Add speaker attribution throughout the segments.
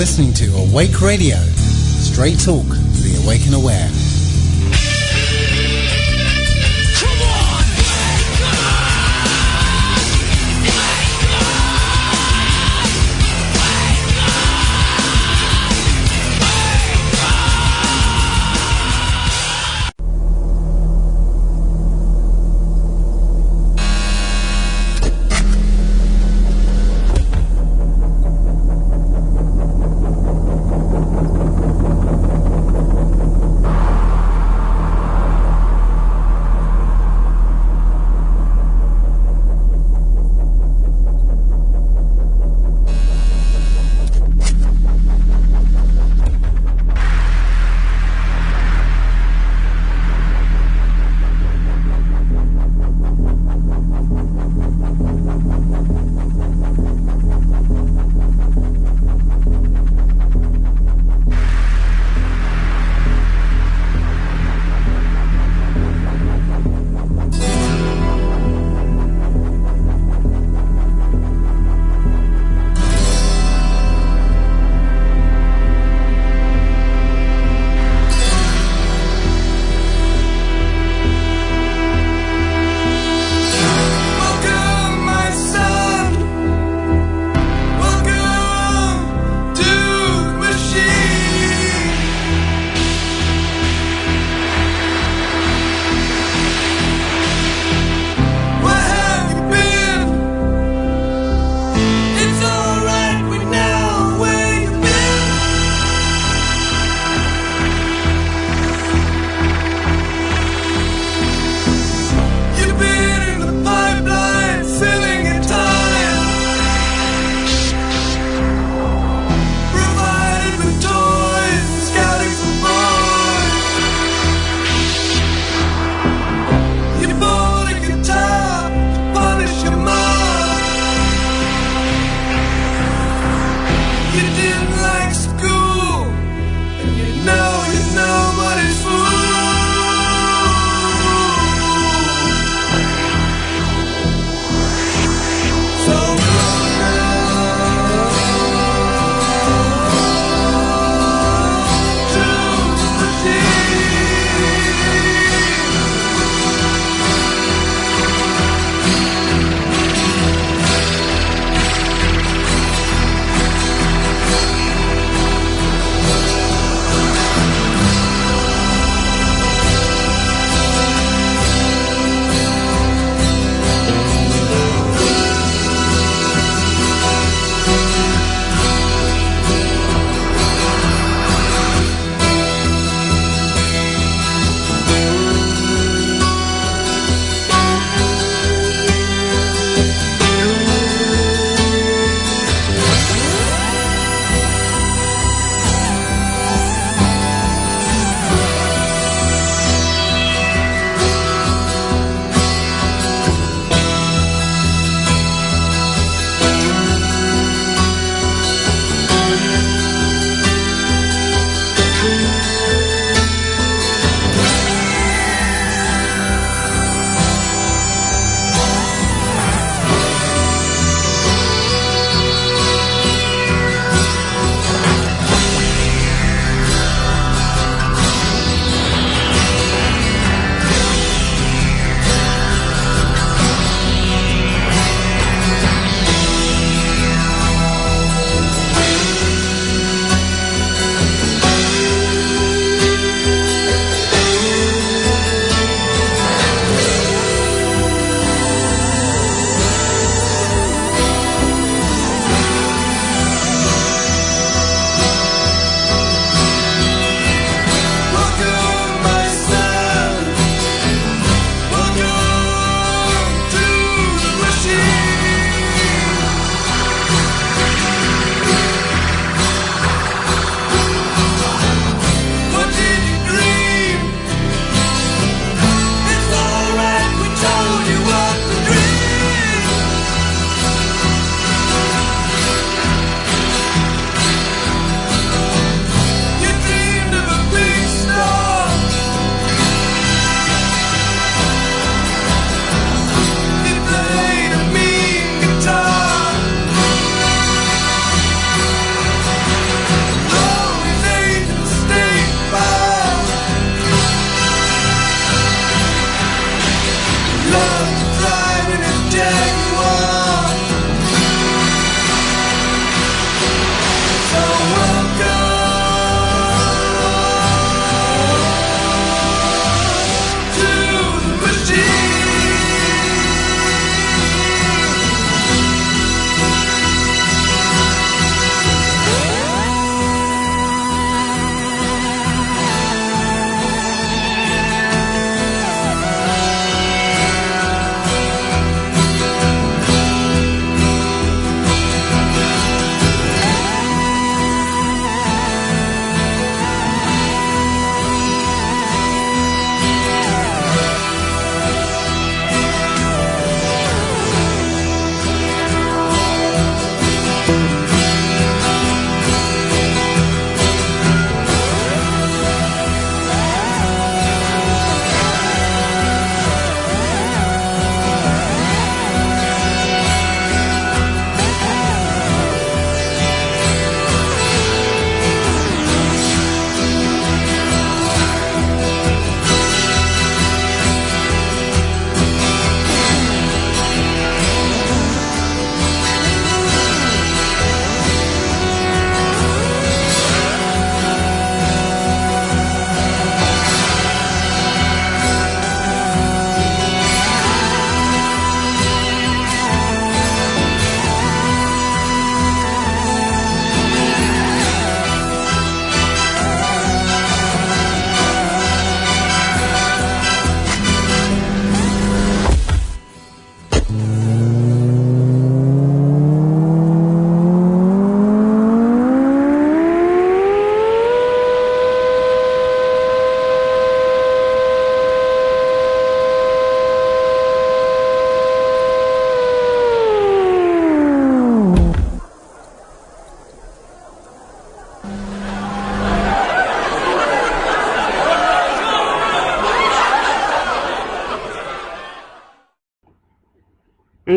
Speaker 1: listening to Awake Radio, straight talk for the awake and aware.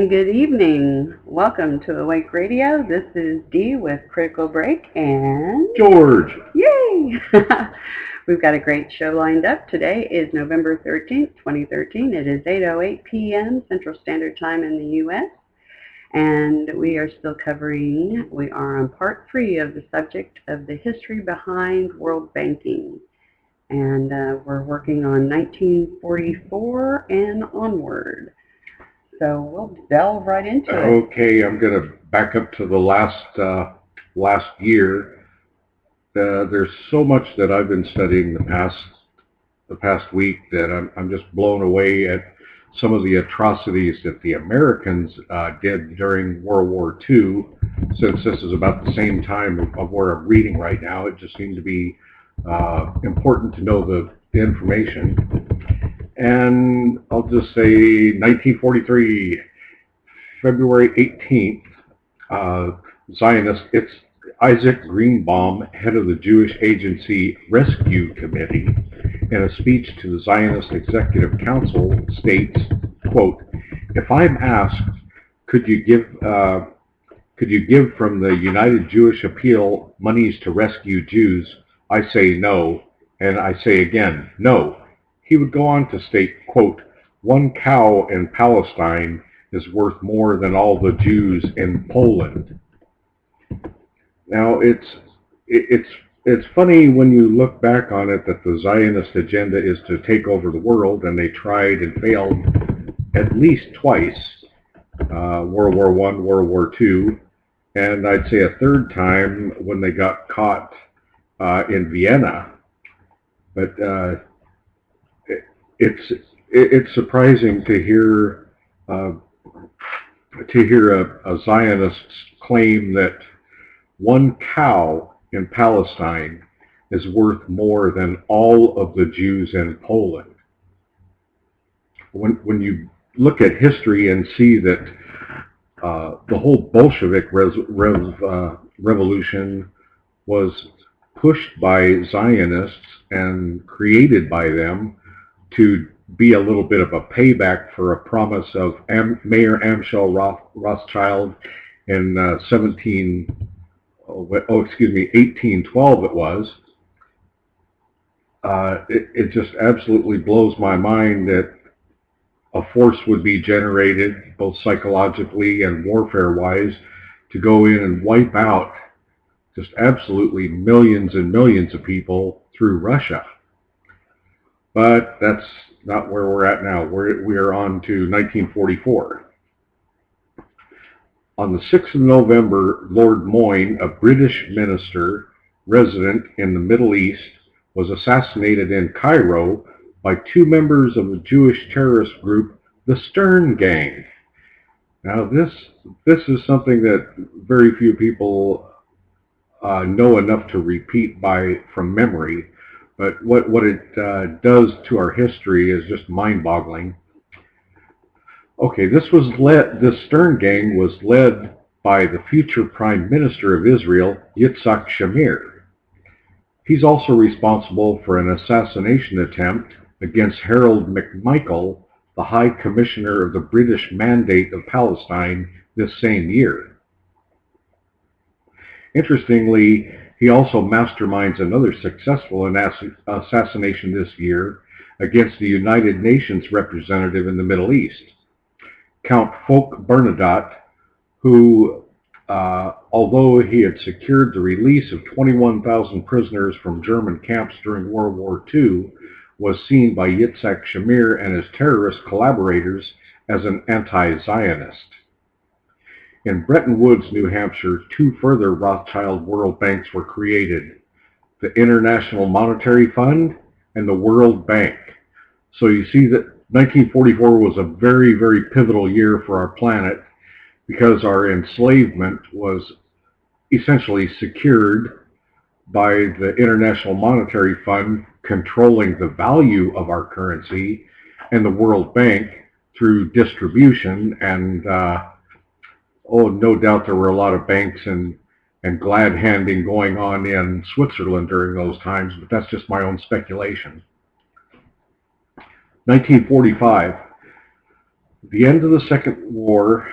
Speaker 2: good evening. Welcome to Awake Radio. This is Dee with Critical Break and
Speaker 3: George.
Speaker 2: Yay! We've got a great show lined up. Today is November 13th, 2013. It is 8:08 p.m. Central Standard Time in the U.S. And we are on part 3 of the subject of the history behind world banking. And we're working on 1944 and onward. So we'll delve right into it.
Speaker 3: Okay, I'm going to back up to the last year. There's so much that I've been studying the past week that I'm just blown away at some of the atrocities that the Americans did during World War II. Since this is about the same time of where I'm reading right now, it just seemed to be important to know the information. And I'll just say 1943, February 18th, Zionist, it's Isaac Greenbaum, head of the Jewish Agency Rescue Committee, in a speech to the Zionist Executive Council states, quote, "If I'm asked, could you give from the United Jewish Appeal monies to rescue Jews, I say no, and I say again, no." He would go on to state, quote, "One cow in Palestine is worth more than all the Jews in Poland." Now, it's funny when you look back on it that the Zionist agenda is to take over the world, and they tried and failed at least twice, World War I, World War II, and I'd say a third time when they got caught in Vienna. But it's surprising to hear a Zionist claim that one cow in Palestine is worth more than all of the Jews in Poland. When you look at history and see that the whole Bolshevik revolution was pushed by Zionists and created by them to be a little bit of a payback for a promise of Mayor Amschel Rothschild in 1812 it was. It just absolutely blows my mind that a force would be generated, both psychologically and warfare-wise, to go in and wipe out just absolutely millions and millions of people through Russia. But that's not where we're at now. We are on to 1944. On the 6th of November, Lord Moyne, a British minister resident in the Middle East, was assassinated in Cairo by two members of the Jewish terrorist group, the Stern Gang. Now, this is something that very few people know enough to repeat from memory. But what it does to our history is just mind-boggling. Okay, this Stern Gang was led by the future Prime Minister of Israel, Yitzhak Shamir. He's also responsible for an assassination attempt against Harold McMichael, the High Commissioner of the British Mandate of Palestine, this same year. Interestingly, he also masterminds another successful assassination this year against the United Nations representative in the Middle East, Count Folke Bernadotte, who, although he had secured the release of 21,000 prisoners from German camps during World War II, was seen by Yitzhak Shamir and his terrorist collaborators as an anti-Zionist. In Bretton Woods, New Hampshire, two further Rothschild World Banks were created, the International Monetary Fund and the World Bank. So you see that 1944 was a very, very pivotal year for our planet because our enslavement was essentially secured by the International Monetary Fund controlling the value of our currency and the World Bank through distribution and no doubt there were a lot of banks and glad handing going on in Switzerland during those times, but that's just my own speculation. 1945, the end of the Second War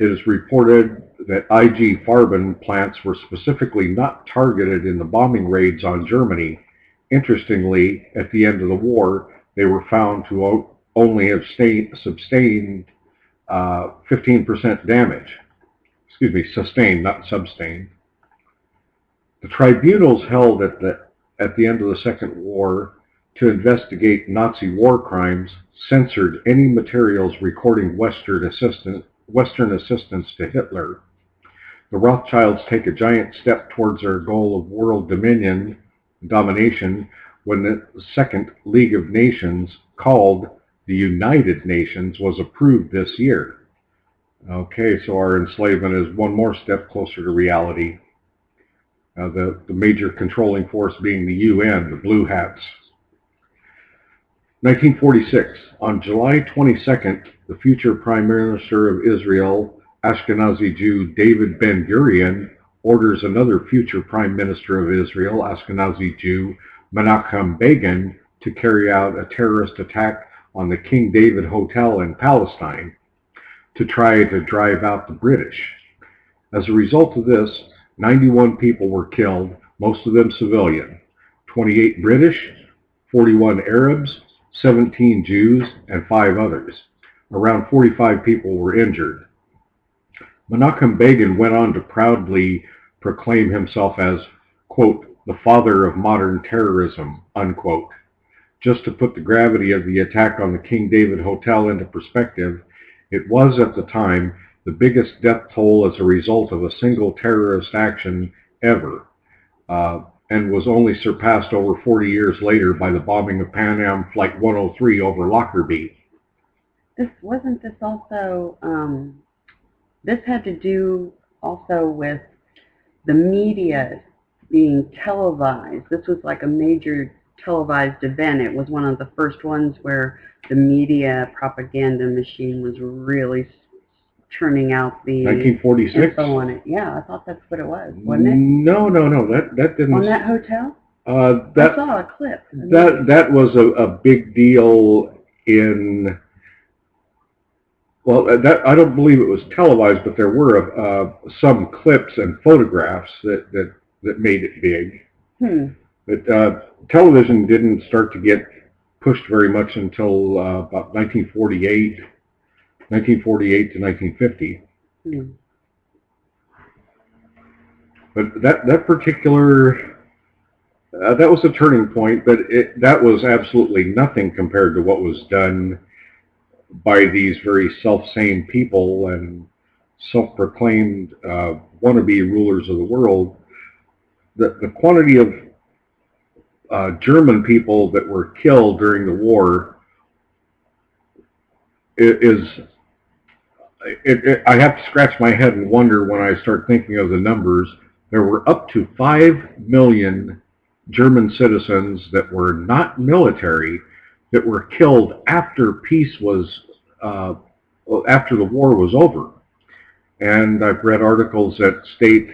Speaker 3: it is reported that IG Farben plants were specifically not targeted in the bombing raids on Germany. Interestingly, at the end of the war, they were found to only have sustained 15% damage. Excuse me, sustained, not substained. The tribunals held at the end of the Second War to investigate Nazi war crimes censored any materials recording Western assistance to Hitler. The Rothschilds take a giant step towards their goal of world domination when the Second League of Nations, called the United Nations, was approved this year. Okay, so our enslavement is one more step closer to reality. The major controlling force being the UN, the Blue Hats. 1946. On July 22nd, the future Prime Minister of Israel, Ashkenazi Jew David Ben-Gurion, orders another future Prime Minister of Israel, Ashkenazi Jew Menachem Begin, to carry out a terrorist attack on the King David Hotel in Palestine to try to drive out the British. As a result of this, 91 people were killed, most of them civilian, 28 British, 41 Arabs, 17 Jews, and 5 others. Around 45 people were injured. Menachem Begin went on to proudly proclaim himself as, quote, the father of modern terrorism, unquote. Just to put the gravity of the attack on the King David Hotel into perspective, it was at the time the biggest death toll as a result of a single terrorist action ever, and was only surpassed over 40 years later by the bombing of Pan Am Flight 103 over Lockerbie.
Speaker 2: Wasn't this also, this had to do also with the media being televised. This was like a major televised event. It was one of the first ones where the media propaganda machine was really turning out the
Speaker 3: 1946?
Speaker 2: info on it. Yeah, I thought that's what it was, wasn't it?
Speaker 3: No, that didn't.
Speaker 2: On that hotel?
Speaker 3: I
Speaker 2: saw a clip.
Speaker 3: That was a big deal in. Well, that I don't believe it was televised, but there were some clips and photographs that made it big. But television didn't start to get pushed very much until about 1948 to 1950. But that particular, that was a turning point, but that was absolutely nothing compared to what was done by these very self-same people and self-proclaimed wannabe rulers of the world. The quantity of German people that were killed during the war I have to scratch my head and wonder when I start thinking of the numbers. There were up to 5 million German citizens that were not military that were killed after peace was, after the war was over. And I've read articles that state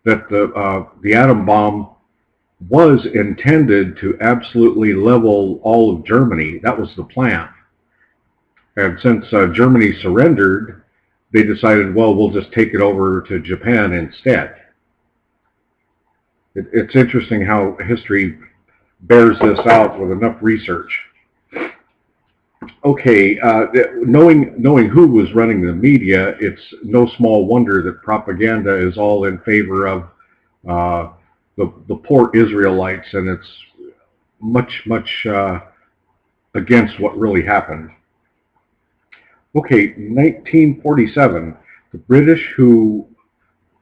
Speaker 3: that the atom bomb was intended to absolutely level all of Germany. That was the plan. And since Germany surrendered, they decided, well, we'll just take it over to Japan instead. It's interesting how history bears this out with enough research. Okay, knowing who was running the media, it's no small wonder that propaganda is all in favor of the poor Israelites, and it's much against what really happened. Okay, 1947, the British, who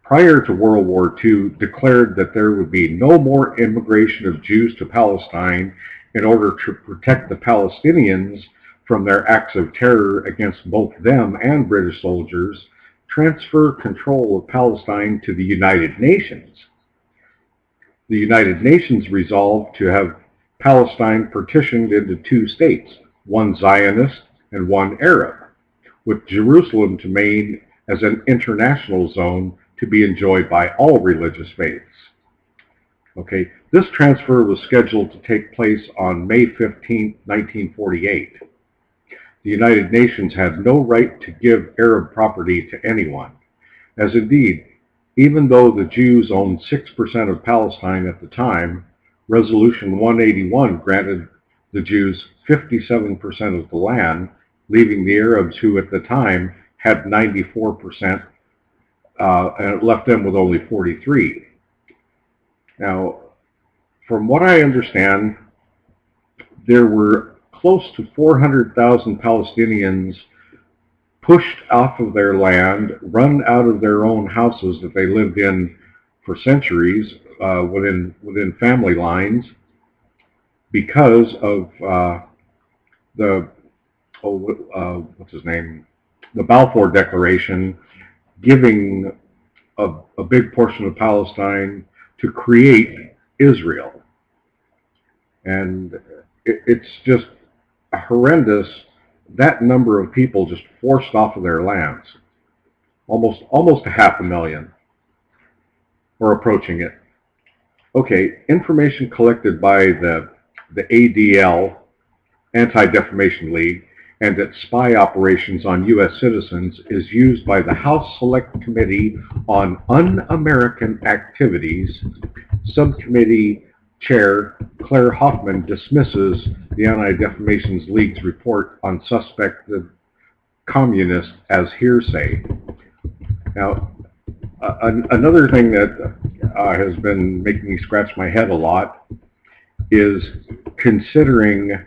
Speaker 3: prior to World War II declared that there would be no more immigration of Jews to Palestine in order to protect the Palestinians from their acts of terror against both them and British soldiers, transfer control of Palestine to the United Nations. The United Nations resolved to have Palestine partitioned into 2 states, one Zionist and one Arab, with Jerusalem to remain as an international zone to be enjoyed by all religious faiths. Okay, this transfer was scheduled to take place on May 15, 1948. the United Nations had no right to give Arab property to anyone, as indeed, even though the Jews owned 6% of Palestine at the time, Resolution 181 granted the Jews 57% of the land, leaving the Arabs, who at the time had 94%, and it left them with only 43. Now, from what I understand, there were close to 400,000 Palestinians pushed off of their land, run out of their own houses that they lived in for centuries, within family lines, because of what's his name, the Balfour Declaration, giving a big portion of Palestine to create Israel. And it's just horrendous, that number of people just forced off of their lands. Almost 500,000, or approaching it. Okay, information collected by the ADL, Anti-Defamation League, and its spy operations on U.S. citizens is used by the House Select Committee on Un-American Activities. Subcommittee Chair Claire Hoffman dismisses the Anti-Defamation League's report on suspected communists as hearsay. Now, another thing that has been making me scratch my head a lot is considering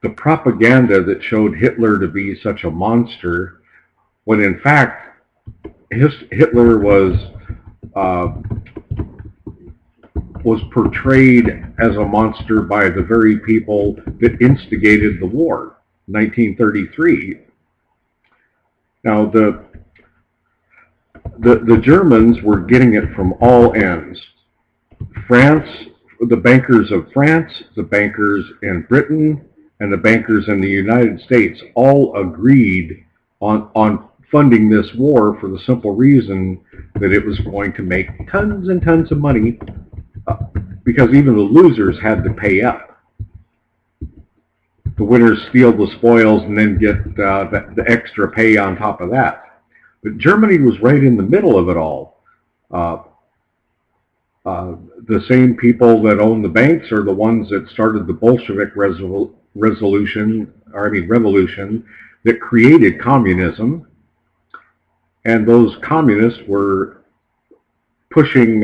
Speaker 3: the propaganda that showed Hitler to be such a monster, when in fact Hitler was portrayed as a monster by the very people that instigated the war, 1933. Now, the Germans were getting it from all ends. France, the bankers of France, the bankers in Britain, and the bankers in the United States all agreed on funding this war for the simple reason that it was going to make tons and tons of money, because even the losers had to pay up. The winners steal the spoils and then get the extra pay on top of that. But Germany was right in the middle of it all. The same people that own the banks are the ones that started the Bolshevik revolution that created communism. And those communists were pushing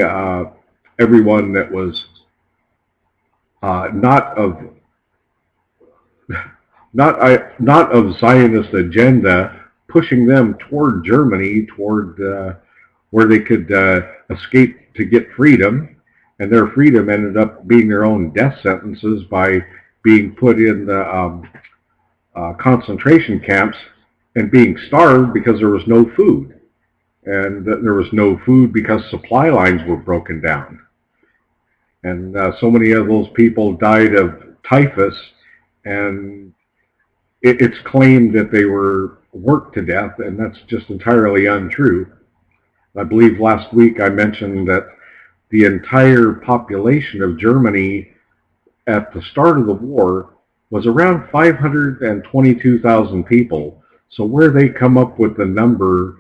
Speaker 3: everyone that was not of Zionist agenda, pushing them toward Germany, toward where they could escape to get freedom. And their freedom ended up being their own death sentences by being put in the concentration camps and being starved because there was no food. And there was no food because supply lines were broken down. And so many of those people died of typhus, and it's claimed that they were worked to death, and that's just entirely untrue. I believe last week I mentioned that the entire population of Germany at the start of the war was around 522,000 people. So where they come up with the number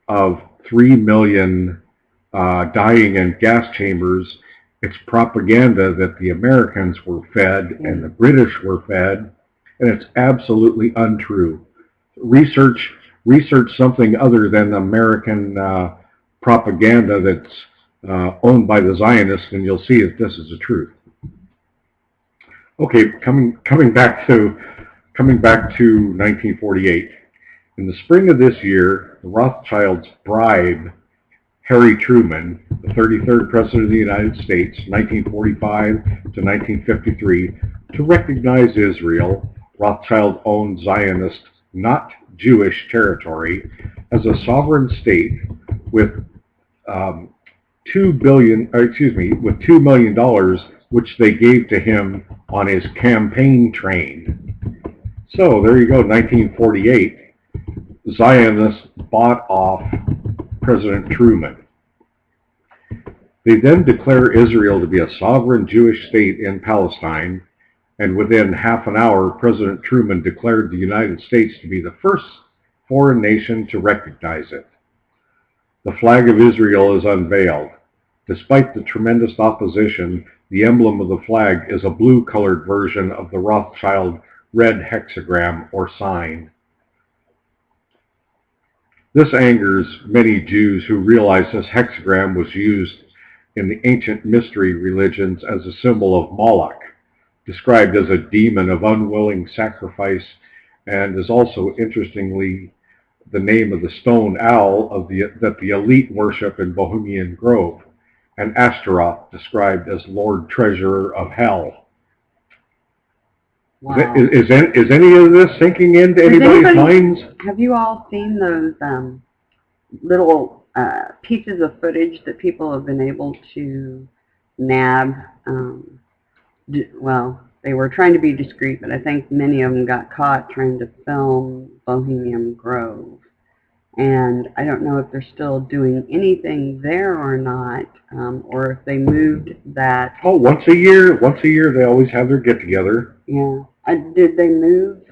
Speaker 3: of 3 million dying in gas chambers, it's propaganda that the Americans were fed and the British were fed, and it's absolutely untrue. Research something other than American propaganda that's owned by the Zionists, and you'll see that this is the truth. Okay, coming back to 1948. In the spring of this year, the Rothschilds bribe Harry Truman, the 33rd President of the United States, 1945 to 1953, to recognize Israel, Rothschild-owned Zionist, not Jewish territory, as a sovereign state with $2 million, which they gave to him on his campaign train. So there you go, 1948. Zionists bought off President Truman. They then declare Israel to be a sovereign Jewish state in Palestine, and within half an hour, President Truman declared the United States to be the first foreign nation to recognize it. The flag of Israel is unveiled. Despite the tremendous opposition, the emblem of the flag is a blue-colored version of the Rothschild red hexagram or sign. This angers many Jews who realize this hexagram was used in the ancient mystery religions as a symbol of Moloch, described as a demon of unwilling sacrifice, and is also, interestingly, the name of the stone owl that the elite worship in Bohemian Grove, and Ashtaroth, described as Lord Treasurer of Hell.
Speaker 2: Wow.
Speaker 3: Is any of this sinking into anybody's minds?
Speaker 2: Have you all seen those little pieces of footage that people have been able to nab? Well, they were trying to be discreet, but I think many of them got caught trying to film Bohemian Grove. And I don't know if they're still doing anything there or not, or if they moved that.
Speaker 3: Oh, once a year they always have their get-together.
Speaker 2: Yeah. Did they move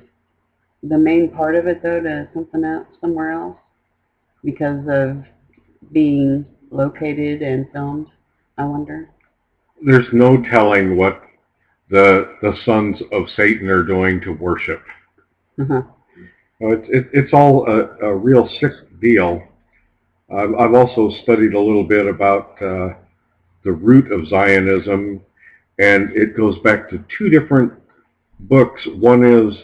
Speaker 2: the main part of it, though, to something else, somewhere else? Because of being located and filmed, I wonder?
Speaker 3: There's no telling what the sons of Satan are doing to worship.
Speaker 2: Uh-huh.
Speaker 3: It's all a real sick deal. I've also studied a little bit about the root of Zionism, and it goes back to two different books. One is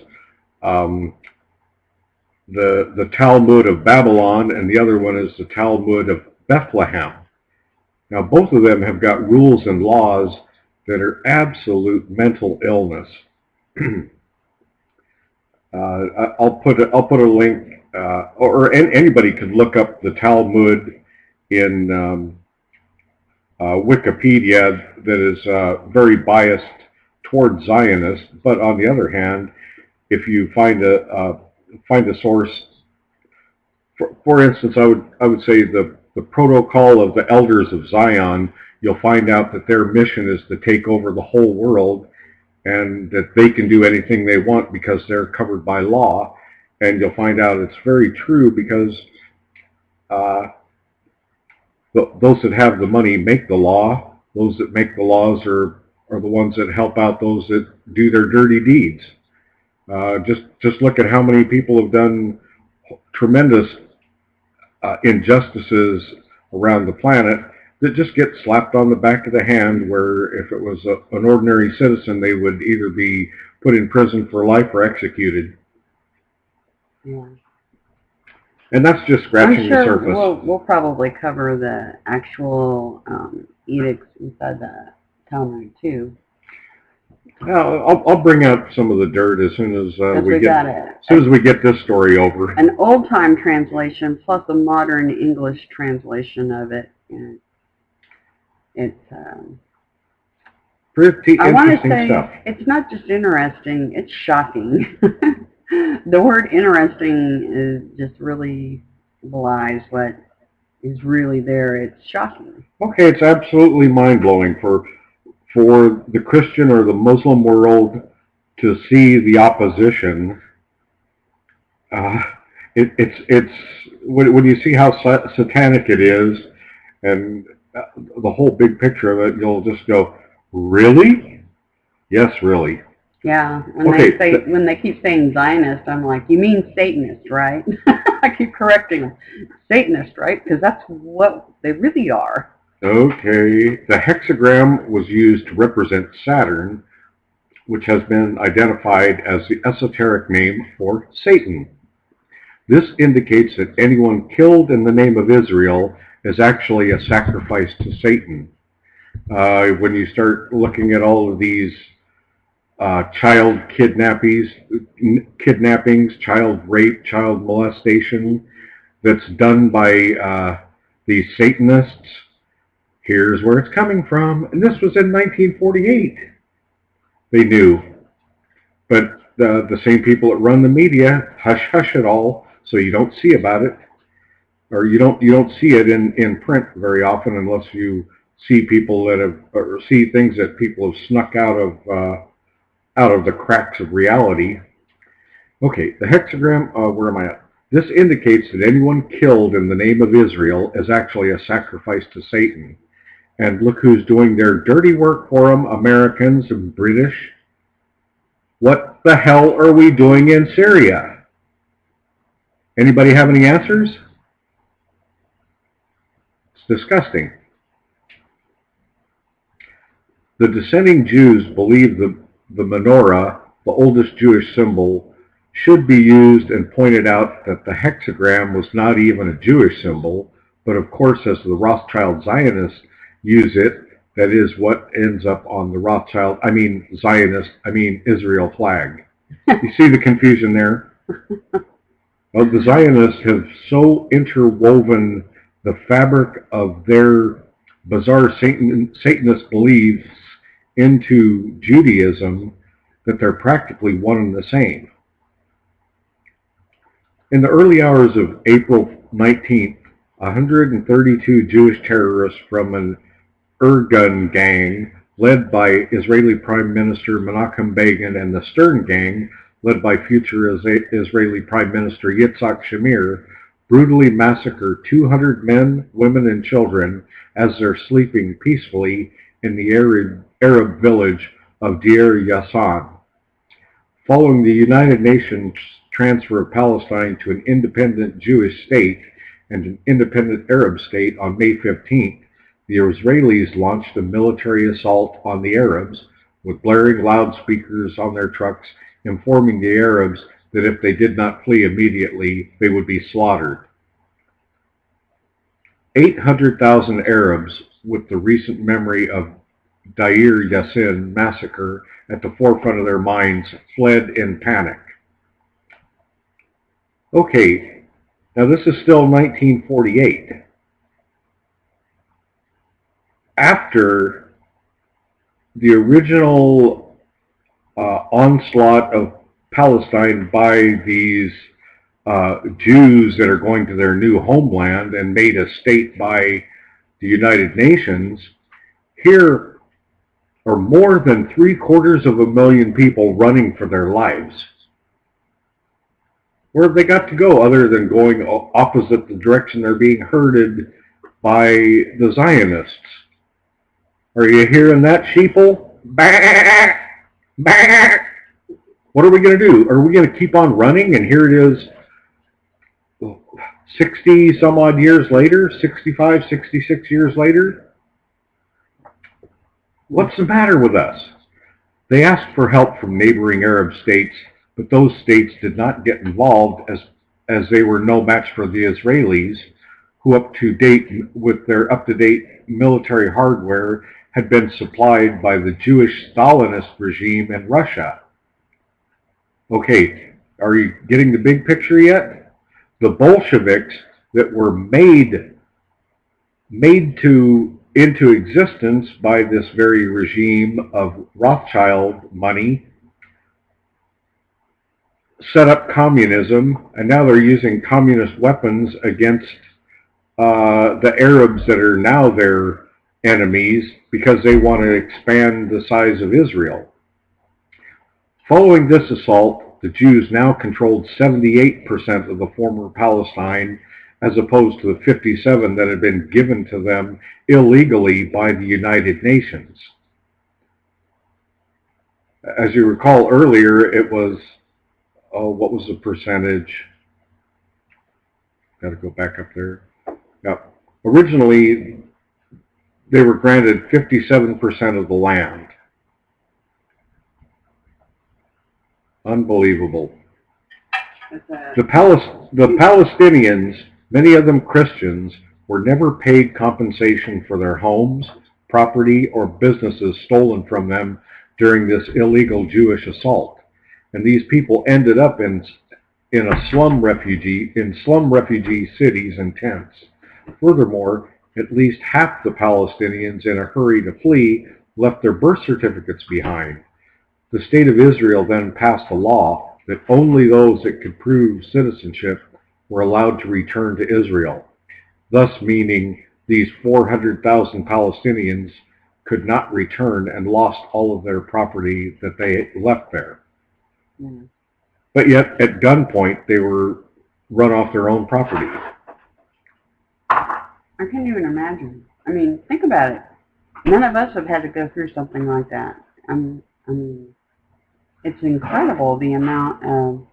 Speaker 3: the Talmud of Babylon, and the other one is the Talmud of Bethlehem. Now, both of them have got rules and laws that are absolute mental illness. I'll put a link, or anybody could look up the Talmud in Wikipedia that is very biased toward Zionists. But on the other hand, if you find a source, for instance, I would say the Protocol of the Elders of Zion, you'll find out that their mission is to take over the whole world, and that they can do anything they want because they're covered by law. And you'll find out it's very true, because those that have the money make the law. Those that make the laws are the ones that help out those that do their dirty deeds. Just look at how many people have done tremendous injustices around the planet that just get slapped on the back of the hand, where if it was an ordinary citizen, they would either be put in prison for life or executed.
Speaker 2: Yeah.
Speaker 3: And that's just scratching the surface.
Speaker 2: We'll probably cover the actual edicts inside the Talmud too.
Speaker 3: I'll bring out some of the dirt as soon as we get this story over.
Speaker 2: An old-time translation plus a modern English translation of it. And it's
Speaker 3: pretty
Speaker 2: I want to
Speaker 3: interesting
Speaker 2: say
Speaker 3: stuff.
Speaker 2: It's not just interesting; it's shocking. The word "interesting" is just really belies what is really there. It's shocking.
Speaker 3: Okay, it's absolutely mind-blowing for the Christian or the Muslim world to see the opposition. It's when you see how satanic it is, and the whole big picture of it, you'll just go, really? Yes, really.
Speaker 2: Yeah, when they keep saying Zionist, I'm like, you mean Satanist, right? I keep correcting them. Satanist, right? Because that's what they really are.
Speaker 3: Okay, the hexagram was used to represent Saturn, which has been identified as the esoteric name for Satan. This indicates that anyone killed in the name of Israel is actually a sacrifice to Satan. When you start looking at all of these child kidnappings, child rape, child molestation that's done by these Satanists, here's where it's coming from. And this was in 1948. They knew. But the same people that run the media hush it all, so you don't see about it, or you don't see it in print very often, unless you see people that have, or see things that people have snuck out out of the cracks of reality. Okay, the hexagram, where am I at? This indicates that anyone killed in the name of Israel is actually a sacrifice to Satan. And look who's doing their dirty work for them, Americans and British. What the hell are we doing in Syria? Anybody have any answers? It's disgusting. The dissenting Jews believe the menorah, the oldest Jewish symbol, should be used, and pointed out that the hexagram was not even a Jewish symbol, but of course, as the Rothschild Zionists use it, that is what ends up on the Israel flag. You see the confusion there? Well, the Zionists have so interwoven the fabric of their bizarre Satanist beliefs into Judaism that they're practically one and the same. In the early hours of April 19th, 132 Jewish terrorists from an Irgun gang led by Israeli Prime Minister Menachem Begin and the Stern gang led by future Israeli Prime Minister Yitzhak Shamir brutally massacred 200 men, women, and children as they're sleeping peacefully in the Arab village of Deir Yassin. Following the United Nations transfer of Palestine to an independent Jewish state and an independent Arab state on May 15th, the Israelis launched a military assault on the Arabs with blaring loudspeakers on their trucks, informing the Arabs that if they did not flee immediately, they would be slaughtered. 800,000 Arabs, with the recent memory of Deir Yassin massacre at the forefront of their minds, fled in panic. Okay, now this is still 1948. After the original onslaught of Palestine by these Jews that are going to their new homeland and made a state by the United Nations, here are more than 750,000 people running for their lives. Where have they got to go other than going opposite the direction they're being herded by the Zionists? Are you hearing that, sheeple? Bah! Bah! What are we going to do? Are we going to keep on running? And here it is 60 some odd years later, 65, 66 years later. What's the matter with us? They asked for help from neighboring Arab states, but those states did not get involved as they were no match for the Israelis, who with their up-to-date military hardware had been supplied by the Jewish Stalinist regime in Russia. Okay, are you getting the big picture yet? The Bolsheviks that were made into existence by this very regime of Rothschild money set up communism, and now they're using communist weapons against the Arabs that are now their enemies because they want to expand the size of Israel. Following this assault, the Jews now controlled 78% of the former Palestine, as opposed to the 57% that had been given to them illegally by the United Nations. As you recall earlier, it was, what was the percentage? Got to go back up there. Yep. Originally, they were granted 57% of the land. Unbelievable. The Palestinians, many of them Christians, were never paid compensation for their homes, property, or businesses stolen from them during this illegal Jewish assault. And these people ended up in slum refugee cities and tents. Furthermore, at least half the Palestinians in a hurry to flee left their birth certificates behind. The state of Israel then passed a law that only those that could prove citizenship were allowed to return to Israel, thus meaning these 400,000 Palestinians could not return and lost all of their property that they left there.
Speaker 2: Mm.
Speaker 3: But yet, at gunpoint, they were run off their own property.
Speaker 2: I can't even imagine. I mean, think about it. None of us have had to go through something like that. I mean, it's incredible the amount of,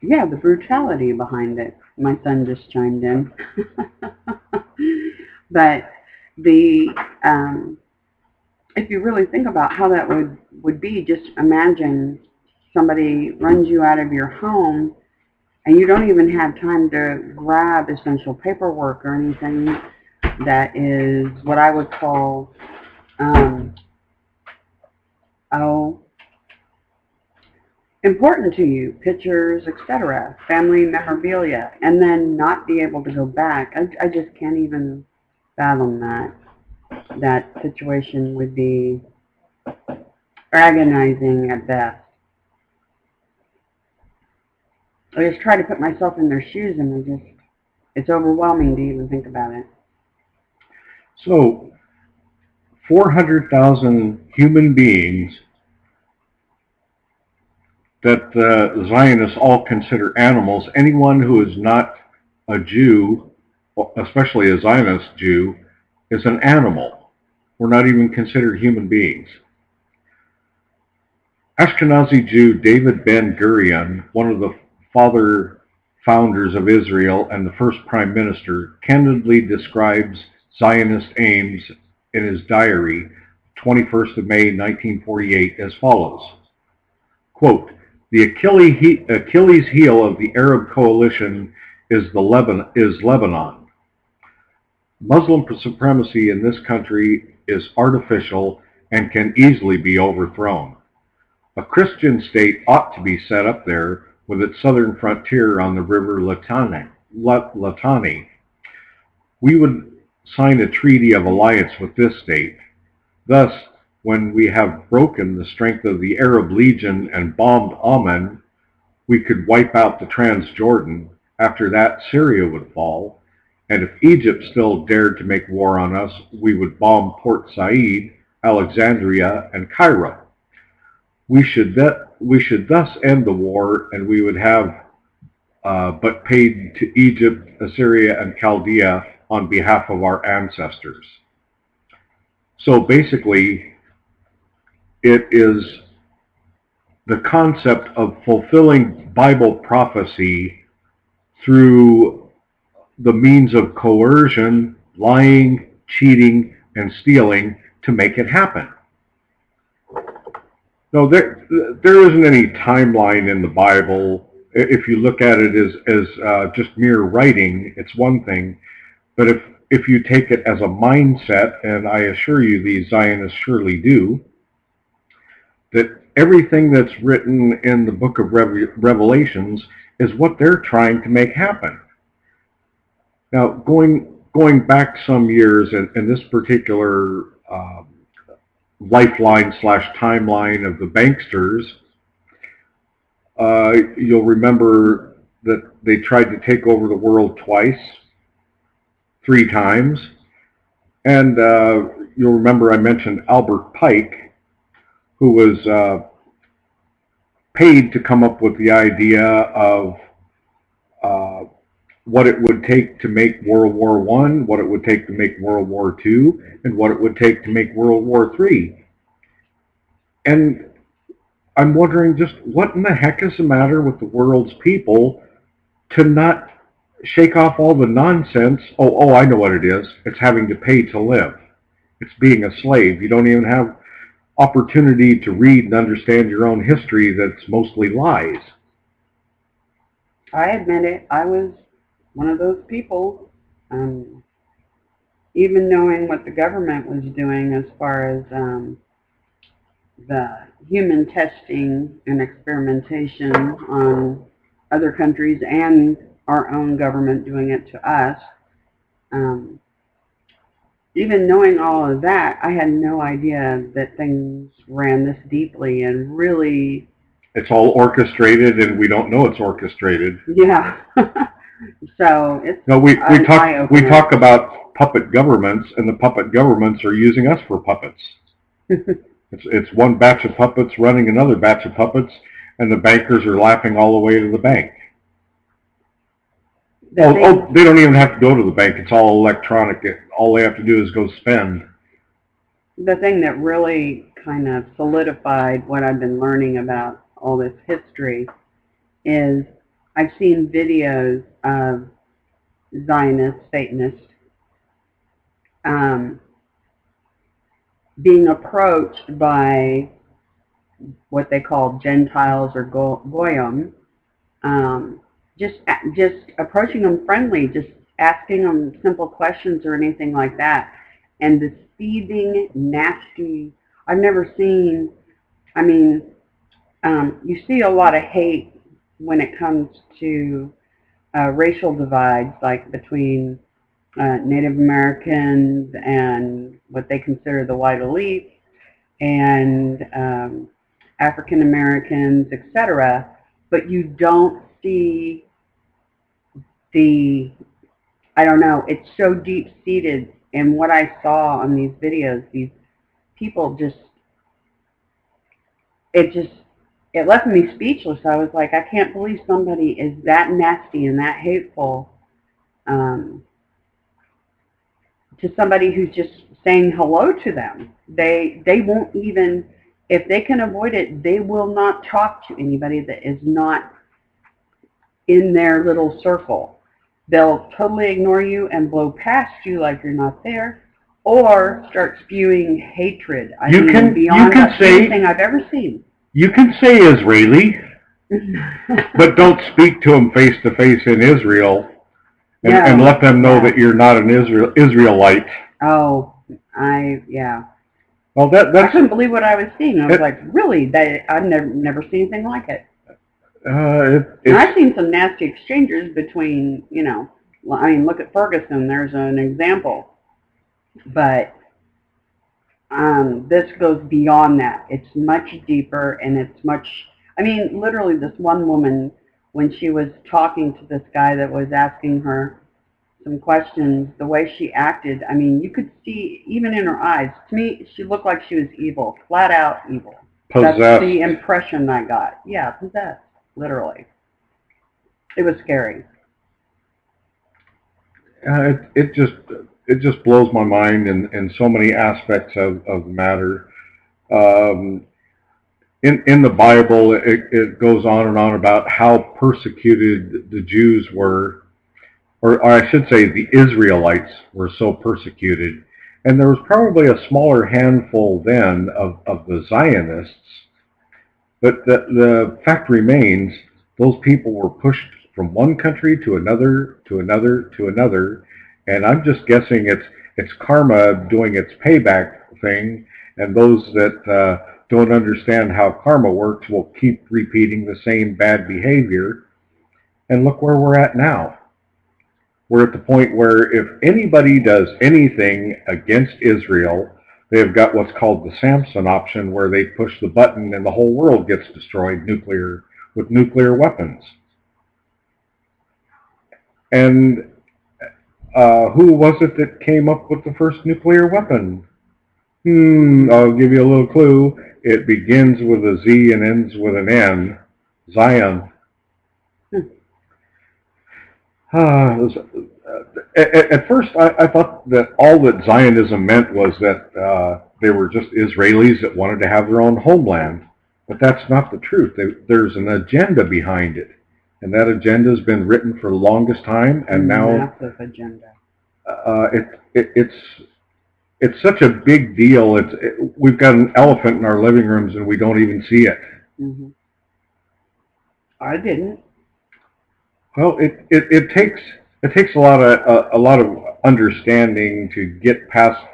Speaker 2: the brutality behind it. My son just chimed in. But if you really think about how that would be, just imagine somebody runs you out of your home and you don't even have time to grab essential paperwork or anything that is what I would call, important to you, pictures, etc., family memorabilia, and then not be able to go back. I just can't even fathom that. That situation would be agonizing at best. I just try to put myself in their shoes, and it's overwhelming to even think about it.
Speaker 3: So, 400,000 human beings that the Zionists all consider animals. Anyone who is not a Jew, especially a Zionist Jew, is an animal. We're not even considered human beings. Ashkenazi Jew David Ben-Gurion, one of the founders of Israel and the first prime minister, candidly describes Zionist aims in his diary, 21st of May, 1948, as follows. Quote, "The Achilles heel of the Arab coalition is Lebanon. Muslim supremacy in this country is artificial and can easily be overthrown. A Christian state ought to be set up there with its southern frontier on the river Litani. We would sign a treaty of alliance with this state. Thus, when we have broken the strength of the Arab Legion and bombed Amman, we could wipe out the Transjordan. After that, Syria would fall. And if Egypt still dared to make war on us, we would bomb Port Said, Alexandria, and Cairo. We should thus end the war, and we would have but paid to Egypt, Assyria, and Chaldea on behalf of our ancestors." So basically, it is the concept of fulfilling Bible prophecy through the means of coercion, lying, cheating, and stealing to make it happen. No, there isn't any timeline in the Bible. If you look at it as just mere writing, it's one thing. But if you take it as a mindset, and I assure you these Zionists surely do, that everything that's written in the book of Revelations is what they're trying to make happen. Now, going back some years in this particular lifeline/timeline of the banksters, you'll remember that they tried to take over the world three times. And you'll remember I mentioned Albert Pike, who was paid to come up with the idea of what it would take to make World War I, what it would take to make World War II, and what it would take to make World War III. And I'm wondering just what in the heck is the matter with the world's people to not shake off all the nonsense. Oh, I know what it is. It's having to pay to live. It's being a slave. You don't even have opportunity to read and understand your own history that's mostly lies.
Speaker 2: I admit it. I was one of those people. Even knowing what the government was doing as far as the human testing and experimentation on other countries and our own government doing it to us. Even knowing all of that, I had no idea that things ran this deeply and really...
Speaker 3: It's all orchestrated, and we don't know it's orchestrated.
Speaker 2: Yeah. So it's
Speaker 3: no, we talk about puppet governments, and the puppet governments are using us for puppets. It's one batch of puppets running another batch of puppets, and the bankers are laughing all the way to the bank. They don't even have to go to the bank. It's all electronic. All they have to do is go spend.
Speaker 2: The thing that really kind of solidified what I've been learning about all this history is I've seen videos of Zionists, Satanists, being approached by what they call Gentiles or Goyim, just approaching them friendly, just asking them simple questions or anything like that. And the seething, nasty, I've never seen, I mean, you see a lot of hate when it comes to racial divides, like between Native Americans and what they consider the white elite, and African Americans, etc. But you don't see I don't know, it's so deep-seated in what I saw on these videos. These people it left me speechless. I was like, I can't believe somebody is that nasty and that hateful to somebody who's just saying hello to them. They won't even, if they can avoid it, they will not talk to anybody that is not in their little circle. They'll totally ignore you and blow past you like you're not there, or start spewing hatred. Beyond anything I've ever seen.
Speaker 3: You can say Israeli, but don't speak to them face to face in Israel, and let them know that you're not an Israelite.
Speaker 2: Oh, yeah.
Speaker 3: Well,
Speaker 2: I couldn't believe what I was seeing. I was like, really? I've never seen anything like it. And I've seen some nasty exchanges between, look at Ferguson. There's an example. But this goes beyond that. It's much deeper, and it's much, literally this one woman, when she was talking to this guy that was asking her some questions, the way she acted, you could see, even in her eyes, to me, she looked like she was evil, flat out evil.
Speaker 3: Possessed.
Speaker 2: That's the impression I got. Yeah, possessed, literally. It was scary.
Speaker 3: It just blows my mind in so many aspects of the matter. In the Bible, it goes on and on about how persecuted the Jews were, or I should say the Israelites were so persecuted. And there was probably a smaller handful then of the Zionists, but the fact remains, those people were pushed from one country to another, to another, to another, and I'm just guessing it's karma doing its payback thing, and those that don't understand how karma works will keep repeating the same bad behavior. And look where we're at now. We're at the point where if anybody does anything against Israel, they've got what's called the Samson option, where they push the button and the whole world gets destroyed with nuclear weapons. And who was it that came up with the first nuclear weapon? I'll give you a little clue. It begins with a Z and ends with an N. Zion. At first, I thought that all that Zionism meant was that they were just Israelis that wanted to have their own homeland. But that's not the truth. There's an agenda behind it. And that agenda has been written for the longest time. And now...
Speaker 2: Massive agenda.
Speaker 3: It's such a big deal. We've got an elephant in our living rooms and we don't even see it.
Speaker 2: Mm-hmm. I didn't.
Speaker 3: Well, it takes a lot of understanding to get past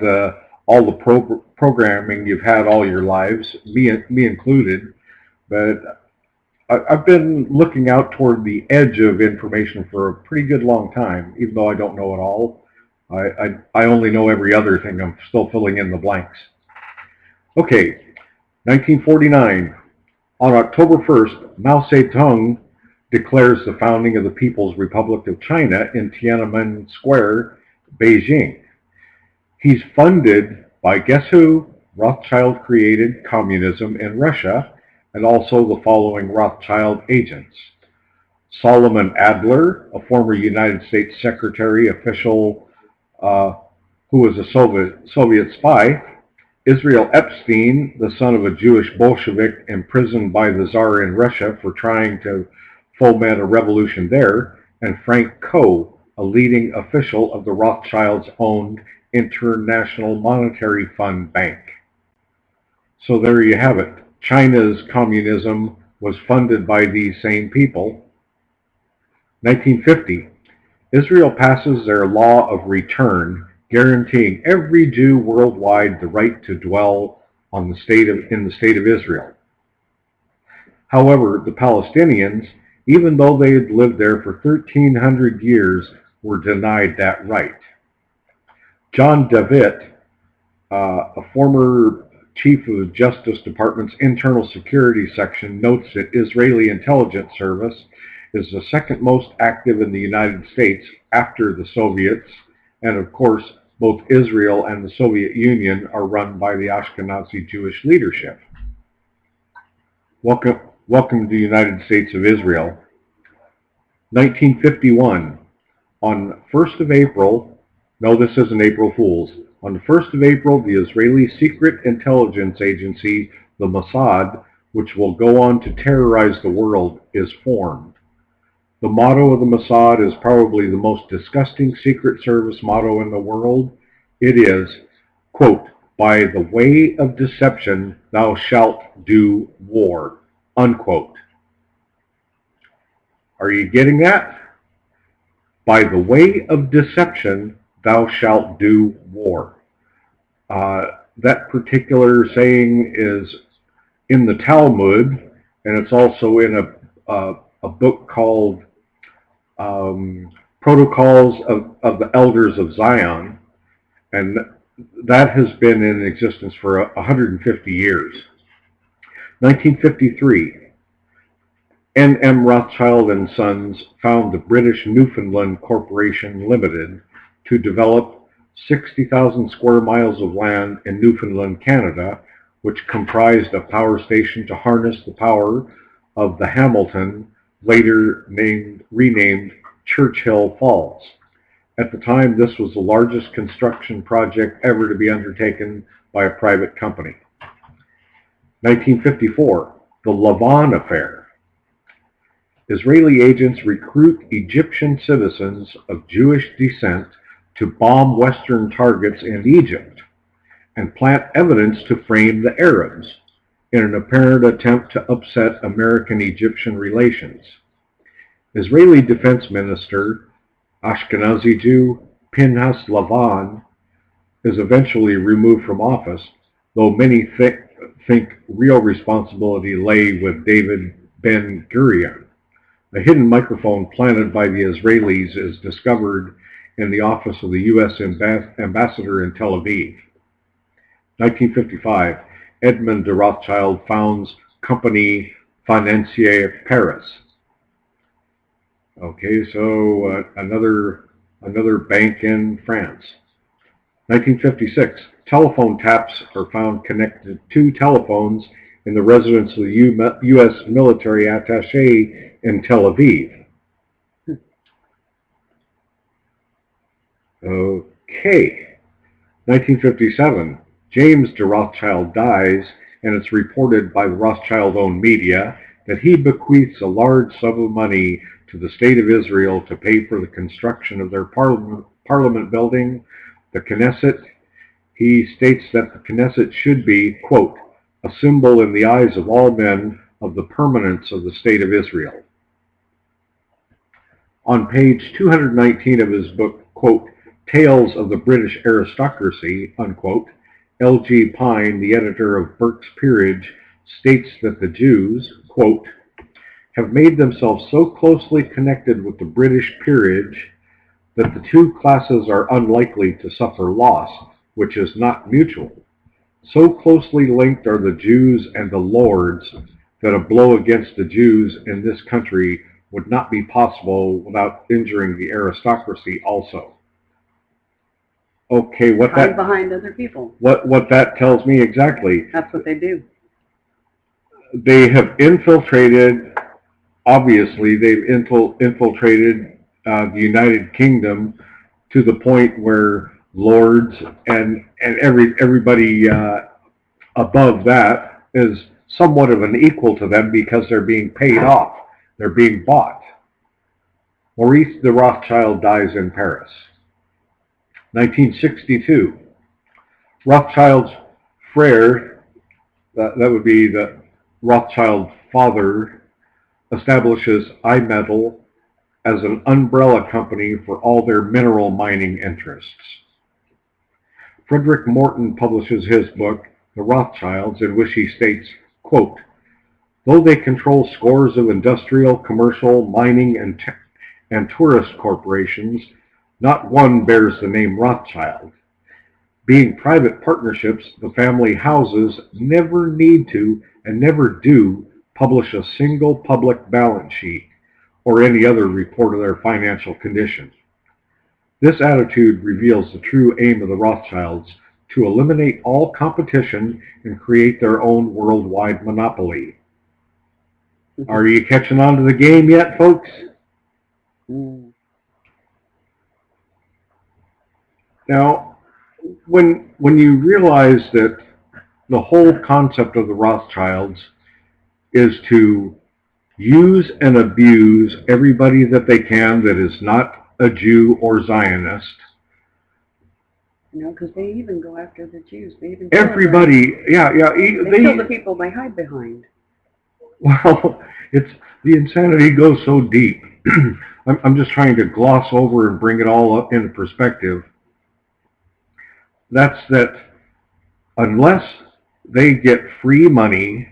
Speaker 3: all the programming you've had all your lives, me included. But I've been looking out toward the edge of information for a pretty good long time, even though I don't know it all. I only know every other thing. I'm still filling in the blanks. Okay, 1949. On October 1st, Mao Zedong declares the founding of the People's Republic of China in Tiananmen Square, Beijing. He's funded by, guess who? Rothschild created communism in Russia, and also the following Rothschild agents. Solomon Adler, a former United States secretary official who was a Soviet spy. Israel Epstein, the son of a Jewish Bolshevik imprisoned by the Tsar in Russia for trying to foment a revolution there. And Frank Coe, a leading official of the Rothschilds-owned International Monetary Fund Bank. So there you have it. China's communism was funded by these same people. 1950, Israel passes their law of return, guaranteeing every Jew worldwide the right to dwell in the state of Israel. However, the Palestinians, even though they had lived there for 1,300 years, were denied that right. John Davitt, a former chief of the Justice Department's Internal Security Section, notes that Israeli intelligence service is the second most active in the United States after the Soviets, and of course, both Israel and the Soviet Union are run by the Ashkenazi Jewish leadership. Welcome to the United States of Israel. 1951, on 1st of April, no, this isn't April Fool's. On the 1st of April, the Israeli Secret Intelligence Agency, the Mossad, which will go on to terrorize the world, is formed. The motto of the Mossad is probably the most disgusting Secret Service motto in the world. It is, quote, "By the way of deception thou shalt do war," unquote. Are you getting that? By the way of deception thou shalt do war. That particular saying is in the Talmud, and it's also in a book called Protocols of the Elders of Zion, and that has been in existence for 150 years. 1953, N.M. Rothschild and Sons found the British Newfoundland Corporation Limited to develop 60,000 square miles of land in Newfoundland, Canada, which comprised a power station to harness the power of the Hamilton, later renamed Churchill Falls. At the time, this was the largest construction project ever to be undertaken by a private company. 1954, the Lavon Affair. Israeli agents recruit Egyptian citizens of Jewish descent to bomb Western targets in Egypt and plant evidence to frame the Arabs in an apparent attempt to upset American-Egyptian relations. Israeli Defense Minister, Ashkenazi Jew Pinhas Lavon, is eventually removed from office, though many think real responsibility lay with David Ben-Gurion. A hidden microphone planted by the Israelis is discovered in the office of the U.S. ambassador in Tel Aviv. 1955, Edmond de Rothschild founds Compagnie Financière Paris. Okay, so another bank in France. 1956, telephone taps are found connected to telephones in the residence of the U.S. military attaché in Tel Aviv. Okay, 1957, James de Rothschild dies, and it's reported by the Rothschild-owned media that he bequeaths a large sum of money to the State of Israel to pay for the construction of their parliament building, the Knesset. He states that the Knesset should be, quote, "a symbol in the eyes of all men of the permanence of the State of Israel." On page 219 of his book, quote, "Tales of the British Aristocracy," unquote, L.G. Pine, the editor of Burke's Peerage, states that the Jews, quote, "have made themselves so closely connected with the British peerage that the two classes are unlikely to suffer loss, which is not mutual. So closely linked are the Jews and the lords that a blow against the Jews in this country would not be possible without injuring the aristocracy also." Okay,
Speaker 2: hide behind other people.
Speaker 3: what that tells me exactly,
Speaker 2: That's what they do.
Speaker 3: they have infiltrated. Obviously, they've infiltrated the United Kingdom to the point where lords and everybody above that is somewhat of an equal to them because they're being paid off. They're being bought. Maurice de Rothschild dies in Paris. 1962. Rothschild's Frere, that would be the Rothschild father, establishes iMetal as an umbrella company for all their mineral mining interests. Frederick Morton publishes his book, The Rothschilds, in which he states, quote, though they control scores of industrial, commercial, mining, and tourist corporations, not one bears the name Rothschild. Being private partnerships, the family houses never need to and never do publish a single public balance sheet or any other report of their financial condition. This attitude reveals the true aim of the Rothschilds to eliminate all competition and create their own worldwide monopoly. Are you catching on to the game yet, folks? Now, when you realize that the whole concept of the Rothschilds is to use and abuse everybody that they can that is not a Jew or Zionist.
Speaker 2: Because they even go after the Jews. They even
Speaker 3: everybody,
Speaker 2: they kill the people they hide behind.
Speaker 3: Well, the insanity goes so deep. I'm just trying to gloss over and bring it all up into perspective. That's that unless they get free money,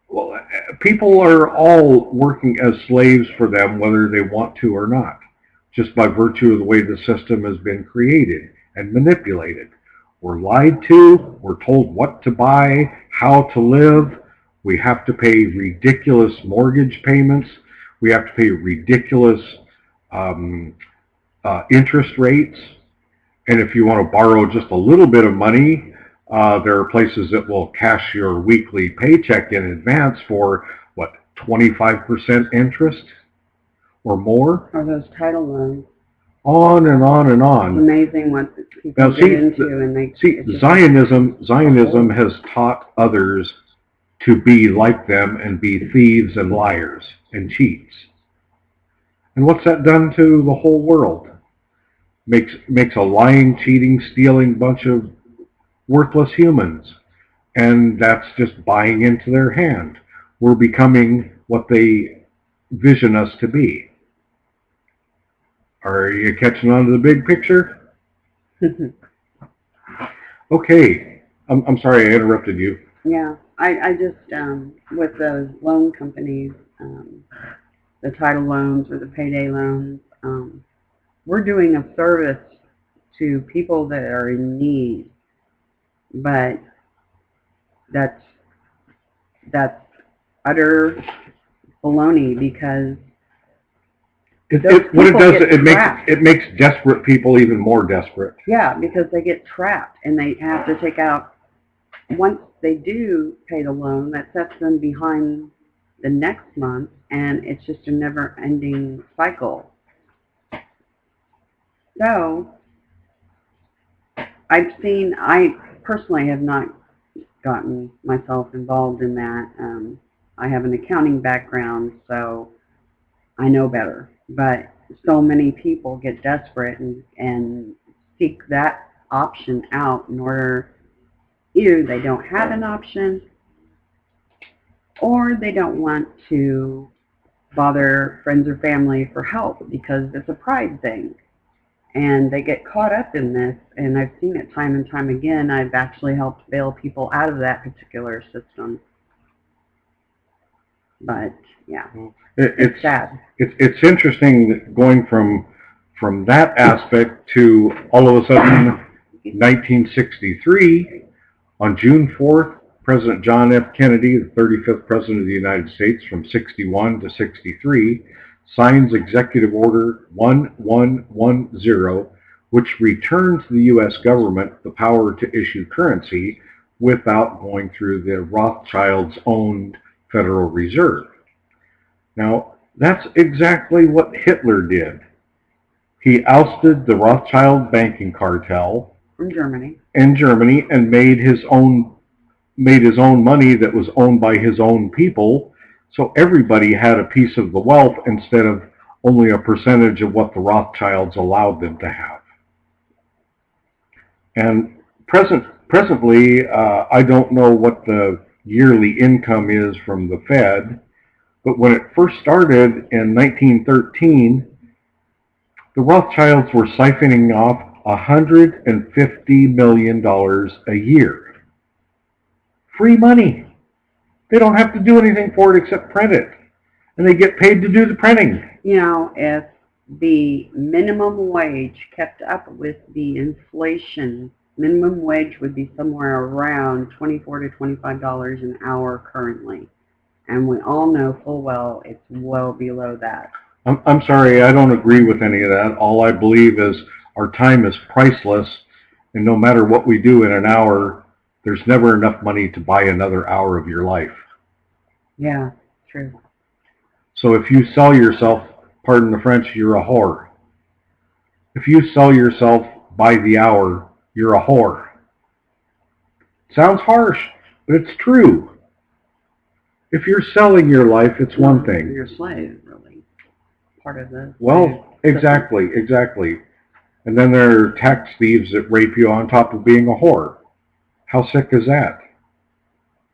Speaker 3: well, people are all working as slaves for them, whether they want to or not, just by virtue of the way the system has been created and manipulated. We're lied to, we're told what to buy, how to live, we have to pay ridiculous mortgage payments, we have to pay ridiculous interest rates, and if you want to borrow just a little bit of money, there are places that will cash your weekly paycheck in advance for, 25% interest or more?
Speaker 2: Or those title loans.
Speaker 3: On and on and on.
Speaker 2: It's amazing what people get into.
Speaker 3: Zionism has taught others to be like them and be thieves and liars and cheats. And what's that done to the whole world? Makes a lying, cheating, stealing bunch of worthless humans. And that's just buying into their hand. We're becoming what they vision us to be. Are you catching on to the big picture? Okay. I'm sorry I interrupted you.
Speaker 2: Yeah. I just, with those loan companies, the title loans or the payday loans, we're doing a service to people that are in need, but that's utter baloney because
Speaker 3: it makes desperate people even more desperate.
Speaker 2: Yeah, because they get trapped and they have to take out, once they do pay the loan, that sets them behind the next month, and it's just a never-ending cycle. So, I personally have not gotten myself involved in that. I have an accounting background, so I know better. But so many people get desperate and seek that option out in order, either they don't have an option or they don't want to bother friends or family for help because it's a pride thing. And they get caught up in this, and I've seen it time and time again. I've actually helped bail people out of that particular system. But, yeah, it's sad.
Speaker 3: It's interesting going from that aspect to all of a sudden 1963, on June 4th, President John F. Kennedy, the 35th President of the United States from 61 to 63, signs Executive Order 1110, which returned to the U.S. government the power to issue currency without going through the Rothschilds-owned Federal Reserve. Now, that's exactly what Hitler did. He ousted the Rothschild banking cartel
Speaker 2: From Germany.
Speaker 3: in Germany and made his own money that was owned by his own people, so everybody had a piece of the wealth instead of only a percentage of what the Rothschilds allowed them to have. And presently, I don't know what the yearly income is from the Fed, but when it first started in 1913, the Rothschilds were siphoning off $150 million a year. Free money. They don't have to do anything for it except print it. And they get paid to do the printing.
Speaker 2: You know, if the minimum wage kept up with the inflation, minimum wage would be somewhere around $24 to $25 an hour currently. And we all know full well it's well below that.
Speaker 3: I'm sorry, I don't agree with any of that. All I believe is our time is priceless, and no matter what we do in an hour, there's never enough money to buy another hour of your life.
Speaker 2: Yeah, true.
Speaker 3: So if you sell yourself, pardon the French, you're a whore. If you sell yourself by the hour, you're a whore. Sounds harsh, but it's true. If you're selling your life, it's one thing.
Speaker 2: You're a slave, really. Part of the...
Speaker 3: Well, exactly. And then there are tax thieves that rape you on top of being a whore. How sick is that?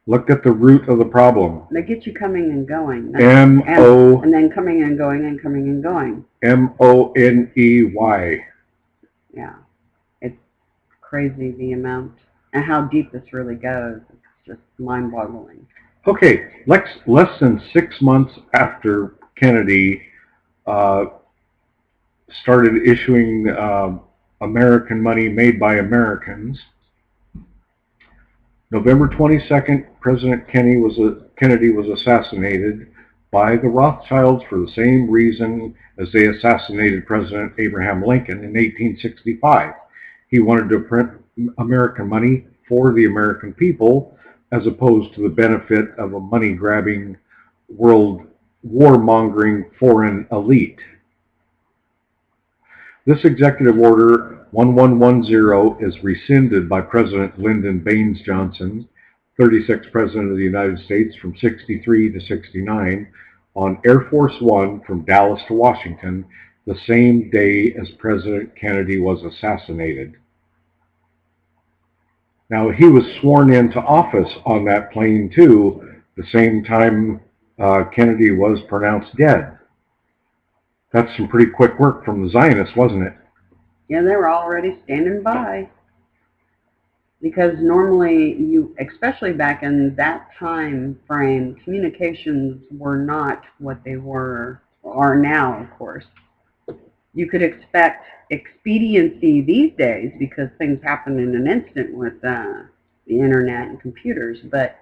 Speaker 3: Look at the root of the problem.
Speaker 2: They get you coming and going.
Speaker 3: M-O...
Speaker 2: And then coming and going and coming and going.
Speaker 3: M-O-N-E-Y.
Speaker 2: Yeah. It's crazy the amount and how deep this really goes. It's just mind-boggling.
Speaker 3: Okay, less than 6 months after Kennedy started issuing American money made by Americans, November 22nd, President Kennedy was assassinated by the Rothschilds for the same reason as they assassinated President Abraham Lincoln in 1865. He wanted to print American money for the American people, as opposed to the benefit of a money-grabbing, world war-mongering foreign elite. This Executive Order 1110 is rescinded by President Lyndon Baines Johnson, 36th President of the United States from 63 to 69, on Air Force One from Dallas to Washington, the same day as President Kennedy was assassinated. Now, he was sworn into office on that plane, too, the same time Kennedy was pronounced dead. That's some pretty quick work from the Zionists, wasn't it?
Speaker 2: Yeah, they were already standing by. Because normally, especially back in that time frame, communications were not what they are now, of course. You could expect expediency these days because things happen in an instant with the internet and computers, but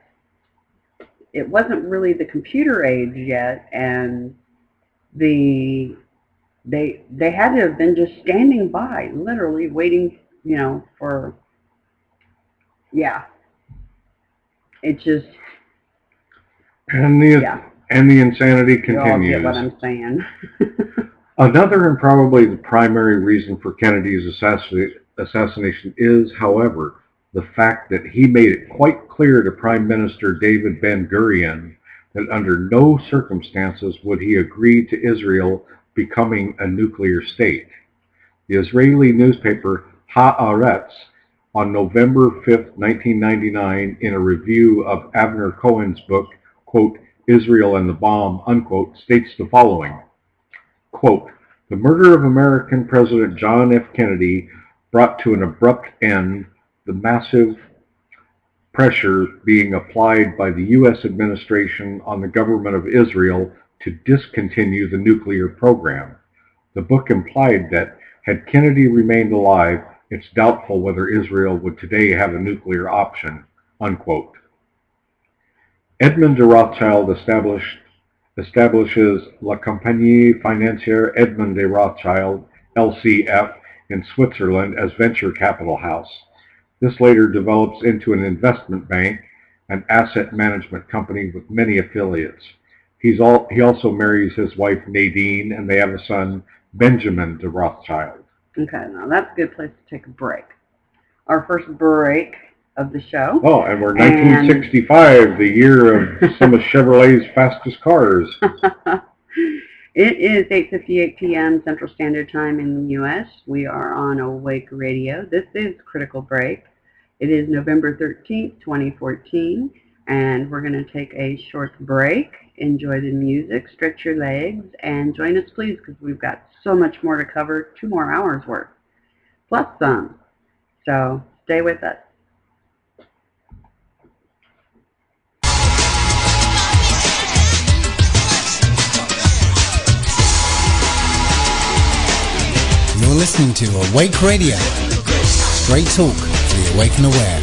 Speaker 2: it wasn't really the computer age yet, and they had to have been just standing by, literally waiting, for, it just,
Speaker 3: and the insanity continues.
Speaker 2: You all get what I'm saying.
Speaker 3: Another and probably the primary reason for Kennedy's assassination is, however, the fact that he made it quite clear to Prime Minister David Ben-Gurion that under no circumstances would he agree to Israel becoming a nuclear state. The Israeli newspaper Haaretz on November 5, 1999, in a review of Avner Cohen's book, quote, Israel and the Bomb, unquote, states the following. Quote, the murder of American President John F. Kennedy brought to an abrupt end the massive pressure being applied by the U.S. administration on the government of Israel to discontinue the nuclear program. The book implied that had Kennedy remained alive, it's doubtful whether Israel would today have a nuclear option, unquote. Edmond de Rothschild establishes La Compagnie Financière Edmond de Rothschild, LCF, in Switzerland as Venture Capital House. This later develops into an investment bank, an asset management company with many affiliates. He also marries his wife Nadine, and they have a son, Benjamin de Rothschild.
Speaker 2: Okay, now that's a good place to take a break. Our first break of the show.
Speaker 3: Oh, and we're 1965, the year of some of Chevrolet's fastest cars.
Speaker 2: It is 8:58 p.m. Central Standard Time in the U.S. We are on Awake Radio. This is Critical Break. It is November 13th, 2014, and we're going to take a short break. Enjoy the music, stretch your legs, and join us, please, because we've got so much more to cover, 2 more hours worth, plus some. So stay with us.
Speaker 1: You're listening to Awake Radio, straight talk for the awake and aware.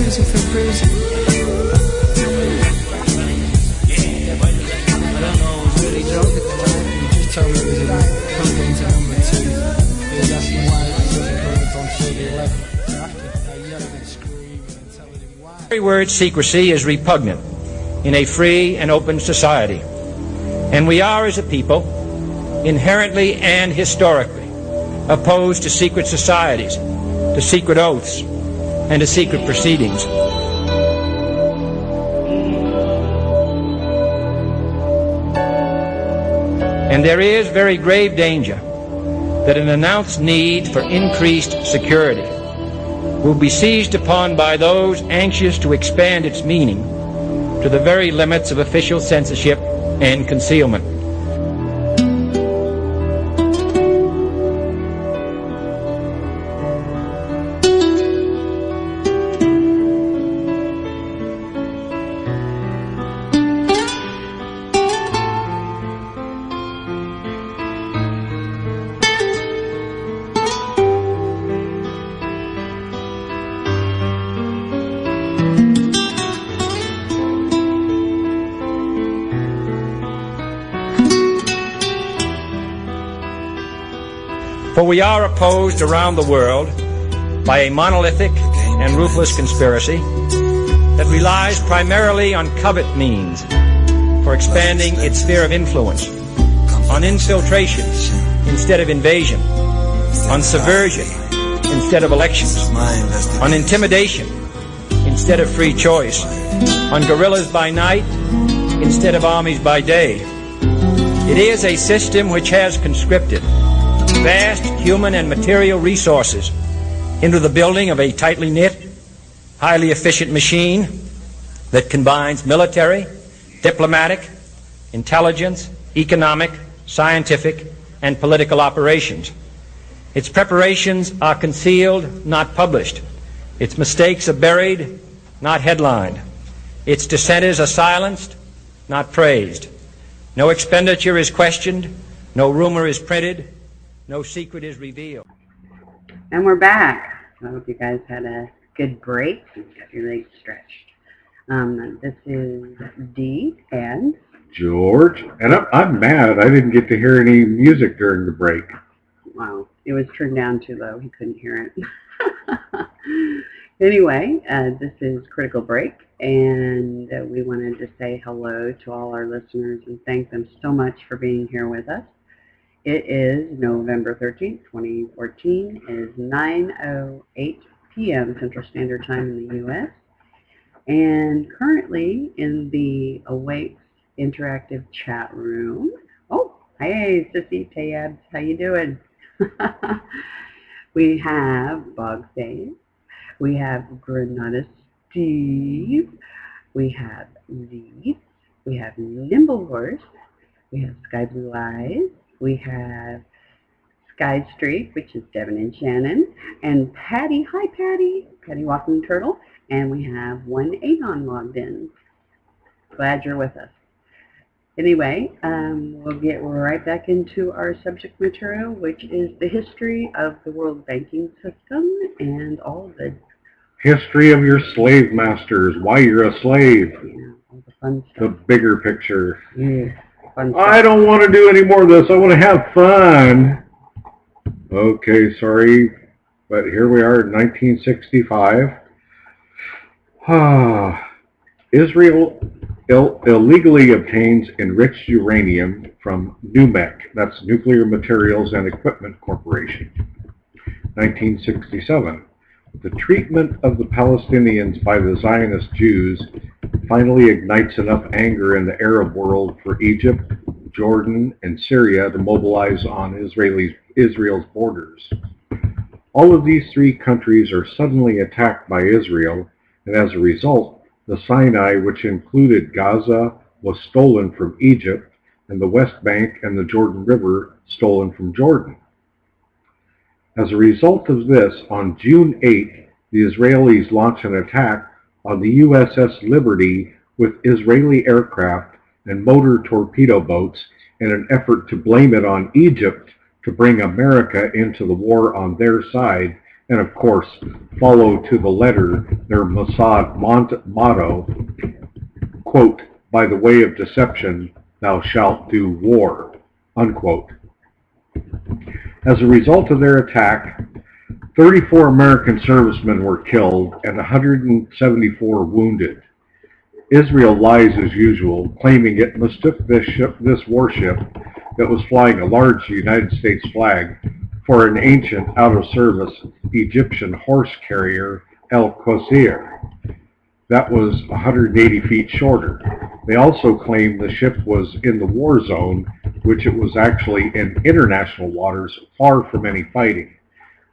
Speaker 4: cruising for cruising. I don't know, I was really drunk at the time. He just told me it was in coming into number 2. He was asking why it wasn't coming on till the 11th. So after I yelled and screaming and telling him why.
Speaker 5: Every word secrecy is repugnant in a free and open society. And we are, as a people, inherently and historically opposed to secret societies, to secret oaths, and to secret proceedings. And there is very grave danger that an announced need for increased security will be seized upon by those anxious to expand its meaning to the very limits of official censorship and concealment. For we are opposed around the world by a monolithic and ruthless conspiracy that relies primarily on covert means for expanding its sphere of influence, on infiltration instead of invasion, on subversion instead of elections, on intimidation instead of free choice, on guerrillas by night instead of armies by day. It is a system which has conscripted vast human and material resources into the building of a tightly knit, highly efficient machine that combines military, diplomatic, intelligence, economic, scientific, and political operations. Its preparations are concealed, not published. Its mistakes are buried, not headlined. Its dissenters are silenced, not praised. No expenditure is questioned, no rumor is printed, no secret is revealed.
Speaker 2: And we're back. I hope you guys had a good break and got your legs stretched. This is Dee and
Speaker 3: George. And I'm mad I didn't get to hear any music during the break.
Speaker 2: Wow, it was turned down too low. He couldn't hear it. Anyway, this is Critical Break, and we wanted to say hello to all our listeners and thank them so much for being here with us. It is November 13th, 2014. It is 9:08 p.m. Central Standard Time in the U.S. And currently in the Awake Interactive Chat Room. Oh, hey, Sissy Tabs, how you doing? We have Bog Face. We have Granada Steve. We have Lee. We have Nimble Horse. We have Sky Blue Eyes. We have Sky Streak, which is Devin and Shannon, and Patty. Hi, Patty. Patty Walking Turtle. And we have one Aegon logged in. Glad you're with us. Anyway, we'll get right back into our subject material, which is the history of the world banking system and all the
Speaker 3: history of your slave masters, why you're a slave.
Speaker 2: Yeah, all the fun stuff.
Speaker 3: The bigger picture.
Speaker 2: Yeah.
Speaker 3: I don't want to do any more of this. I want to have fun. Okay, sorry, but here we are in 1965. Israel illegally obtains enriched uranium from NUMEC, that's Nuclear Materials and Equipment Corporation. 1967. The treatment of the Palestinians by the Zionist Jews finally ignites enough anger in the Arab world for Egypt, Jordan, and Syria to mobilize on Israel's borders. All of these three countries are suddenly attacked by Israel, and as a result, the Sinai, which included Gaza, was stolen from Egypt, and the West Bank and the Jordan River stolen from Jordan. As a result of this, on June 8th, the Israelis launched an attack on the USS Liberty with Israeli aircraft and motor torpedo boats in an effort to blame it on Egypt to bring America into the war on their side and of course follow to the letter their Mossad motto, quote, by the way of deception thou shalt do war, unquote. As a result of their attack, 34 American servicemen were killed and 174 wounded. Israel lies as usual, claiming it mistook this warship that was flying a large United States flag for an ancient, out-of-service Egyptian horse carrier, El Quasir, that was 180 feet shorter. They also claimed the ship was in the war zone, which it was actually in international waters, far from any fighting.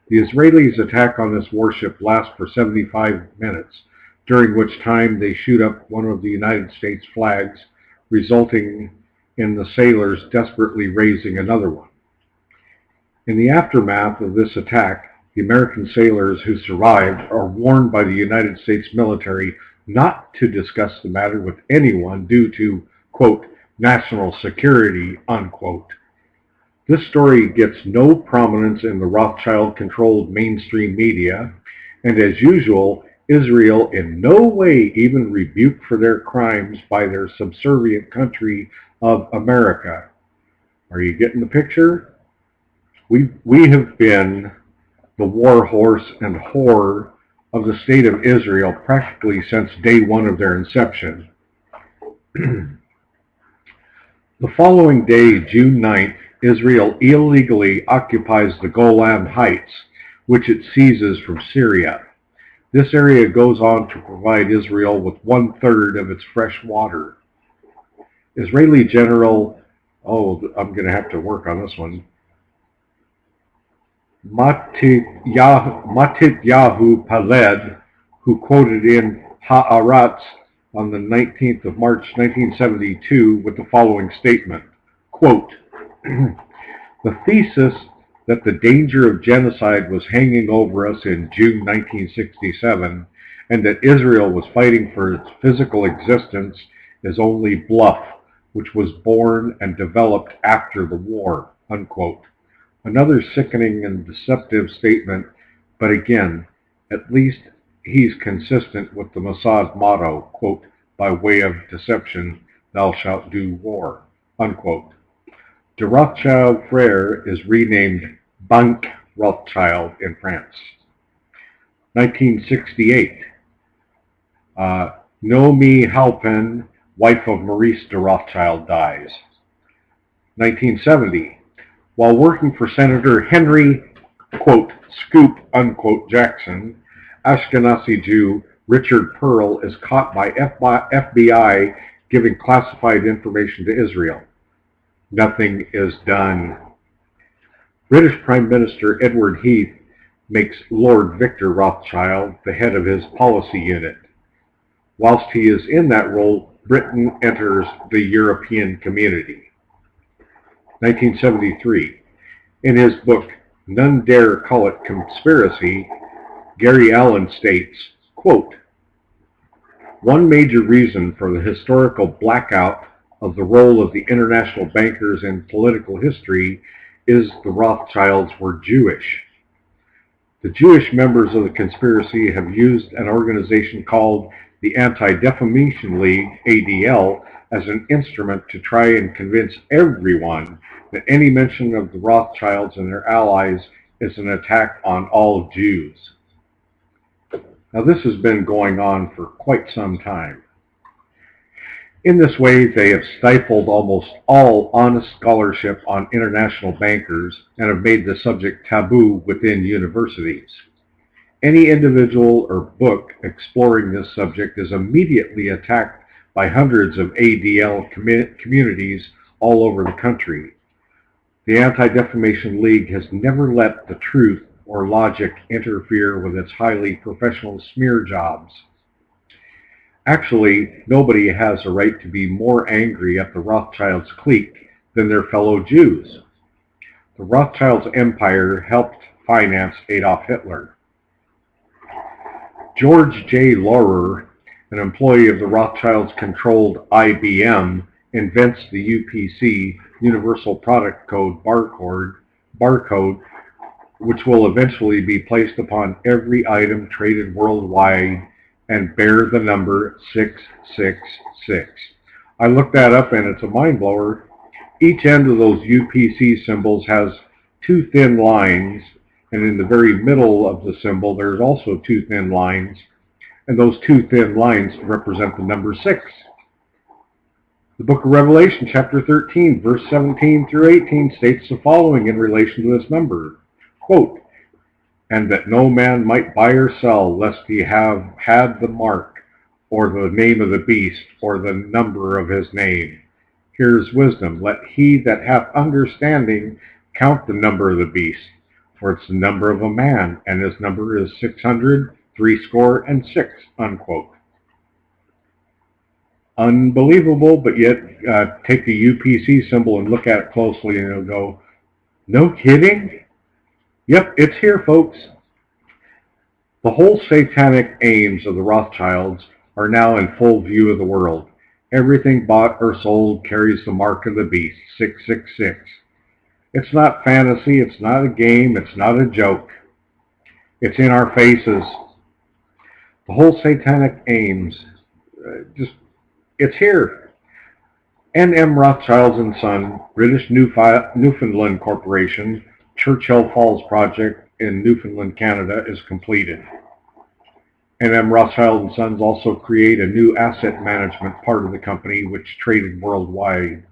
Speaker 3: The Israelis' attack on this warship lasts for 75 minutes, during which time they shoot up one of the United States flags, resulting in the sailors desperately raising another one. In the aftermath of this attack, the American sailors who survived are warned by the United States military not to discuss the matter with anyone due to, quote, national security, unquote. This story gets no prominence in the Rothschild-controlled mainstream media, and as usual, Israel in no way even rebuked for their crimes by their subservient country of America. Are you getting the picture? We have been the war horse and whore of the state of Israel practically since day one of their inception. The following day, June 9th, Israel illegally occupies the Golan Heights, which it seizes from Syria. This area goes on to provide Israel with 1/3 of its fresh water. Israeli General, I'm going to have to work on this one, Matityahu Paled, who quoted in Haaretz on the 19th of March 1972 with the following statement, quote, the thesis that the danger of genocide was hanging over us in June 1967 and that Israel was fighting for its physical existence is only bluff, which was born and developed after the war, unquote. Another sickening and deceptive statement, but again, at least he's consistent with the Mossad motto, quote, by way of deception thou shalt do war, unquote. De Rothschild Frere is renamed Banque Rothschild in France. 1968, Noemi Halpin, wife of Maurice de Rothschild, dies. 1970, while working for Senator Henry, quote, Scoop, unquote, Jackson, Ashkenazi Jew Richard Pearl is caught by FBI giving classified information to Israel. Nothing is done. British Prime Minister Edward Heath makes Lord Victor Rothschild the head of his policy unit. Whilst he is in that role, Britain enters the European Community. 1973. In his book, None Dare Call It Conspiracy, Gary Allen states, quote, one major reason for the historical blackout of the role of the international bankers in political history is the Rothschilds were Jewish. The Jewish members of the conspiracy have used an organization called the Anti-Defamation League, ADL, as an instrument to try and convince everyone that any mention of the Rothschilds and their allies is an attack on all Jews. Now, this has been going on for quite some time. In this way, they have stifled almost all honest scholarship on international bankers and have made the subject taboo within universities. Any individual or book exploring this subject is immediately attacked by hundreds of ADL communities all over the country. The Anti-Defamation League has never let the truth or logic interfere with its highly professional smear jobs. Actually, nobody has a right to be more angry at the Rothschilds clique than their fellow Jews. The Rothschilds empire helped finance Adolf Hitler. George J. Laurer, an employee of the Rothschilds-controlled IBM, invents the UPC, Universal Product Code barcode, which will eventually be placed upon every item traded worldwide and bear the number 666. I looked that up and it's a mind blower. Each end of those UPC symbols has two thin lines, and in the very middle of the symbol there's also two thin lines, and those two thin lines represent the number 6. The book of Revelation, chapter 13, verse 17 through 18 states the following in relation to this number. Quote, "And that no man might buy or sell, lest he have had the mark, or the name of the beast, or the number of his name. Here's wisdom. Let he that hath understanding count the number of the beast, for it's the number of a man, and his number is 666, unquote. Unbelievable, but yet take the UPC symbol and look at it closely and you'll go, no kidding? Yep, it's here, folks. The whole satanic aims of the Rothschilds are now in full view of the world. Everything bought or sold carries the mark of the beast, 666. It's not fantasy, it's not a game, it's not a joke. It's in our faces. The whole satanic aims, it's here. N.M. Rothschilds and Son, British Newfoundland Corporation, Churchill Falls project in Newfoundland, Canada is completed. N.M. Rothschild and Sons also create a new asset management part of the company which traded worldwide.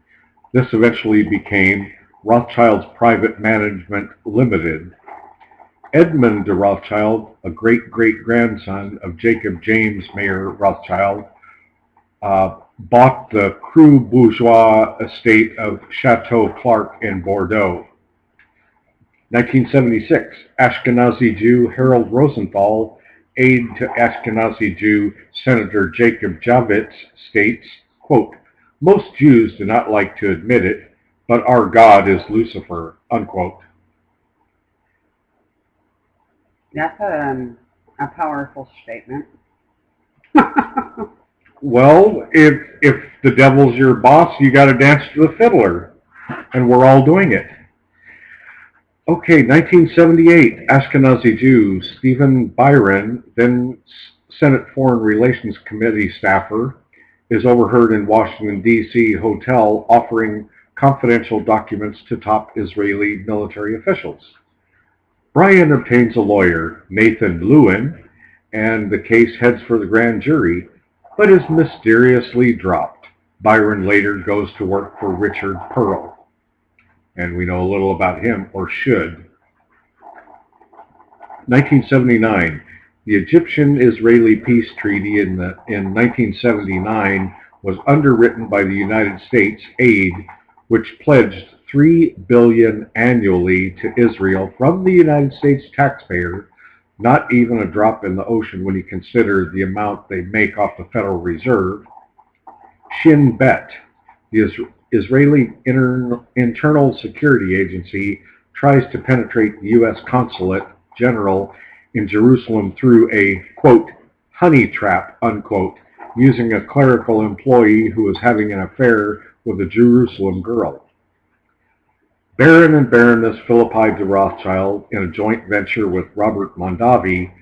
Speaker 3: This eventually became Rothschild's Private Management Limited. Edmund de Rothschild, a great-great-grandson of Jacob James Mayer Rothschild, bought the Cru Bourgeois estate of Chateau Clark in Bordeaux. 1976, Ashkenazi Jew Harold Rosenthal, aide to Ashkenazi Jew Senator Jacob Javits, states, quote, "Most Jews do not like to admit it, but our God is Lucifer," unquote.
Speaker 2: That's a powerful statement.
Speaker 3: Well, if the devil's your boss, you got to dance to the fiddler, and we're all doing it. Okay, 1978, Ashkenazi Jew Stephen Byron, then Senate Foreign Relations Committee staffer, is overheard in Washington, D.C. hotel offering confidential documents to top Israeli military officials. Brian obtains a lawyer, Nathan Lewin, and the case heads for the grand jury, but is mysteriously dropped. Byron later goes to work for Richard Pearl. And we know a little about him, or should. 1979, the Egyptian-Israeli peace treaty in 1979 was underwritten by the United States aid, which pledged $3 billion annually to Israel from the United States taxpayer, not even a drop in the ocean when you consider the amount they make off the Federal Reserve. Shin Bet, the Israeli Internal Security Agency, tries to penetrate the U.S. Consulate General in Jerusalem through a, quote, honey trap, unquote, using a clerical employee who is having an affair with a Jerusalem girl. Baron and Baroness Philippi de Rothschild, in a joint venture with Robert Mondavi,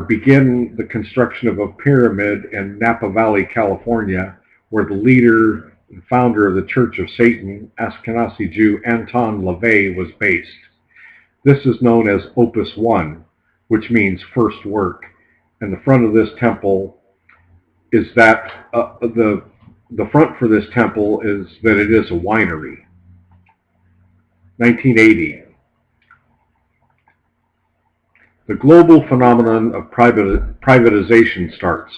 Speaker 3: begin the construction of a pyramid in Napa Valley, California, where the leader and founder of the Church of Satan, Ashkenazi Jew Anton LaVey, was based. This is known as Opus One, which means first work, and the front of this temple is that the front for this temple is that it is a winery. 1980. The global phenomenon of privatization starts.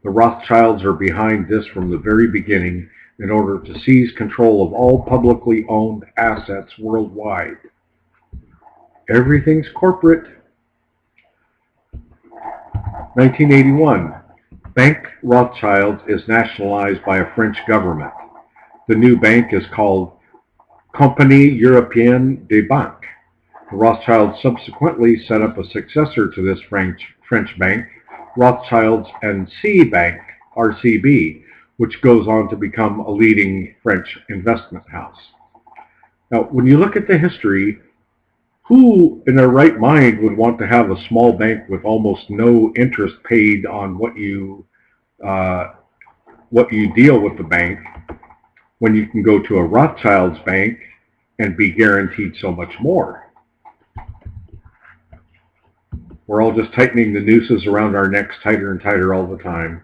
Speaker 3: The Rothschilds are behind this from the very beginning in order to seize control of all publicly owned assets worldwide. Everything's corporate. 1981. Bank Rothschild is nationalized by a French government. The new bank is called Compagnie Européenne des Banques. The Rothschilds subsequently set up a successor to this French bank, Rothschilds and C Bank, RCB, which goes on to become a leading French investment house. Now, when you look at the history, Who in their right mind would want to have a small bank with almost no interest paid on what you deal with the bank, when you can go to a Rothschild's bank and be guaranteed so much more? We're all just tightening the nooses around our necks tighter and tighter all the time.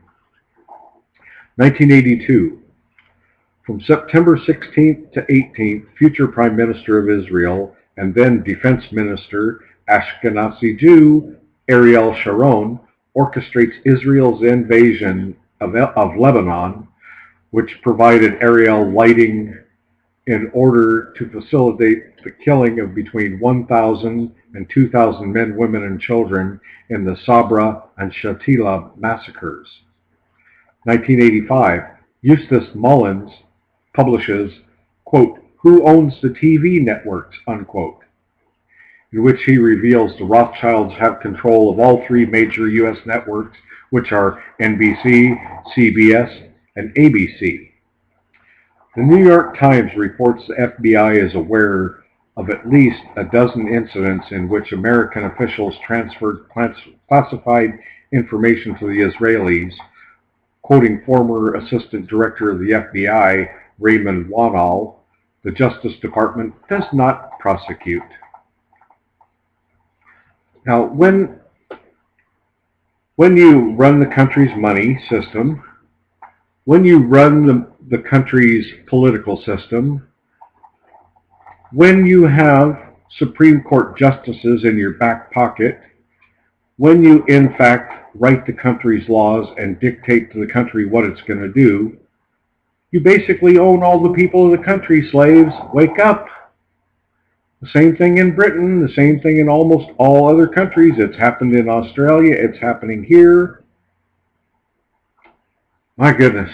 Speaker 3: 1982. From September 16th to 18th, future Prime Minister of Israel and then Defense Minister, Ashkenazi Jew Ariel Sharon, orchestrates Israel's invasion of Lebanon, which provided Ariel lighting in order to facilitate the killing of between 1,000 and 2,000 men, women, and children in the Sabra and Shatila massacres. 1985, Eustace Mullins publishes, quote, "Who Owns the TV Networks?" unquote, in which he reveals the Rothschilds have control of all three major U.S. networks, which are NBC, CBS, and ABC. The New York Times reports the FBI is aware of at least a dozen incidents in which American officials transferred classified information to the Israelis, quoting former Assistant Director of the FBI, Raymond Wanal. The Justice Department does not prosecute. Now, when you run the country's money system, when you run the country's political system, when you have Supreme Court justices in your back pocket, when you in fact write the country's laws and dictate to the country what it's going to do, you basically own all the people of the country, slaves. Wake up. The same thing in Britain, the same thing in almost all other countries. It's happened in Australia, it's happening here. My goodness,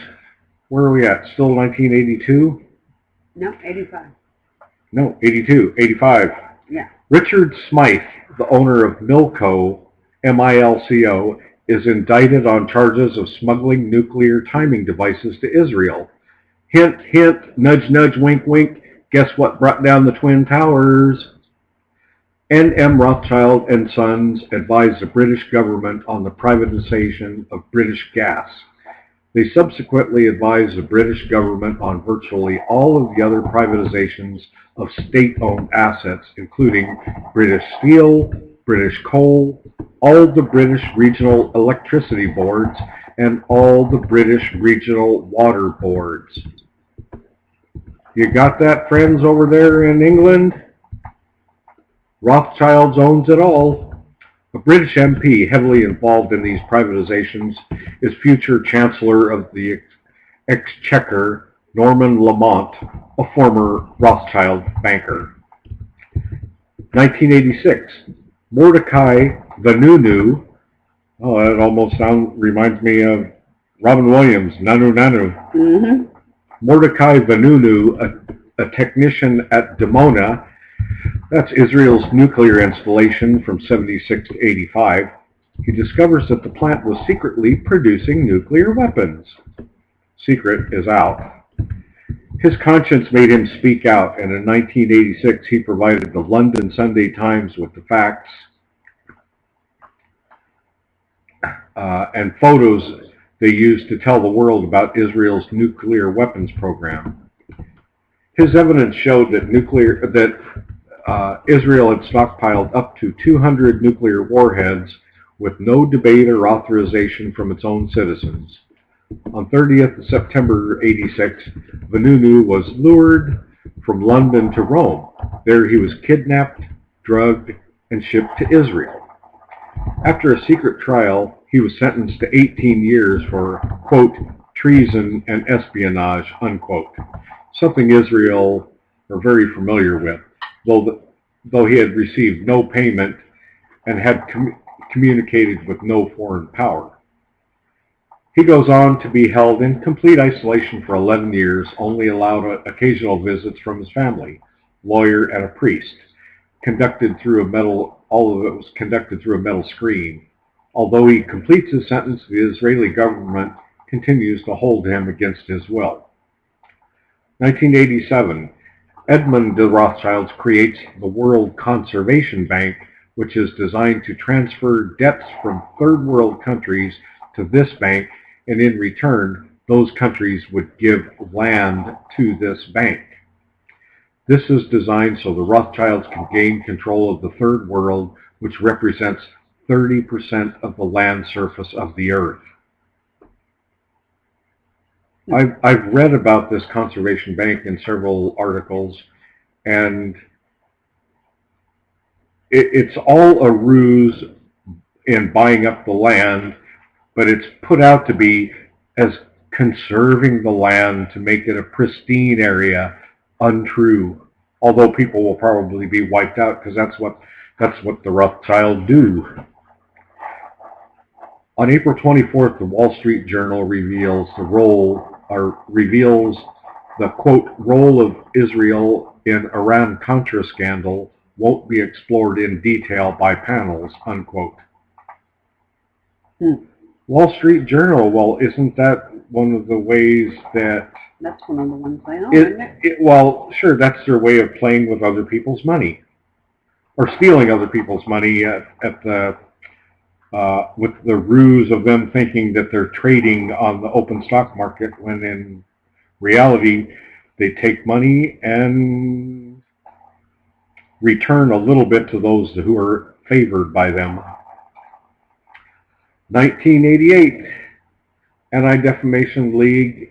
Speaker 3: where are we at? Still 1982?
Speaker 2: No, 85.
Speaker 3: No, 82, 85.
Speaker 2: Yeah.
Speaker 3: Richard Smythe, the owner of Milco, MILCO, is indicted on charges of smuggling nuclear timing devices to Israel. Hint, hint, nudge, nudge, wink, wink. Guess what brought down the Twin Towers? N.M. Rothschild and Sons advised the British government on the privatization of British gas. They subsequently advised the British government on virtually all of the other privatizations of state-owned assets, including British Steel, British Coal, all the British Regional Electricity Boards, and all the British Regional Water Boards. You got that, friends, over there in England? Rothschilds owns it all. A British MP heavily involved in these privatizations is future Chancellor of the Exchequer, Norman Lamont, a former Rothschild banker. 1986, Mordecai Vanunu. Oh, that almost reminds me of Robin Williams, Nanu Nanu.
Speaker 2: Mm-hmm.
Speaker 3: Mordecai Vanunu, a technician at Dimona, that's Israel's nuclear installation from 76 to 85. He discovers that the plant was secretly producing nuclear weapons. Secret is out. His conscience made him speak out, and in 1986 he provided the London Sunday Times with the facts and photos they used to tell the world about Israel's nuclear weapons program. His evidence showed that Israel had stockpiled up to 200 nuclear warheads with no debate or authorization from its own citizens. On 30th September 86, Vanunu was lured from London to Rome. There he was kidnapped, drugged, and shipped to Israel. After a secret trial, he was sentenced to 18 years for, quote, treason and espionage, unquote, something Israel are very familiar with, though he had received no payment and had communicated with no foreign power. He goes on to be held in complete isolation for 11 years, only allowed occasional visits from his family, lawyer, and a priest. All of it was conducted through a metal screen. Although he completes his sentence, the Israeli government continues to hold him against his will. 1987, Edmund de Rothschild creates the World Conservation Bank, which is designed to transfer debts from third world countries to this bank, and in return, those countries would give land to this bank. This is designed so the Rothschilds can gain control of the third world, which represents 30% of the land surface of the earth. I've read about this conservation bank in several articles, and it's all a ruse in buying up the land, but it's put out to be as conserving the land to make it a pristine area. Untrue, although people will probably be wiped out because that's what the Rothschild do. On April 24th, the Wall Street Journal reveals the quote role of Israel in Iran-Contra scandal won't be explored in detail by panels, unquote. Wall Street Journal, well, isn't that one of the ways that...
Speaker 2: That's one of the ones I know, isn't it?
Speaker 3: Well, sure, that's their way of playing with other people's money. Or stealing other people's money with the ruse of them thinking that they're trading on the open stock market, when in reality, they take money and return a little bit to those who are favored by them. 1988, Anti-Defamation League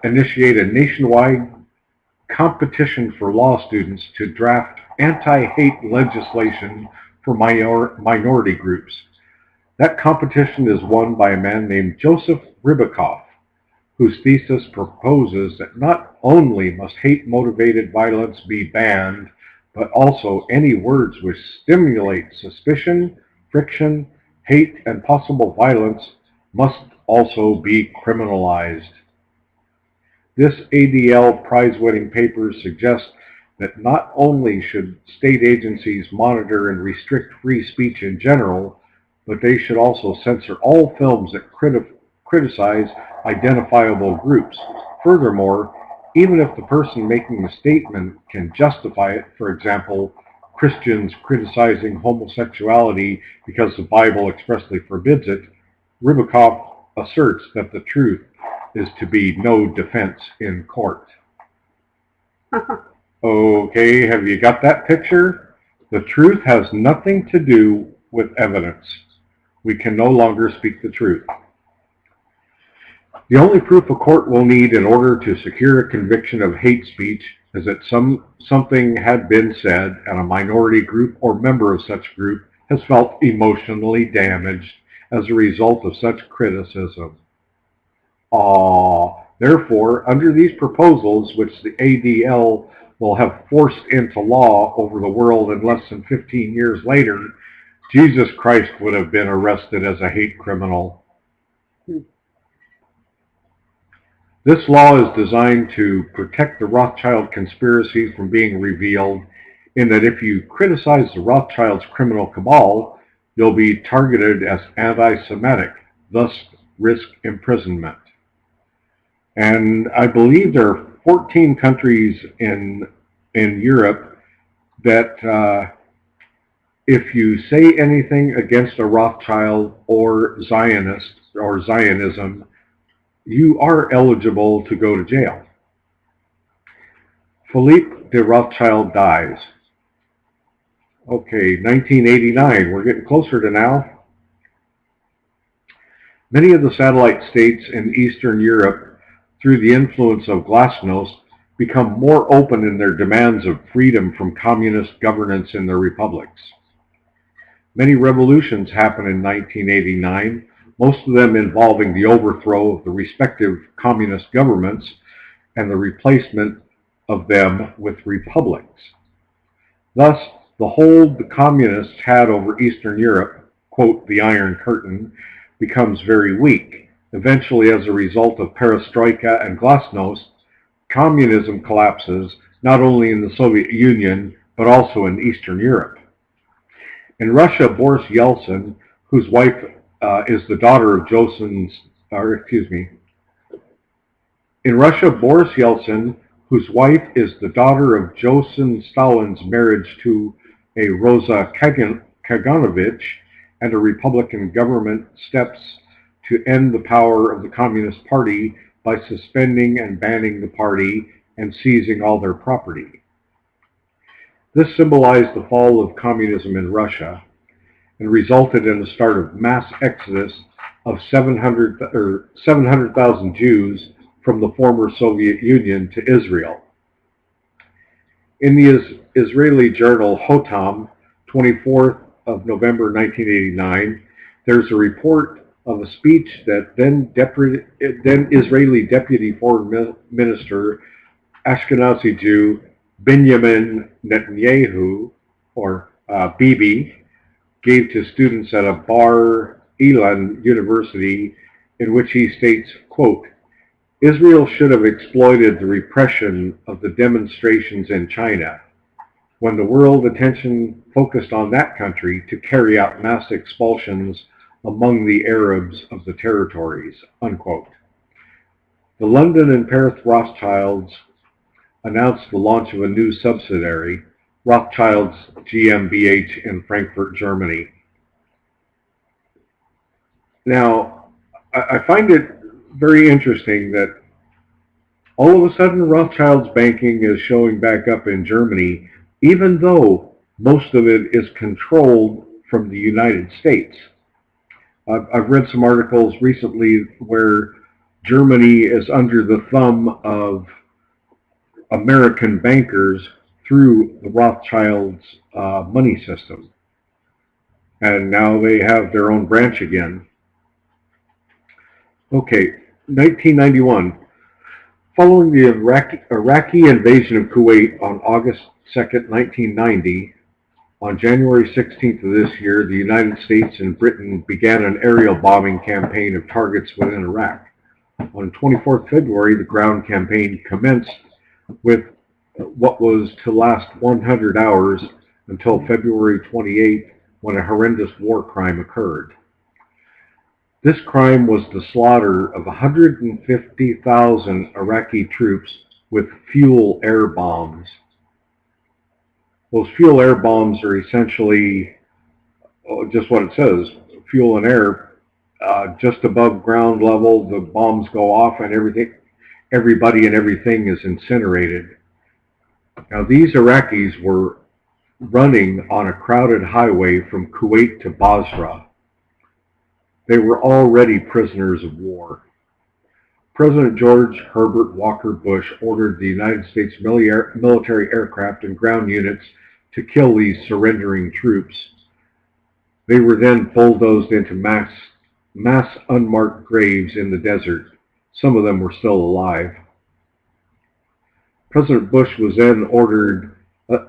Speaker 3: initiate a nationwide competition for law students to draft anti-hate legislation for minority groups. That competition is won by a man named Joseph Ribicoff, whose thesis proposes that not only must hate-motivated violence be banned, but also any words which stimulate suspicion, friction, hate, and possible violence must also be criminalized. This ADL prize-winning paper suggests that not only should state agencies monitor and restrict free speech in general, but they should also censor all films that criticize identifiable groups. Furthermore, even if the person making the statement can justify it, for example, Christians criticizing homosexuality because the Bible expressly forbids it, Ribicoff asserts that the truth is to be no defense in court. Okay, have you got that picture? The truth has nothing to do with evidence. We can no longer speak the truth. The only proof a court will need in order to secure a conviction of hate speech is that something had been said and a minority group or member of such group has felt emotionally damaged as a result of such criticism. Therefore, under these proposals, which the ADL will have forced into law over the world in less than 15 years later, Jesus Christ would have been arrested as a hate criminal. This law is designed to protect the Rothschild conspiracy from being revealed, in that if you criticize the Rothschilds' criminal cabal, you'll be targeted as anti-Semitic, thus risk imprisonment. And I believe there are 14 countries in Europe that if you say anything against a Rothschild or Zionist or Zionism, you are eligible to go to jail. Philippe de Rothschild dies. Okay, 1989, we're getting closer to now. Many of the satellite states in Eastern Europe, through the influence of glasnost, become more open in their demands of freedom from communist governance in their republics. Many revolutions happen in 1989, most of them involving the overthrow of the respective communist governments and the replacement of them with republics. Thus, the hold the communists had over Eastern Europe, quote, the Iron Curtain, becomes very weak. Eventually, as a result of perestroika and glasnost, communism collapses not only in the Soviet Union, but also in Eastern Europe. In Russia, Boris Yeltsin, whose wife is the daughter of In Russia, Boris Yeltsin, whose wife is the daughter of Joseph Stalin's marriage to a Rosa Kaganovich, and a Republican government steps to end the power of the Communist Party by suspending and banning the party and seizing all their property. This symbolized the fall of communism in Russia and resulted in the start of mass exodus of 700,000 Jews from the former Soviet Union to Israel. In the Israeli journal Hotam, 24th of November 1989, there's a report of a speech that then Israeli Deputy Foreign Minister, Ashkenazi Jew Benjamin Netanyahu, or Bibi, gave to students at a Bar Ilan University, in which he states, quote, Israel should have exploited the repression of the demonstrations in China when the world attention focused on that country to carry out mass expulsions among the Arabs of the territories, unquote. The London and Paris Rothschilds announced the launch of a new subsidiary, Rothschilds GmbH, in Frankfurt, Germany. Now, I find it very interesting that all of a sudden Rothschild's banking is showing back up in Germany, even though most of it is controlled from the United States. I've read some articles recently where Germany is under the thumb of American bankers through the Rothschilds' money system. And now they have their own branch again. Okay, 1991. Following the Iraqi invasion of Kuwait on August 2nd, 1990, on January 16th of this year, the United States and Britain began an aerial bombing campaign of targets within Iraq. On 24th February, the ground campaign commenced with what was to last 100 hours until February 28th, when a horrendous war crime occurred. This crime was the slaughter of 150,000 Iraqi troops with fuel air bombs. Those fuel air bombs are essentially just what it says, fuel and air. Just above ground level, the bombs go off and everybody and everything is incinerated. Now, these Iraqis were running on a crowded highway from Kuwait to Basra. They were already prisoners of war. President George Herbert Walker Bush ordered the United States military aircraft and ground units to kill these surrendering troops. They were then bulldozed into mass unmarked graves in the desert. Some of them were still alive. President Bush was then ordered a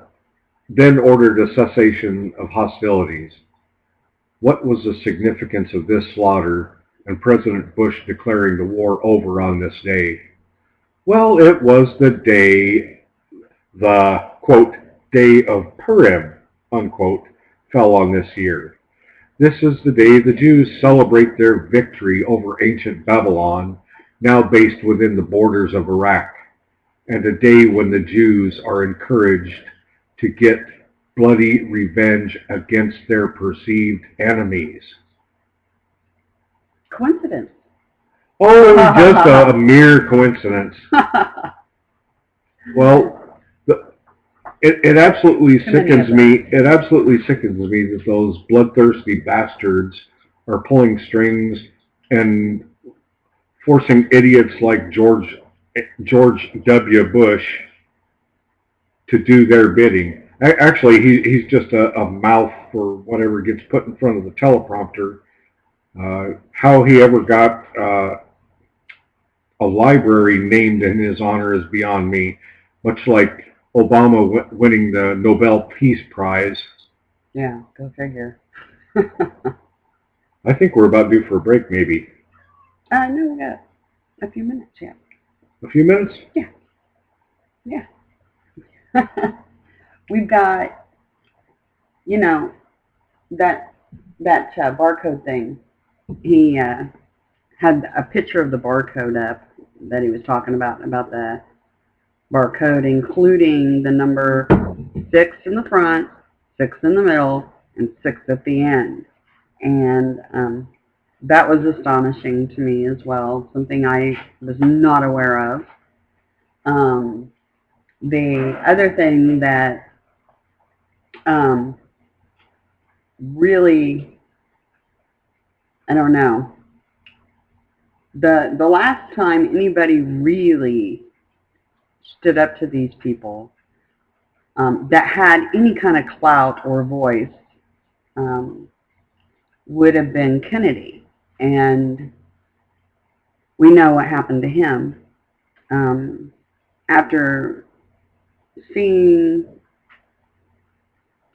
Speaker 3: cessation of hostilities. What was the significance of this slaughter and President Bush declaring the war over on this day? Well, it was the day, the, quote, day of Purim, unquote, fell on this year. This is the day the Jews celebrate their victory over ancient Babylon, now based within the borders of Iraq, and a day when the Jews are encouraged to get bloody revenge against their perceived enemies.
Speaker 2: Coincidence.
Speaker 3: Oh, just a mere coincidence. Well, it absolutely sickens me. It absolutely sickens me that those bloodthirsty bastards are pulling strings and forcing idiots like George W. Bush to do their bidding. Actually, he's just a mouth for whatever gets put in front of the teleprompter. How he ever got a library named in his honor is beyond me, much like Obama winning the Nobel Peace Prize.
Speaker 2: Yeah, go figure.
Speaker 3: I think we're about due for a break, maybe.
Speaker 2: No, we got a few minutes, yeah.
Speaker 3: A few minutes?
Speaker 2: Yeah. Yeah. We've got, that barcode thing. He had a picture of the barcode up that he was talking about the barcode, including the number 6 in the front, 6 in the middle, and 6 at the end. And that was astonishing to me as well, something I was not aware of. The other thing that really, I don't know, the last time anybody really stood up to these people that had any kind of clout or voice would have been Kennedy. And we know what happened to him. After seeing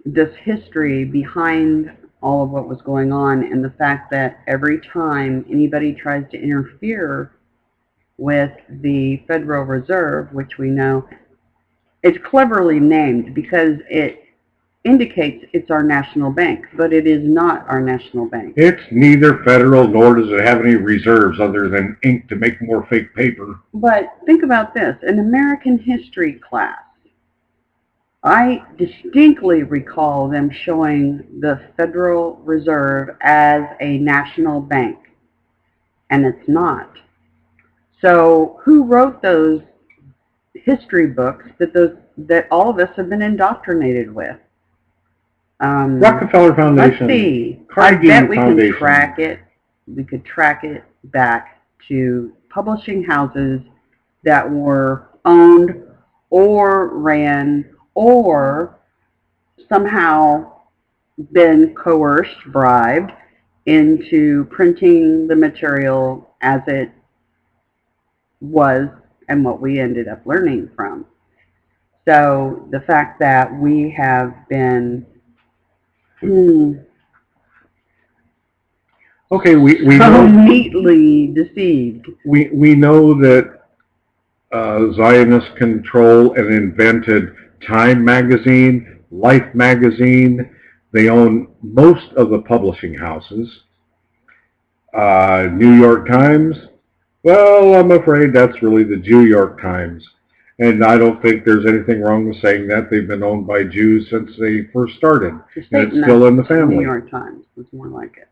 Speaker 2: this history behind all of what was going on, and the fact that every time anybody tries to interfere with the Federal Reserve, which we know it's cleverly named because it indicates it's our national bank, but it is not our national bank.
Speaker 3: It's neither federal nor does it have any reserves other than ink to make more fake paper.
Speaker 2: But think about this. In American history class, I distinctly recall them showing the Federal Reserve as a national bank, and it's not. So who wrote those history books that all of us have been indoctrinated with?
Speaker 3: Rockefeller Foundation.
Speaker 2: Let's see.
Speaker 3: Carnegie
Speaker 2: I bet we
Speaker 3: Foundation.
Speaker 2: can track it. We could track it back to publishing houses that were owned or ran or somehow been coerced, bribed into printing the material as it was and what we ended up learning from. So the fact that we have been
Speaker 3: Okay, we
Speaker 2: so
Speaker 3: know,
Speaker 2: neatly deceived.
Speaker 3: we know that Zionists control and invented Time magazine, Life magazine. They own most of the publishing houses. New York Times, well, I'm afraid that's really the Jew York Times. And I don't think there's anything wrong with saying that. They've been owned by Jews since they first started. And it's still in the family.
Speaker 2: New York Times was more like it.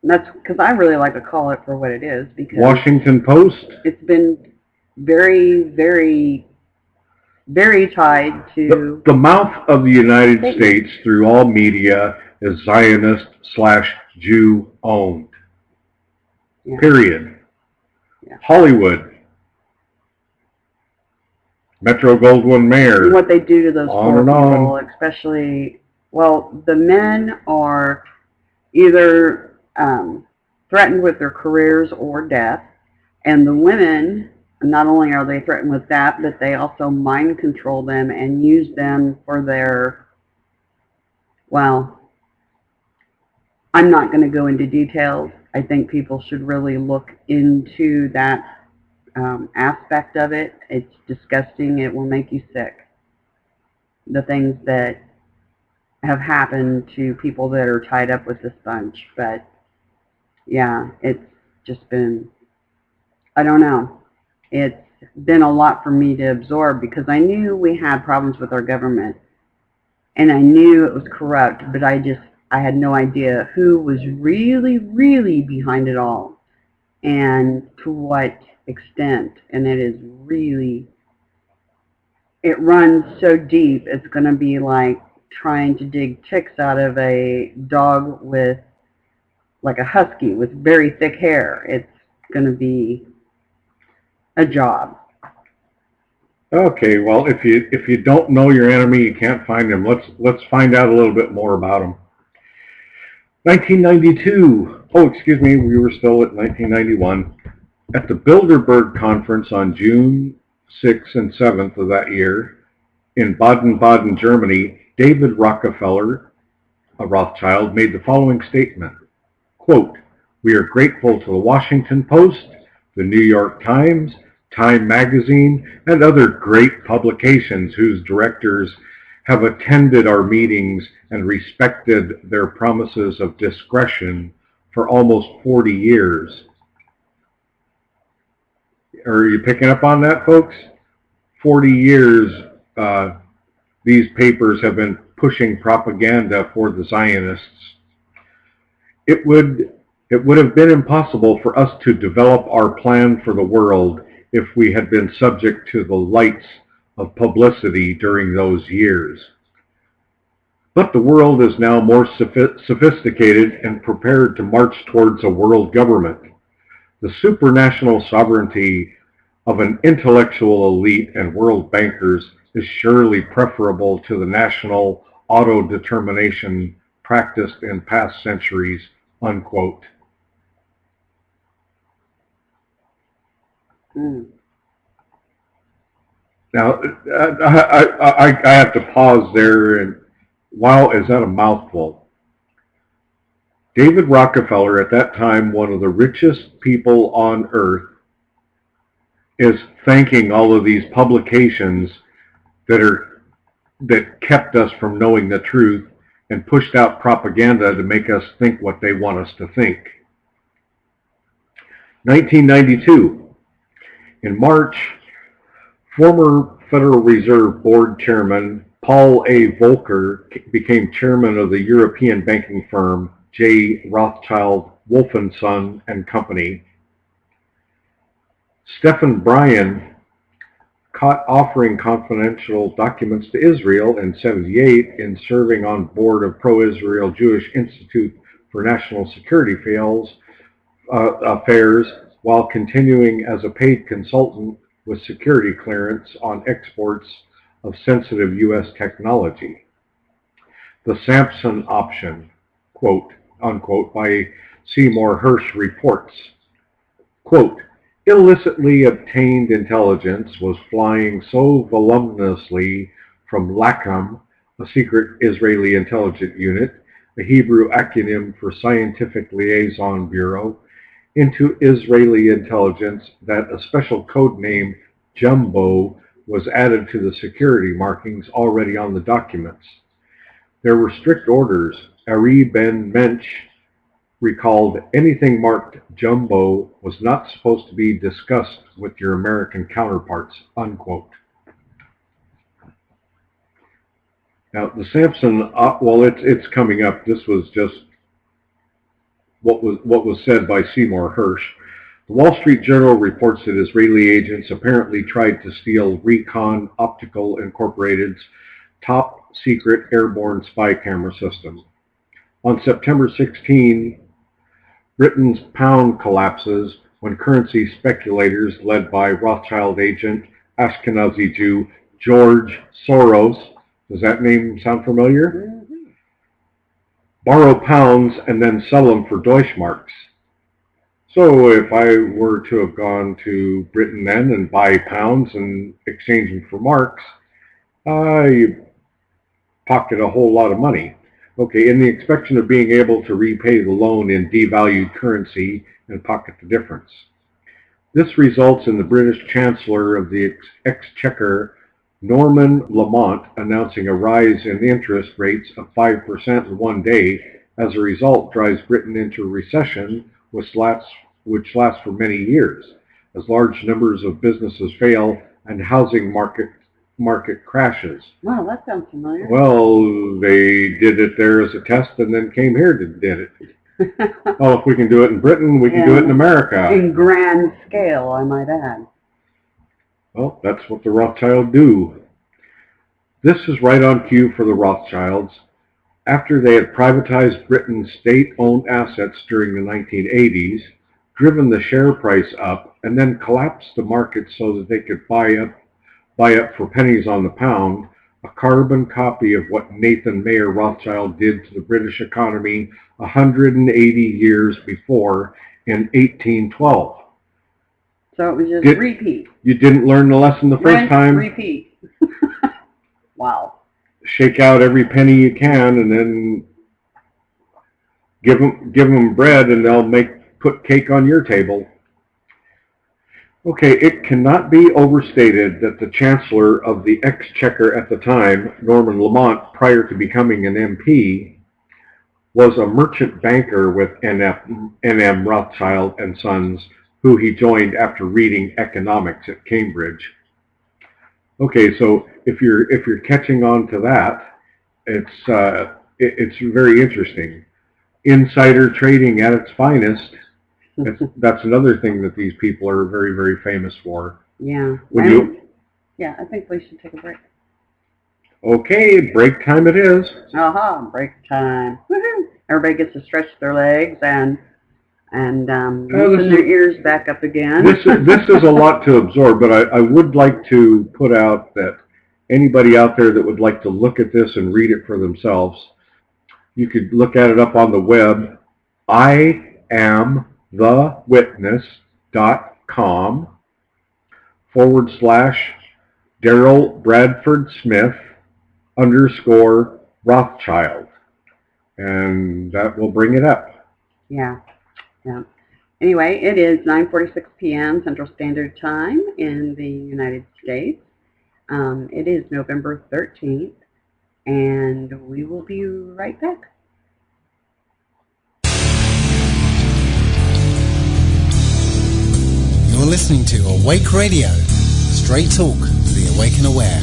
Speaker 2: And that's because I really like to call it for what it is. Because
Speaker 3: Washington Post.
Speaker 2: It's been very, very, very tied to...
Speaker 3: The mouth of the United States through all media is Zionist/Jew owned.
Speaker 2: Yeah.
Speaker 3: Period.
Speaker 2: Yeah.
Speaker 3: Hollywood. Metro-Goldwyn-Mayer.
Speaker 2: What they do to those poor
Speaker 3: and on.
Speaker 2: people, especially, well, the men are either threatened with their careers or death, and the women, not only are they threatened with that, but they also mind control them and use them for their, well, I'm not going to go into details. I think people should really look into that aspect of it. It's disgusting. It will make you sick. The things that have happened to people that are tied up with this bunch. But yeah, it's just been, I don't know. It's been a lot for me to absorb because I knew we had problems with our government and I knew it was corrupt, but I had no idea who was really, really behind it all and to what extent. And it is really, it runs so deep, it's going to be like trying to dig ticks out of a dog with, like a husky with very thick hair. It's going to be a job.
Speaker 3: Okay, well, if you don't know your enemy, you can't find him. Let's find out a little bit more about him. 1992. Oh, excuse me, we were still at 1991. At the Bilderberg Conference on June 6th and 7th of that year in Baden-Baden, Germany, David Rockefeller, a Rothschild, made the following statement, quote, "We are grateful to the Washington Post, the New York Times, Time magazine, and other great publications whose directors have attended our meetings and respected their promises of discretion for almost 40 years. Are you picking up on that, folks? 40 years, these papers have been pushing propaganda for the Zionists. It would have been impossible for us to develop our plan for the world if we had been subject to the lights of publicity during those years. But the world is now more sophisticated and prepared to march towards a world government. The supranational sovereignty of an intellectual elite and world bankers is surely preferable to the national auto-determination practiced in past centuries, unquote. Now, I have to pause there, and wow, is that a mouthful? David Rockefeller, at that time one of the richest people on earth, is thanking all of these publications that kept us from knowing the truth and pushed out propaganda to make us think what they want us to think. 1992. In March, former Federal Reserve Board Chairman Paul A. Volcker became chairman of the European banking firm J. Rothschild, Wolfenson and Company. Stephen Bryan, caught offering confidential documents to Israel in 1978 and serving on board of pro-Israel Jewish Institute for National Security Affairs while continuing as a paid consultant with security clearance on exports of sensitive U.S. technology. The Sampson Option, quote, unquote, by Seymour Hersh reports, quote, illicitly obtained intelligence was flying so voluminously from LACOM, a secret Israeli intelligence unit, a Hebrew acronym for Scientific Liaison Bureau, into Israeli intelligence that a special code name Jumbo was added to the security markings already on the documents. There were strict orders. Ari Ben Mensch recalled anything marked Jumbo was not supposed to be discussed with your American counterparts, unquote. Now, the Sampson, well, it's coming up. This was just what was said by Seymour Hersh. The Wall Street Journal reports that Israeli agents apparently tried to steal Recon Optical Incorporated's top secret airborne spy camera system. On September 16, Britain's pound collapses when currency speculators led by Rothschild agent Ashkenazi Jew George Soros, does that name sound familiar? Mm-hmm. Borrow pounds and then sell them for Deutschmarks. So if I were to have gone to Britain then and buy pounds and exchange them for marks, you pocket a whole lot of money. Okay, in the expectation of being able to repay the loan in devalued currency and pocket the difference. This results in the British Chancellor of the Exchequer, Norman Lamont, announcing a rise in interest rates of 5% in one day. As a result, drives Britain into a recession, which lasts for many years, as large numbers of businesses fail and housing market crashes.
Speaker 2: Wow, that sounds familiar.
Speaker 3: Well, they did it there as a test and then came here and did it. Well, if we can do it in Britain, we can do it in America.
Speaker 2: In grand scale, I might add.
Speaker 3: Well, that's what the Rothschilds do. This is right on cue for the Rothschilds. After they had privatized Britain's state-owned assets during the 1980s, driven the share price up, and then collapsed the market so that they could buy up for pennies on the pound, a carbon copy of what Nathan Mayer Rothschild did to the British economy 180 years before in 1812.
Speaker 2: So it was just repeat.
Speaker 3: You didn't learn the lesson the first time.
Speaker 2: Repeat. Wow.
Speaker 3: Shake out every penny you can, and then give them bread, and they'll put cake on your table. Okay, it cannot be overstated that the Chancellor of the Exchequer at the time, Norman Lamont, prior to becoming an MP, was a merchant banker with N.M. Rothschild and Sons, who he joined after reading economics at Cambridge. Okay, so if you're catching on to that, it's very interesting. Insider trading at its finest. That's another thing that these people are very, very famous for.
Speaker 2: Yeah. Yeah, I think we should take a break.
Speaker 3: Okay, break time it is.
Speaker 2: Aha, break time. Woohoo! Everybody gets to stretch their legs and loosen their ears back up again.
Speaker 3: This is a lot to absorb, but I would like to put out that anybody out there that would like to look at this and read it for themselves, you could look at it up on the web. IamTheWitness.com/Daryl Bradford Smith _Rothschild. And that will bring it up.
Speaker 2: Yeah. Anyway, it is 9:46 p.m. Central Standard Time in the United States. It is November 13th, and we will be right back.
Speaker 1: You're listening to Awake Radio, straight talk for the awake and aware.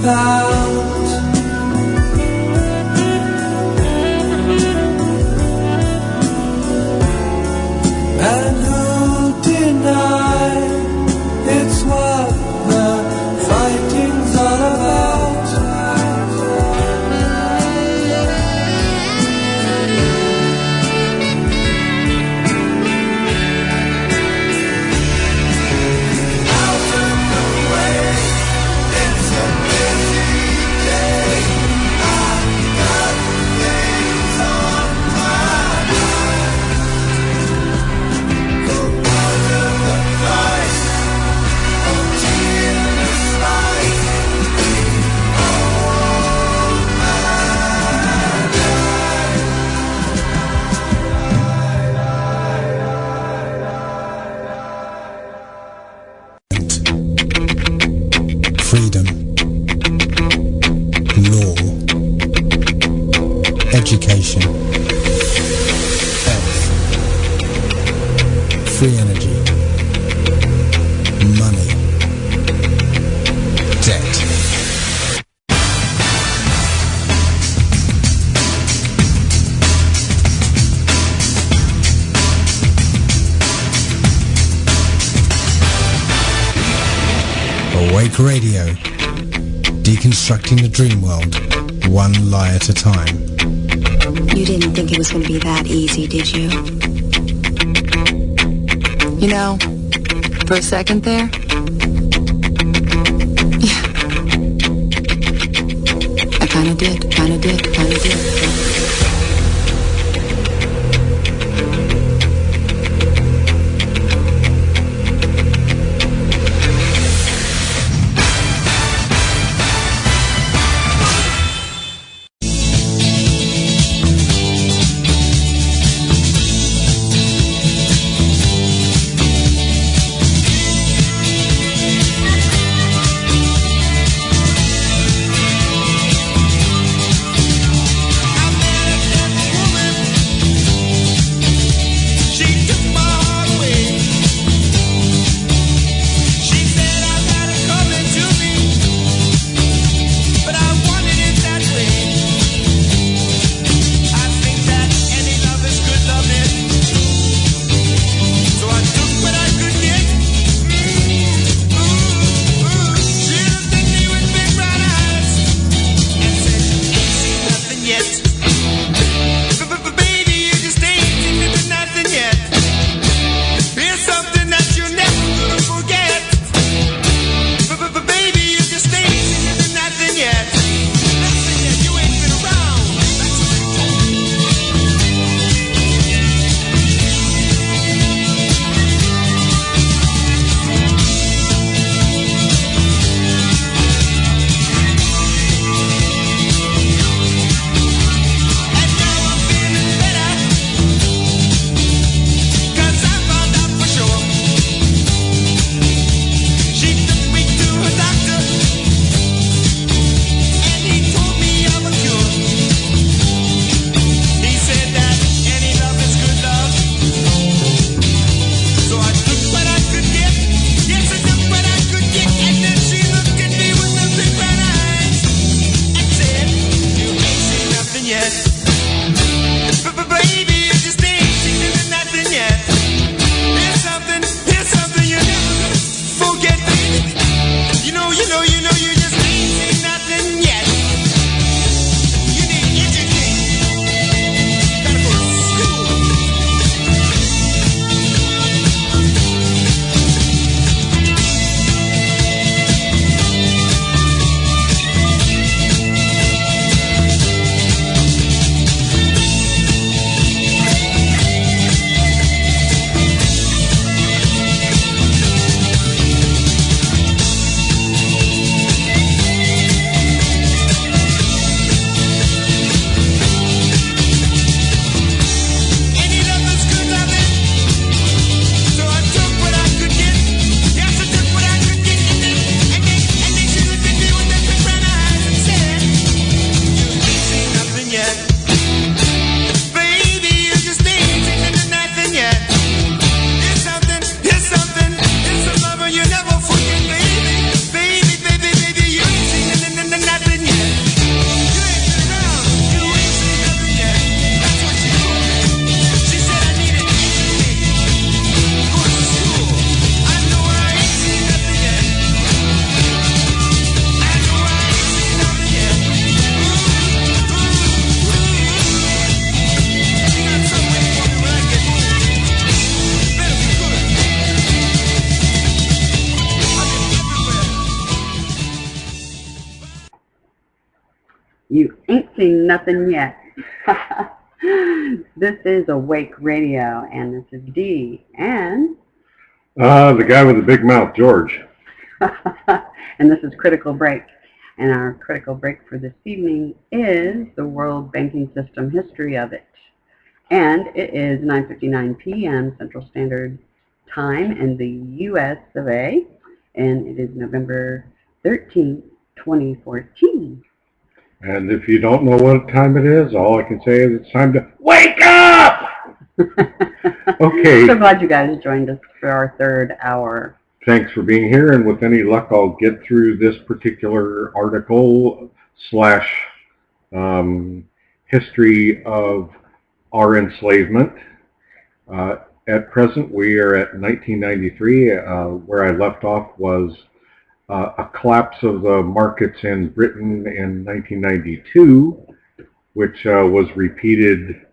Speaker 6: about. And who'll deny it's what the fighting's all about?
Speaker 1: Freedom, law, education, health, free energy, money, debt. Awake Radio, deconstructing the dream world, one lie at a time.
Speaker 7: You didn't think it was going to be that easy, did you? You know, for a second there, yeah, I kind of did.
Speaker 2: You ain't seen nothing yet. This is Awake Radio, and this is Dee, and...
Speaker 3: The guy with the big mouth, George.
Speaker 2: And this is Critical Break. And our critical break for this evening is the World Banking System History of it. And it is 9:59 p.m. Central Standard Time in the U.S. of A. And it is November 13th, 2014.
Speaker 3: And if you don't know what time it is, all I can say is it's time to wake up! Okay.
Speaker 2: So glad you guys joined us for our third hour.
Speaker 3: Thanks for being here, and with any luck, I'll get through this particular article / history of our enslavement. At present, we are at 1993. Where I left off was a collapse of the markets in Britain in 1992, which was repeated,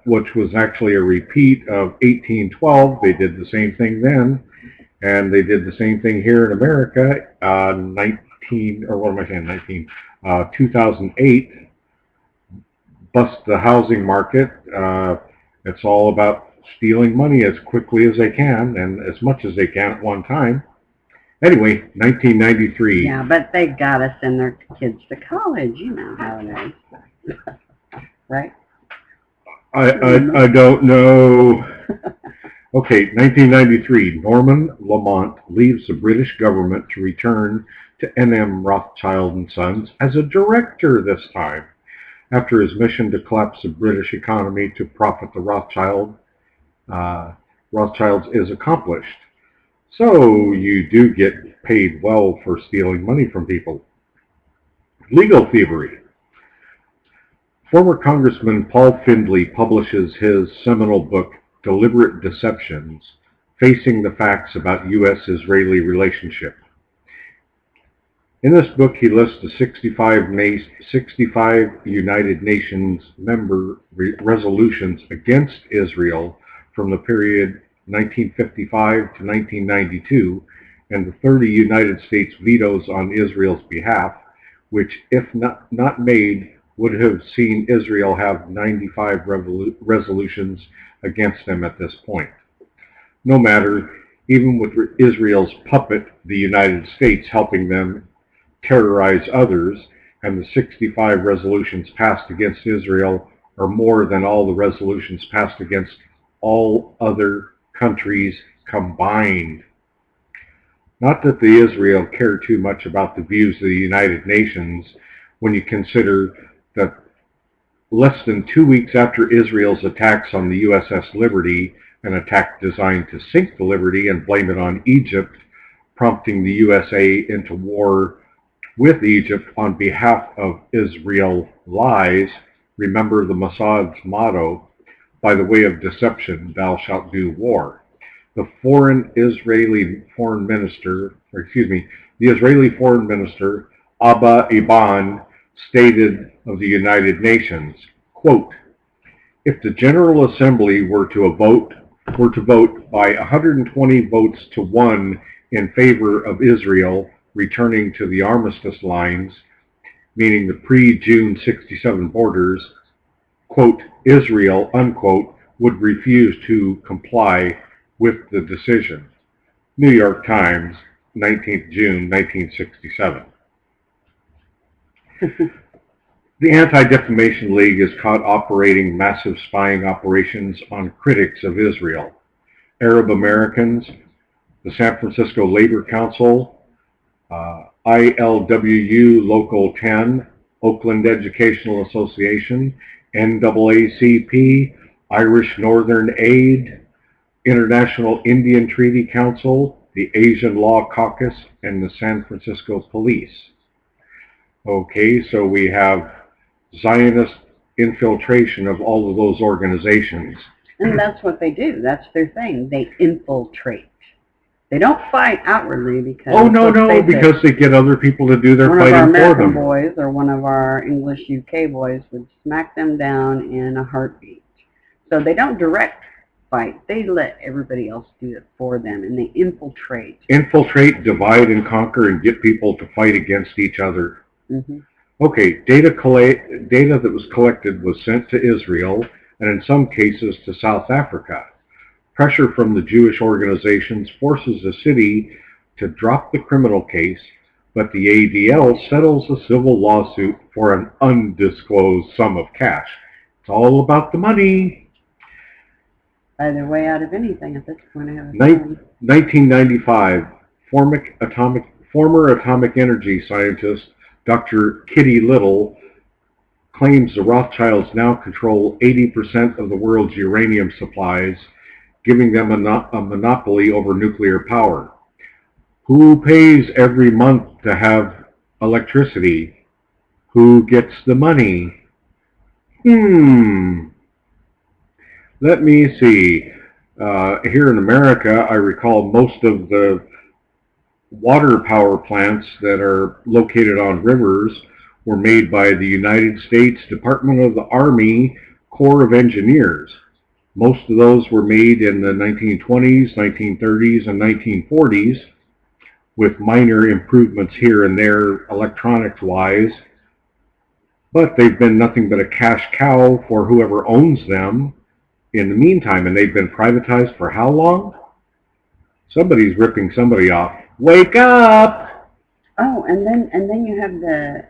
Speaker 3: which was actually a repeat of 1812. They did the same thing then. And they did the same thing here in America, 2008, bust the housing market. It's all about stealing money as quickly as they can and as much as they can at one time. Anyway, 1993.
Speaker 2: Yeah, but they got us and their kids to college. You know how it is. Right?
Speaker 3: I don't know. Okay, 1993, Norman Lamont leaves the British government to return to N.M. Rothschild and Sons as a director this time, after his mission to collapse the British economy to profit the Rothschilds is accomplished. So you do get paid well for stealing money from people. Legal thievery. Former Congressman Paul Findley publishes his seminal book, Deliberate Deceptions, Facing the Facts About U.S.-Israeli Relationship. In this book, he lists the 65 United Nations member resolutions against Israel from the period 1955 to 1992, and the 30 United States vetoes on Israel's behalf, which, if not made, would have seen Israel have 95 resolutions against them at this point. No matter, even with Israel's puppet, the United States, helping them terrorize others, and the 65 resolutions passed against Israel are more than all the resolutions passed against all other countries combined. Not that the Israel care too much about the views of the United Nations when you consider that less than 2 weeks after Israel's attacks on the USS Liberty, an attack designed to sink the Liberty and blame it on Egypt, prompting the USA into war with Egypt on behalf of Israel lies, remember the Mossad's motto, by the way of deception thou shalt do war. The Israeli Foreign Minister, Abba Eban, stated of the United Nations, quote, if the General Assembly were to vote by 120 votes to 1 in favor of Israel returning to the armistice lines, meaning the pre-June 67 borders, quote, Israel, unquote, would refuse to comply with the decision. New York Times, 19th June, 1967. The Anti-Defamation League is caught operating massive spying operations on critics of Israel. Arab Americans, the San Francisco Labor Council, ILWU Local 10, Oakland Educational Association, NAACP, Irish Northern Aid, International Indian Treaty Council, the Asian Law Caucus, and the San Francisco Police. Okay, so we have Zionist infiltration of all of those organizations.
Speaker 2: And that's what they do. That's their thing. They infiltrate. They don't fight outwardly because...
Speaker 3: Oh, no, because they get other people to do their fighting for them.
Speaker 2: One of our American boys or one of our English UK boys would smack them down in a heartbeat. So they don't direct fight. They let everybody else do it for them, and they infiltrate.
Speaker 3: Infiltrate, divide, and conquer, and get people to fight against each other.
Speaker 2: Mm-hmm.
Speaker 3: Okay, data that was collected was sent to Israel and in some cases to South Africa. Pressure from the Jewish organizations forces the city to drop the criminal case, but the ADL settles a civil lawsuit for an undisclosed sum of cash. It's all about the money.
Speaker 2: Either way out of anything at this point, I have a
Speaker 3: 1995, former atomic energy scientist Dr. Kitty Little claims the Rothschilds now control 80% of the world's uranium supplies, giving them a monopoly over nuclear power. Who pays every month to have electricity? Who gets the money? Let me see. Here in America, I recall most of the water power plants that are located on rivers were made by the United States Department of the Army Corps of Engineers. Most of those were made in the 1920s, 1930s, and 1940s, with minor improvements here and there electronics-wise. But they've been nothing but a cash cow for whoever owns them in the meantime, and they've been privatized for how long? Somebody's ripping somebody off. Wake up!
Speaker 2: Oh, and then you have the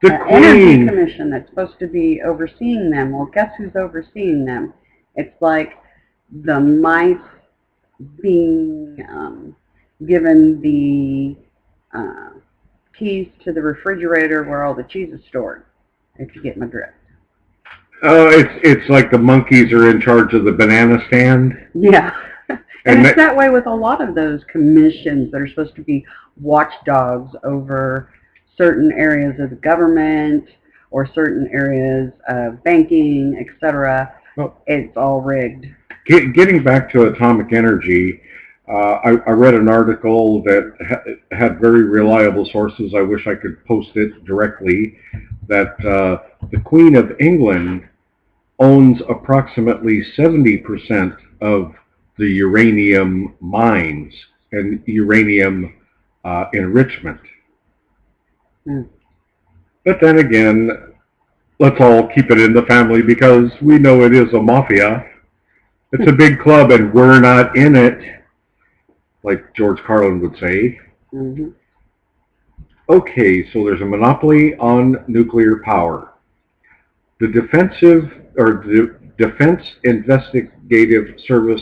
Speaker 3: Queen.
Speaker 2: Energy Commission that's supposed to be overseeing them. Well, guess who's overseeing them? It's like the mice being given the keys to the refrigerator where all the cheese is stored, if you get my drift.
Speaker 3: It's like the monkeys are in charge of the banana stand.
Speaker 2: Yeah. And it's that way with a lot of those commissions that are supposed to be watchdogs over certain areas of the government or certain areas of banking, etc. Well, it's all rigged.
Speaker 3: Getting back to atomic energy, I read an article that had very reliable sources. I wish I could post it directly. That the Queen of England owns approximately 70% of the uranium mines and uranium enrichment. But then again, let's all keep it in the family because we know it is a mafia. It's a big club and we're not in it, like George Carlin would say. Okay, so there's a monopoly on nuclear power. The Defense Investigative Service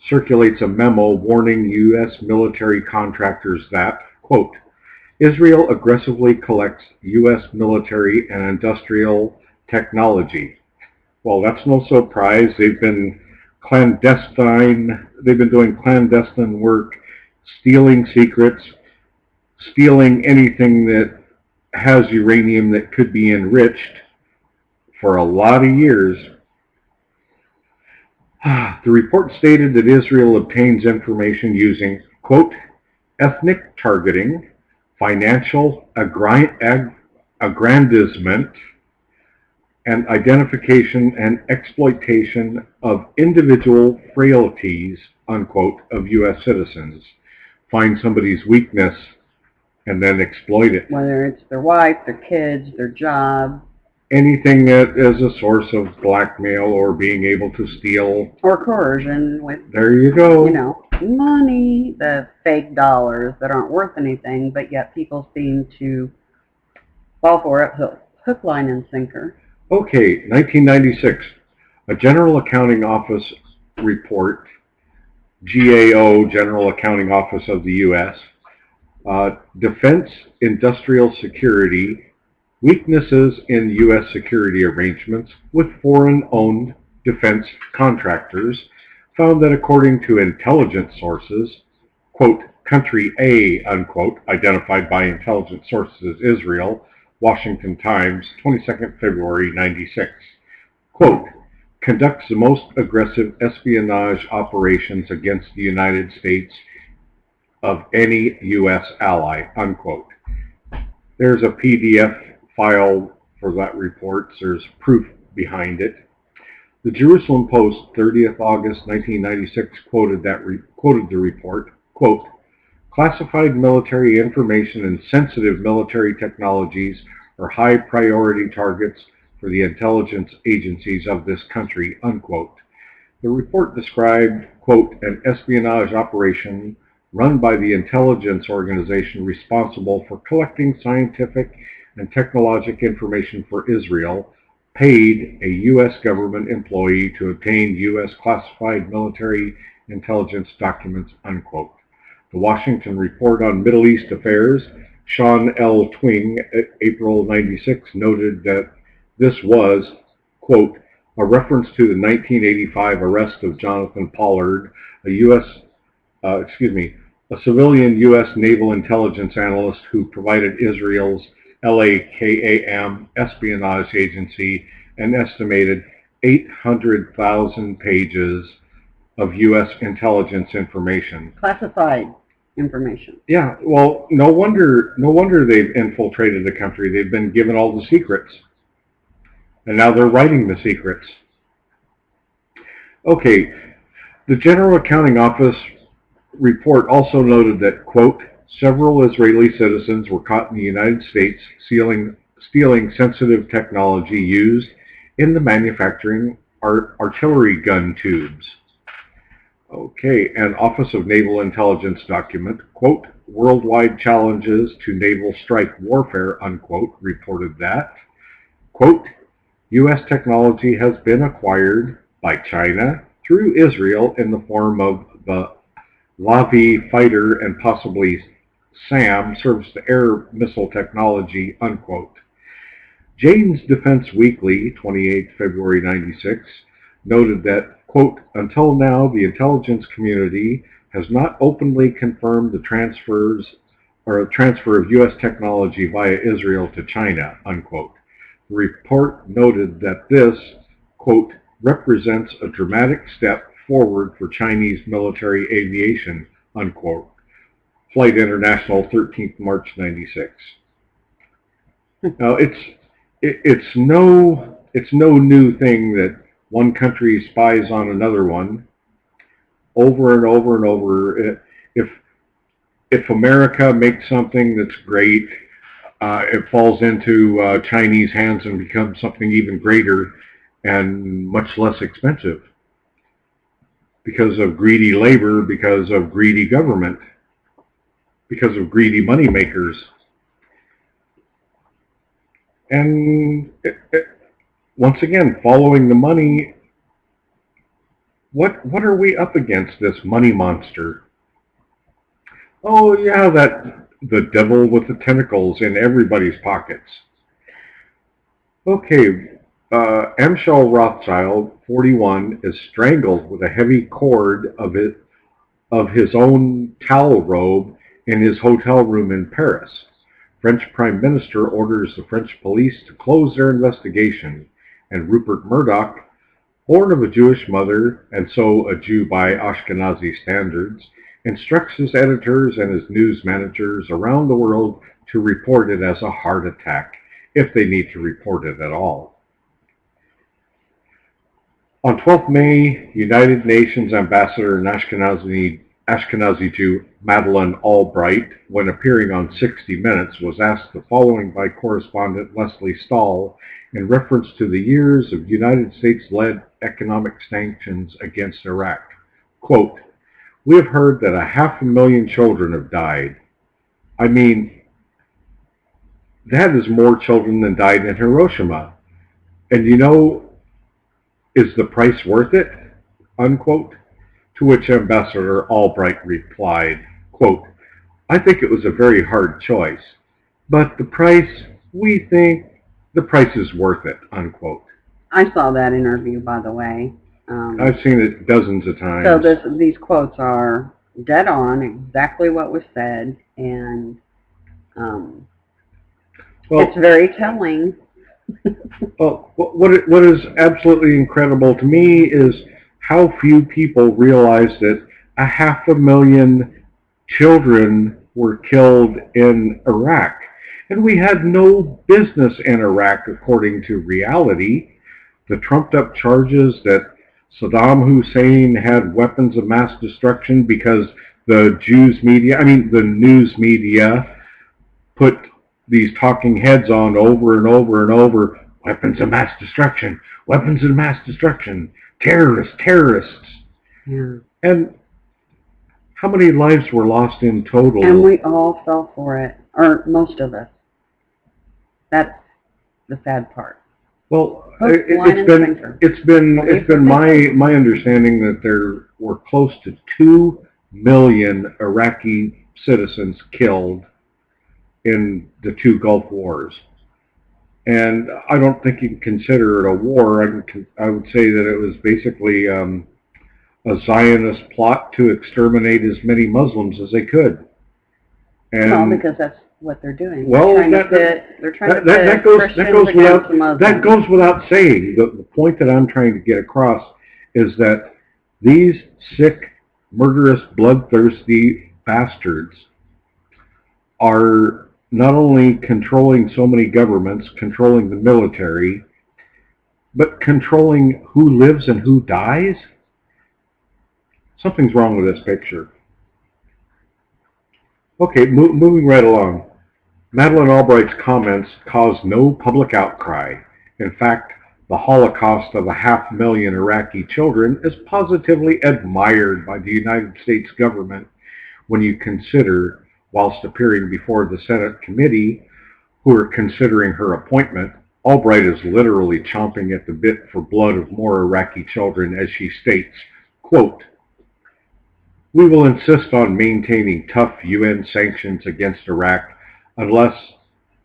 Speaker 3: circulates a memo warning U.S. military contractors that, quote, Israel aggressively collects U.S. military and industrial technology. Well, that's no surprise. They've been doing clandestine work, stealing secrets, stealing anything that has uranium that could be enriched for a lot of years. The report stated that Israel obtains information using, quote, ethnic targeting, financial aggrandizement, and identification and exploitation of individual frailties, unquote, of U.S. citizens. Find somebody's weakness and then exploit it.
Speaker 2: Whether it's their wife, their kids, their job.
Speaker 3: Anything that is a source of blackmail or being able to steal.
Speaker 2: Or coercion with,
Speaker 3: there you go.
Speaker 2: You know, money, the fake dollars that aren't worth anything, but yet people seem to fall for it, hook, line, and sinker.
Speaker 3: Okay, 1996, a General Accounting Office report, GAO, General Accounting Office of the U.S., Defense Industrial Security, weaknesses in U.S. security arrangements with foreign-owned defense contractors, found that according to intelligence sources, quote, country A, unquote, identified by intelligence sources as Israel, Washington Times, 22nd February 96, quote, conducts the most aggressive espionage operations against the United States of any U.S. ally, unquote. There's a PDF file for that report. There's proof behind it. The Jerusalem Post, 30th August 1996, quoted the report, quote, Classified military information and sensitive military technologies are high priority targets for the intelligence agencies of this country, unquote. The report described, quote, an espionage operation run by the intelligence organization responsible for collecting scientific and technological information for Israel, paid a U.S. government employee to obtain U.S. classified military intelligence documents, unquote. The Washington Report on Middle East Affairs, Sean L. Twing, April 96, noted that this was, quote, a reference to the 1985 arrest of Jonathan Pollard, a civilian U.S. naval intelligence analyst who provided Israel's LAKAM espionage agency an estimated 800,000 pages of U.S. intelligence information.
Speaker 2: Classified information.
Speaker 3: Yeah, well, no wonder they've infiltrated the country. They've been given all the secrets. And now they're writing the secrets. Okay, the General Accounting Office report also noted that, quote, several Israeli citizens were caught in the United States stealing sensitive technology used in the manufacturing artillery gun tubes. Okay, an Office of Naval Intelligence document, quote, worldwide challenges to naval strike warfare, unquote, reported that, quote, U.S. technology has been acquired by China through Israel in the form of the Lavi fighter and possibly SAM, surface-to-air missile technology, unquote. Jane's Defense Weekly, 28 February 96, noted that, quote, until now the intelligence community has not openly confirmed the transfer of U.S. technology via Israel to China, unquote. The report noted that this, quote, represents a dramatic step forward for Chinese military aviation, unquote. Flight International, 13th March 96. Now, it's no new thing that one country spies on another one over and over and over. If America makes something that's great, it falls into Chinese hands and becomes something even greater and much less expensive because of greedy labor, because of greedy government, because of greedy money makers. And once again, following the money, what are we up against, this money monster? Oh yeah, the devil with the tentacles in everybody's pockets. Okay, Amschel Rothschild, 41, is strangled with a heavy cord of his own towel robe in his hotel room in Paris. French Prime Minister orders the French police to close their investigation, and Rupert Murdoch, born of a Jewish mother and so a Jew by Ashkenazi standards, instructs his editors and his news managers around the world to report it as a heart attack, if they need to report it at all. On 12th May, United Nations Ambassador and Ashkenazi Jew Madeleine Albright, when appearing on 60 Minutes, was asked the following by correspondent Leslie Stahl in reference to the years of United States-led economic sanctions against Iraq. Quote, we have heard that 500,000 children have died. I mean, that is more children than died in Hiroshima. And you know, is the price worth it? Unquote. To which Ambassador Albright replied, quote, I think it was a very hard choice, but the price, we think the price is worth it, unquote.
Speaker 2: I saw that interview, by the way.
Speaker 3: I've seen it dozens of times.
Speaker 2: So these quotes are dead on, exactly what was said, and it's very telling.
Speaker 3: Well, what is absolutely incredible to me is how few people realize that 500,000 children were killed in Iraq. And we had no business in Iraq, according to reality. The trumped-up charges that Saddam Hussein had weapons of mass destruction because the the news media put these talking heads on over and over and over. Weapons of mass destruction, weapons of mass destruction, terrorists.
Speaker 2: Yeah.
Speaker 3: And how many lives were lost in total?
Speaker 2: And we all fell for it, or most of us. That's the sad part.
Speaker 3: Well,
Speaker 2: Hook, line, and sinker.
Speaker 3: it's been my understanding that there were close to 2 million Iraqi citizens killed in the two Gulf Wars. And I don't think you can consider it a war. I would say that it was basically a Zionist plot to exterminate as many Muslims as they could. And
Speaker 2: well, because that's what they're doing.
Speaker 3: Well,
Speaker 2: that
Speaker 3: goes without saying. The point that I'm trying to get across is that these sick, murderous, bloodthirsty bastards are not only controlling so many governments, controlling the military, but controlling who lives and who dies. Something's wrong with this picture. Okay, moving right along. Madeleine Albright's comments caused no public outcry. In fact, the Holocaust of 500,000 Iraqi children is positively admired by the United States government when you consider, whilst appearing before the Senate committee who are considering her appointment, Albright is literally chomping at the bit for blood of more Iraqi children as she states, quote, "We will insist on maintaining tough UN sanctions against Iraq unless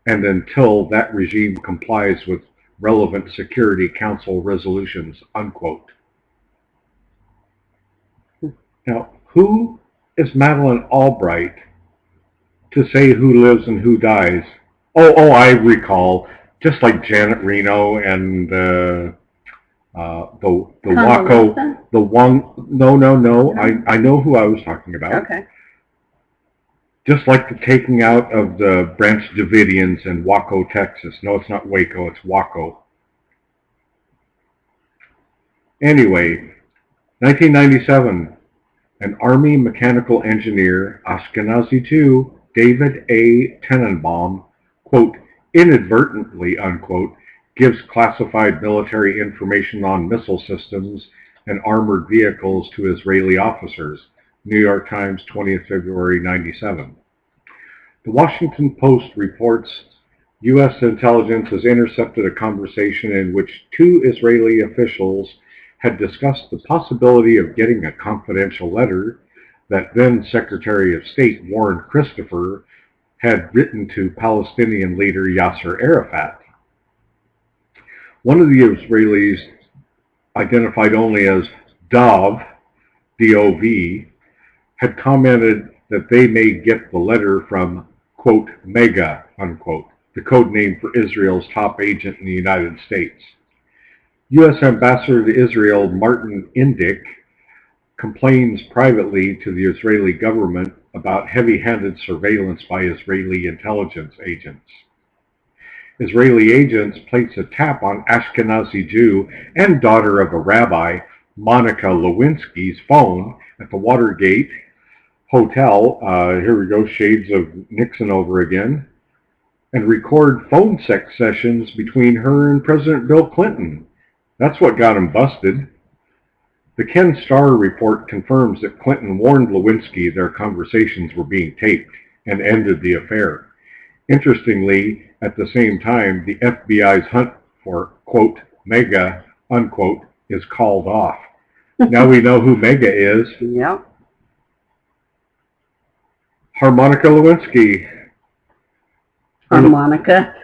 Speaker 3: and until that regime complies with relevant Security Council resolutions," unquote. Now, who is Madeleine Albright to say who lives and who dies? Oh, I recall, just like Janet Reno and the Waco, the one. No. I know who I was talking about.
Speaker 2: Okay.
Speaker 3: Just like the taking out of the Branch Davidians in Waco, Texas. No, it's not Waco, it's Waco. Anyway, 1997, an Army mechanical engineer, Ashkenazi Jew, David A. Tenenbaum, quote, inadvertently, unquote, gives classified military information on missile systems and armored vehicles to Israeli officers. New York Times, 20th February 97. The Washington Post reports U.S. intelligence has intercepted a conversation in which 2 Israeli officials had discussed the possibility of getting a confidential letter that then Secretary of State Warren Christopher had written to Palestinian leader Yasser Arafat. One of the Israelis, identified only as Dov, D-O-V, had commented that they may get the letter from, quote, Mega, unquote, the code name for Israel's top agent in the United States. U.S. Ambassador to Israel Martin Indyk complains privately to the Israeli government about heavy-handed surveillance by Israeli intelligence agents. Israeli agents place a tap on Ashkenazi Jew and daughter of a rabbi, Monica Lewinsky's phone at the Watergate Hotel, here we go, shades of Nixon over again, and record phone sex sessions between her and President Bill Clinton. That's what got him busted. The Ken Starr report confirms that Clinton warned Lewinsky their conversations were being taped and ended the affair. Interestingly, at the same time, the FBI's hunt for, quote, Mega, unquote, is called off. Now we know who Mega is.
Speaker 2: Yep.
Speaker 3: Harmonica Lewinsky.
Speaker 2: Harmonica.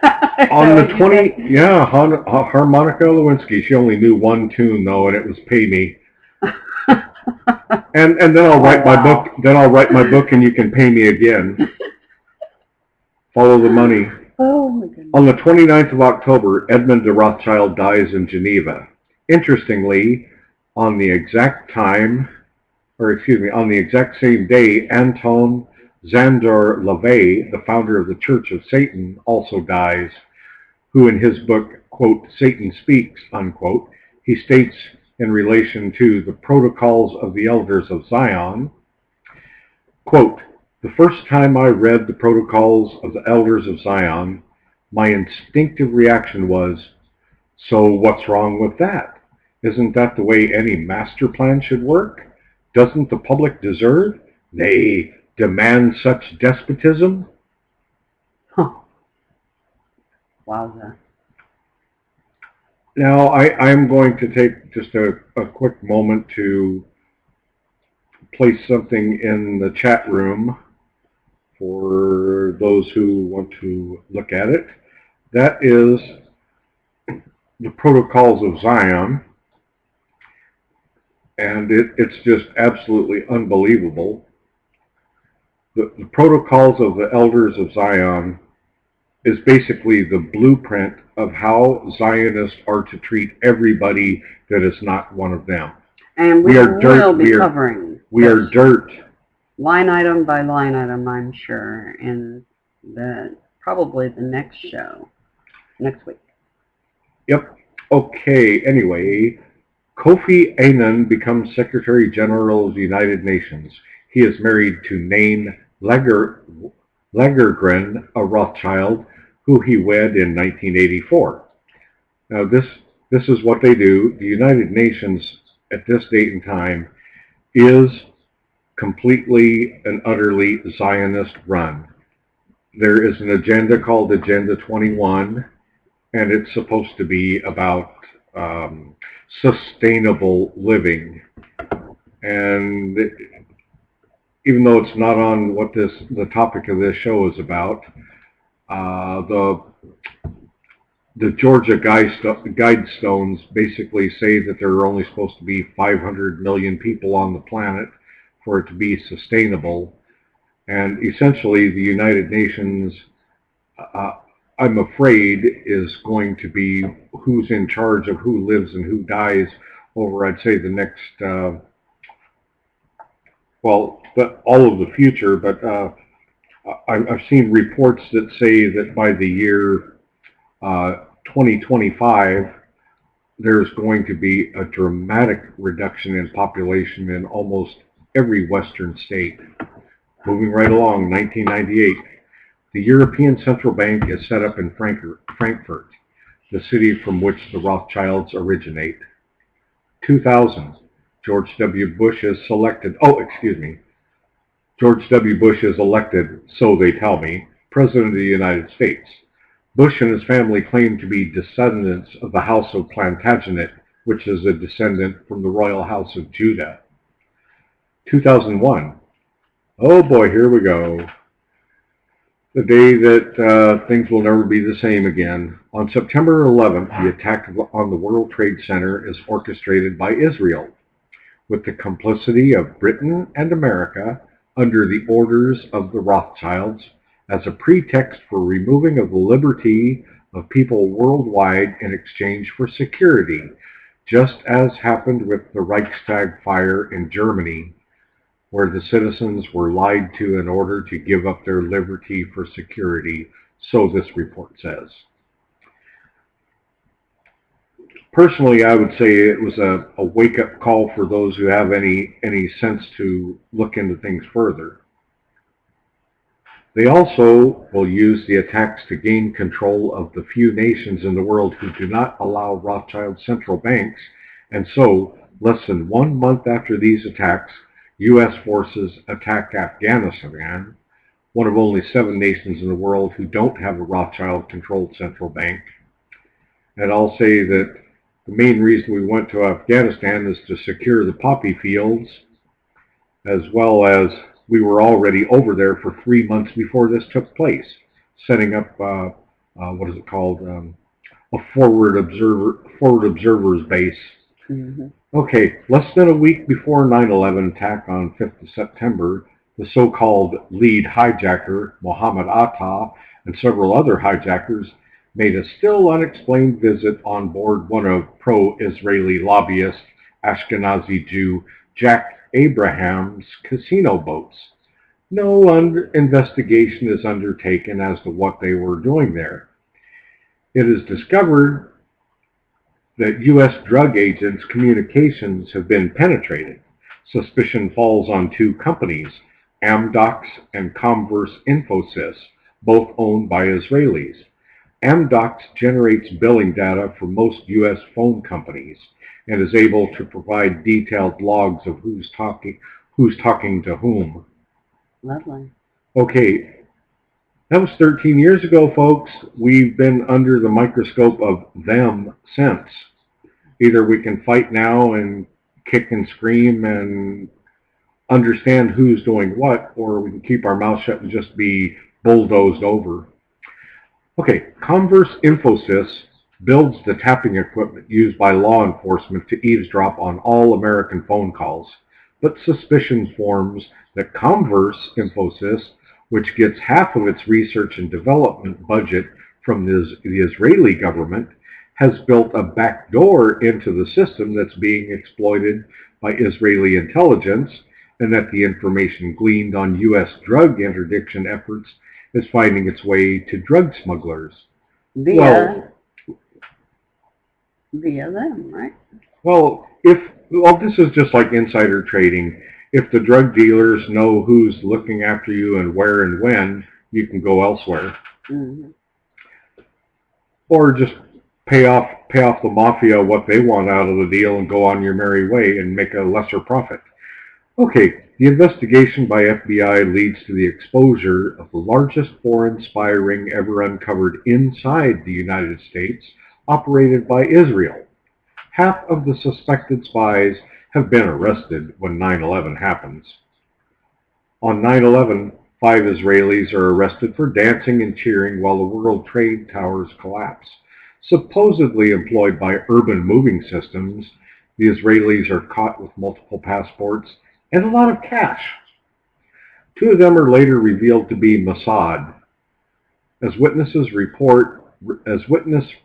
Speaker 3: On the 20, yeah, Harmonica Lewinsky. She only knew one tune though, and it was "Pay Me." and then I'll write my book. Then I'll write my book, and you can pay me again. Follow the money.
Speaker 2: Oh my goodness.
Speaker 3: On the 29th of October, Edmund de Rothschild dies in Geneva. Interestingly, on the exact same day, Anton Szandor LaVey, the founder of the Church of Satan, also dies, who in his book, quote, Satan Speaks, unquote, he states in relation to the protocols of the elders of Zion, Quote, "The first time I read the Protocols of the Elders of Zion, my instinctive reaction was, so what's wrong with that? Isn't that the way any master plan should work? Doesn't the public deserve, nay, demand such despotism?"
Speaker 2: Huh. Wowza.
Speaker 3: Now, I'm going to take just a quick moment to place something in the chat room for those who want to look at it. That is the Protocols of Zion, and it's just absolutely unbelievable. The Protocols of the Elders of Zion is basically the blueprint of how Zionists are to treat everybody that is not one of them.
Speaker 2: And we will be covering
Speaker 3: we are dirt.
Speaker 2: Line item by line item, I'm sure, in probably the next show, next week.
Speaker 3: Yep. Okay, anyway, Kofi Annan becomes Secretary General of the United Nations. He is married to Nain Lagergren, a Rothschild, who he wed in 1984. Now, this is what they do. The United Nations, at this date and time, is completely and utterly Zionist run. There is an agenda called Agenda 21, and it's supposed to be about sustainable living. And even though it's not on what the topic of this show is about, the Georgia Guidestones basically say that there are only supposed to be 500 million people on the planet for it to be sustainable. And essentially the United Nations, I'm afraid, is going to be who's in charge of who lives and who dies over, I'd say, the next, all of the future. But I've seen reports that say that by the year 2025, there's going to be a dramatic reduction in population in almost every Western state. Moving right along, 1998. The European Central Bank is set up in Frankfurt, the city from which the Rothschilds originate. 2000, George W. Bush is elected, so they tell me, President of the United States. Bush and his family claim to be descendants of the House of Plantagenet, which is a descendant from the Royal House of Judah. 2001. Oh boy, here we go. The day that things will never be the same again. On September 11th, the attack on the World Trade Center is orchestrated by Israel, with the complicity of Britain and America under the orders of the Rothschilds as a pretext for removing of the liberty of people worldwide in exchange for security, just as happened with the Reichstag fire in Germany, where the citizens were lied to in order to give up their liberty for security, so this report says. Personally, I would say it was a wake-up call for those who have any sense to look into things further. They also will use the attacks to gain control of the few nations in the world who do not allow Rothschild central banks, and so, less than 1 month after these attacks, U.S. forces attack Afghanistan, one of only 7 nations in the world who don't have a Rothschild-controlled central bank. And I'll say that the main reason we went to Afghanistan is to secure the poppy fields, as well as we were already over there for 3 months before this took place, setting up, a forward observer's base.
Speaker 2: Mm-hmm.
Speaker 3: Okay, less than a week before 9/11 attack on 5th of September, the so-called lead hijacker, Mohammed Atta, and several other hijackers made a still unexplained visit on board one of pro-Israeli lobbyist, Ashkenazi Jew Jack Abraham's casino boats. No investigation is undertaken as to what they were doing there. It is discovered that U.S. drug agents' communications have been penetrated. Suspicion falls on 2 companies, Amdocs and Comverse Infosys, both owned by Israelis. Amdocs generates billing data for most U.S. phone companies and is able to provide detailed logs of who's talking to whom.
Speaker 2: Lovely.
Speaker 3: Okay, that was 13 years ago, folks. We've been under the microscope of them since. Either we can fight now and kick and scream and understand who's doing what, or we can keep our mouth shut and just be bulldozed over. Okay, Converse Infosys builds the tapping equipment used by law enforcement to eavesdrop on all American phone calls, but suspicion forms that Converse Infosys, which gets half of its research and development budget from the Israeli government, has built a backdoor into the system that's being exploited by Israeli intelligence, and that the information gleaned on U.S. drug interdiction efforts is finding its way to drug smugglers.
Speaker 2: Via them, right?
Speaker 3: Well, this is just like insider trading. If the drug dealers know who's looking after you and where and when, you can go elsewhere.
Speaker 2: Mm-hmm.
Speaker 3: Or just pay off the mafia what they want out of the deal and go on your merry way and make a lesser profit. Okay, the investigation by FBI leads to the exposure of the largest foreign spy ring ever uncovered inside the United States, operated by Israel. Half of the suspected spies have been arrested when 9/11 happens. On 9/11, 5 Israelis are arrested for dancing and cheering while the World Trade Towers collapse. Supposedly employed by urban moving systems, the Israelis are caught with multiple passports and a lot of cash. 2 of them are later revealed to be Mossad. As witness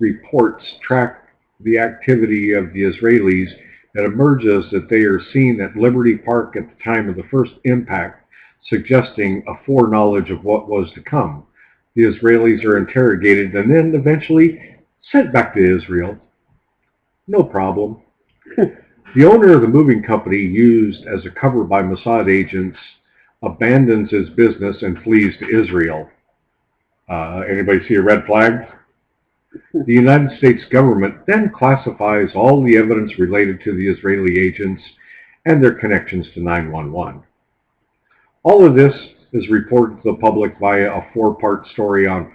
Speaker 3: reports track the activity of the Israelis, it emerges that they are seen at Liberty Park at the time of the first impact, suggesting a foreknowledge of what was to come. The Israelis are interrogated and then eventually sent back to Israel. No problem. The owner of the moving company, used as a cover by Mossad agents, abandons his business and flees to Israel. Anybody see a red flag? The United States government then classifies all the evidence related to the Israeli agents and their connections to 911. All of this is reported to the public via a 4-part story on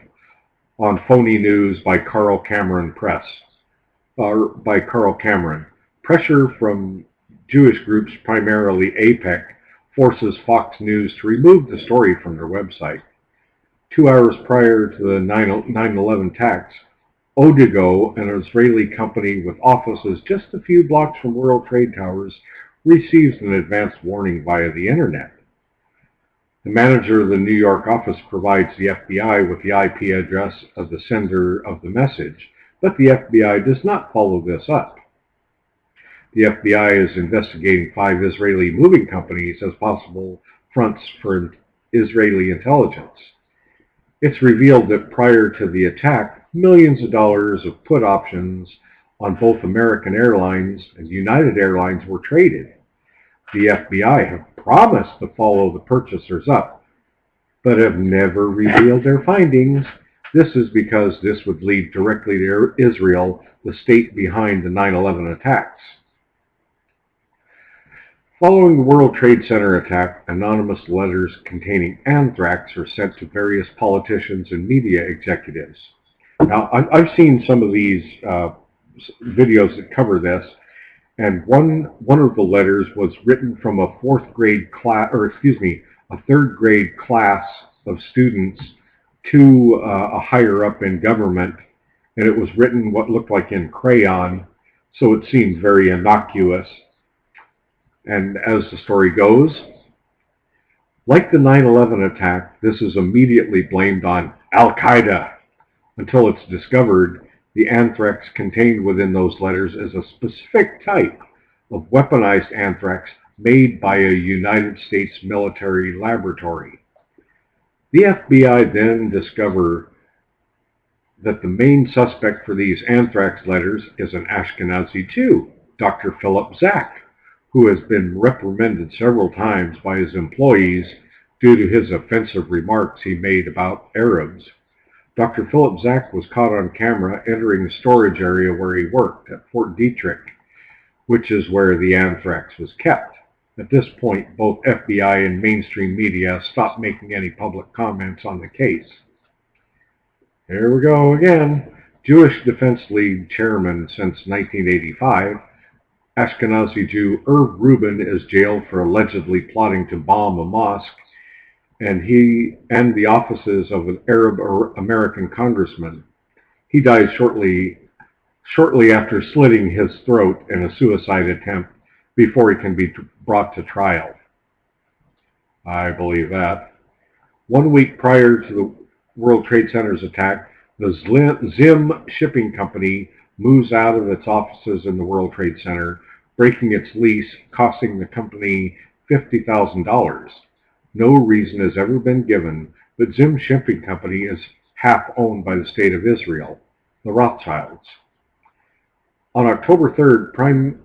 Speaker 3: Phony News by Carl Cameron. Pressure from Jewish groups, primarily AIPAC, forces Fox News to remove the story from their website. 2 hours prior to the 9/11 attacks, Odigo, an Israeli company with offices just a few blocks from World Trade Towers, receives an advance warning via the internet. The manager of the New York office provides the FBI with the IP address of the sender of the message, but the FBI does not follow this up. The FBI is investigating 5 Israeli moving companies as possible fronts for Israeli intelligence. It's revealed that prior to the attack, millions of dollars of put options on both American Airlines and United Airlines were traded. The FBI have promised to follow the purchasers up, but have never revealed their findings. This is because this would lead directly to Israel, the state behind the 9/11 attacks. Following the World Trade Center attack, anonymous letters containing anthrax are sent to various politicians and media executives. Now, I've seen some of these videos that cover this, and one of the letters was written from a third grade class of students to a higher up in government, and it was written what looked like in crayon, so it seemed very innocuous. And as the story goes, like the 9/11 attack, this is immediately blamed on Al-Qaeda until it's discovered the anthrax contained within those letters is a specific type of weaponized anthrax made by a United States military laboratory. The FBI then discover that the main suspect for these anthrax letters is an Ashkenazi Jew, Dr. Philip Zach, who has been reprimanded several times by his employees due to his offensive remarks he made about Arabs. Dr. Philip Zach was caught on camera entering the storage area where he worked at Fort Detrick, which is where the anthrax was kept. At this point, both FBI and mainstream media stopped making any public comments on the case. Here we go again. Jewish Defense League chairman since 1985, Ashkenazi Jew Irv Rubin is jailed for allegedly plotting to bomb a mosque, and he and the offices of an Arab American congressman. He died shortly after slitting his throat in a suicide attempt before he can be brought to trial. I believe that. 1 week prior to the World Trade Center's attack, the Zim Shipping Company moves out of its offices in the World Trade Center, breaking its lease, costing the company $50,000. No reason has ever been given, but Zim Shipping Company is half owned by the State of Israel, the Rothschilds. On October 3rd,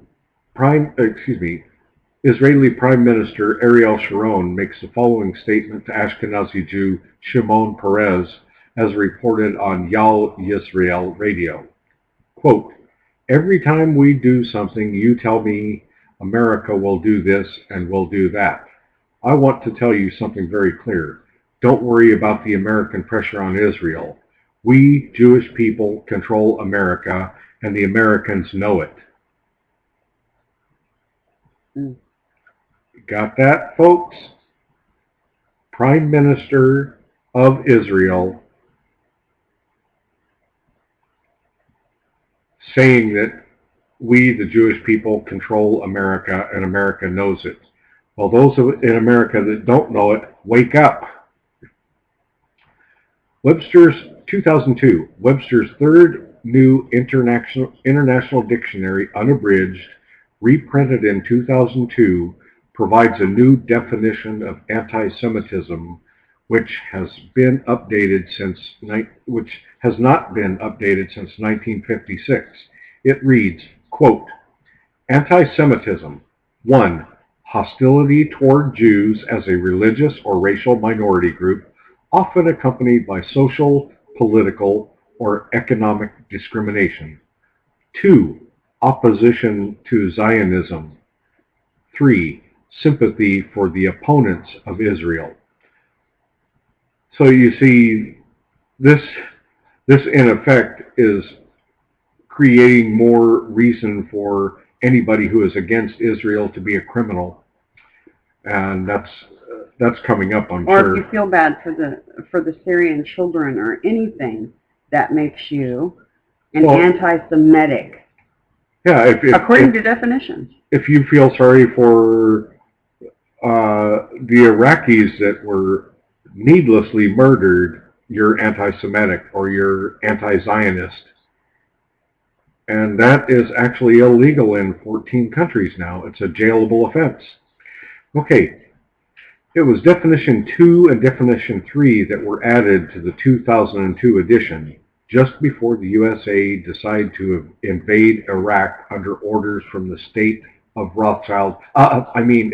Speaker 3: Israeli Prime Minister Ariel Sharon makes the following statement to Ashkenazi Jew Shimon Peres, as reported on Yal Yisrael radio. Quote, "Every time we do something, you tell me America will do this and will do that. I want to tell you something very clear. Don't worry about the American pressure on Israel. We, Jewish people, control America, and the Americans know it." Got that, folks? Prime Minister of Israel saying that we, the Jewish people, control America, and America knows it. Well, those in America that don't know it, wake up. 2002, Webster's third new international dictionary, unabridged, reprinted in 2002, provides a new definition of anti-Semitism, which has not been updated since 1956. It reads, quote, "Anti-Semitism, 1. Hostility toward Jews as a religious or racial minority group, often accompanied by social, political, or economic discrimination. 2. Opposition to Zionism. 3. Sympathy for the opponents of Israel." So you see, this in effect is creating more reason for anybody who is against Israel to be a criminal, and that's coming up, I'm sure.
Speaker 2: Or if you feel bad for the Syrian children or anything, that makes you an anti-Semitic.
Speaker 3: Yeah,
Speaker 2: according to definitions.
Speaker 3: If you feel sorry for the Iraqis that were needlessly murdered, you're anti-Semitic or you're anti-Zionist. And that is actually illegal in 14 countries now. It's a jailable offense. Okay, it was Definition 2 and Definition 3 that were added to the 2002 edition, just before the USA decided to invade Iraq under orders from the state of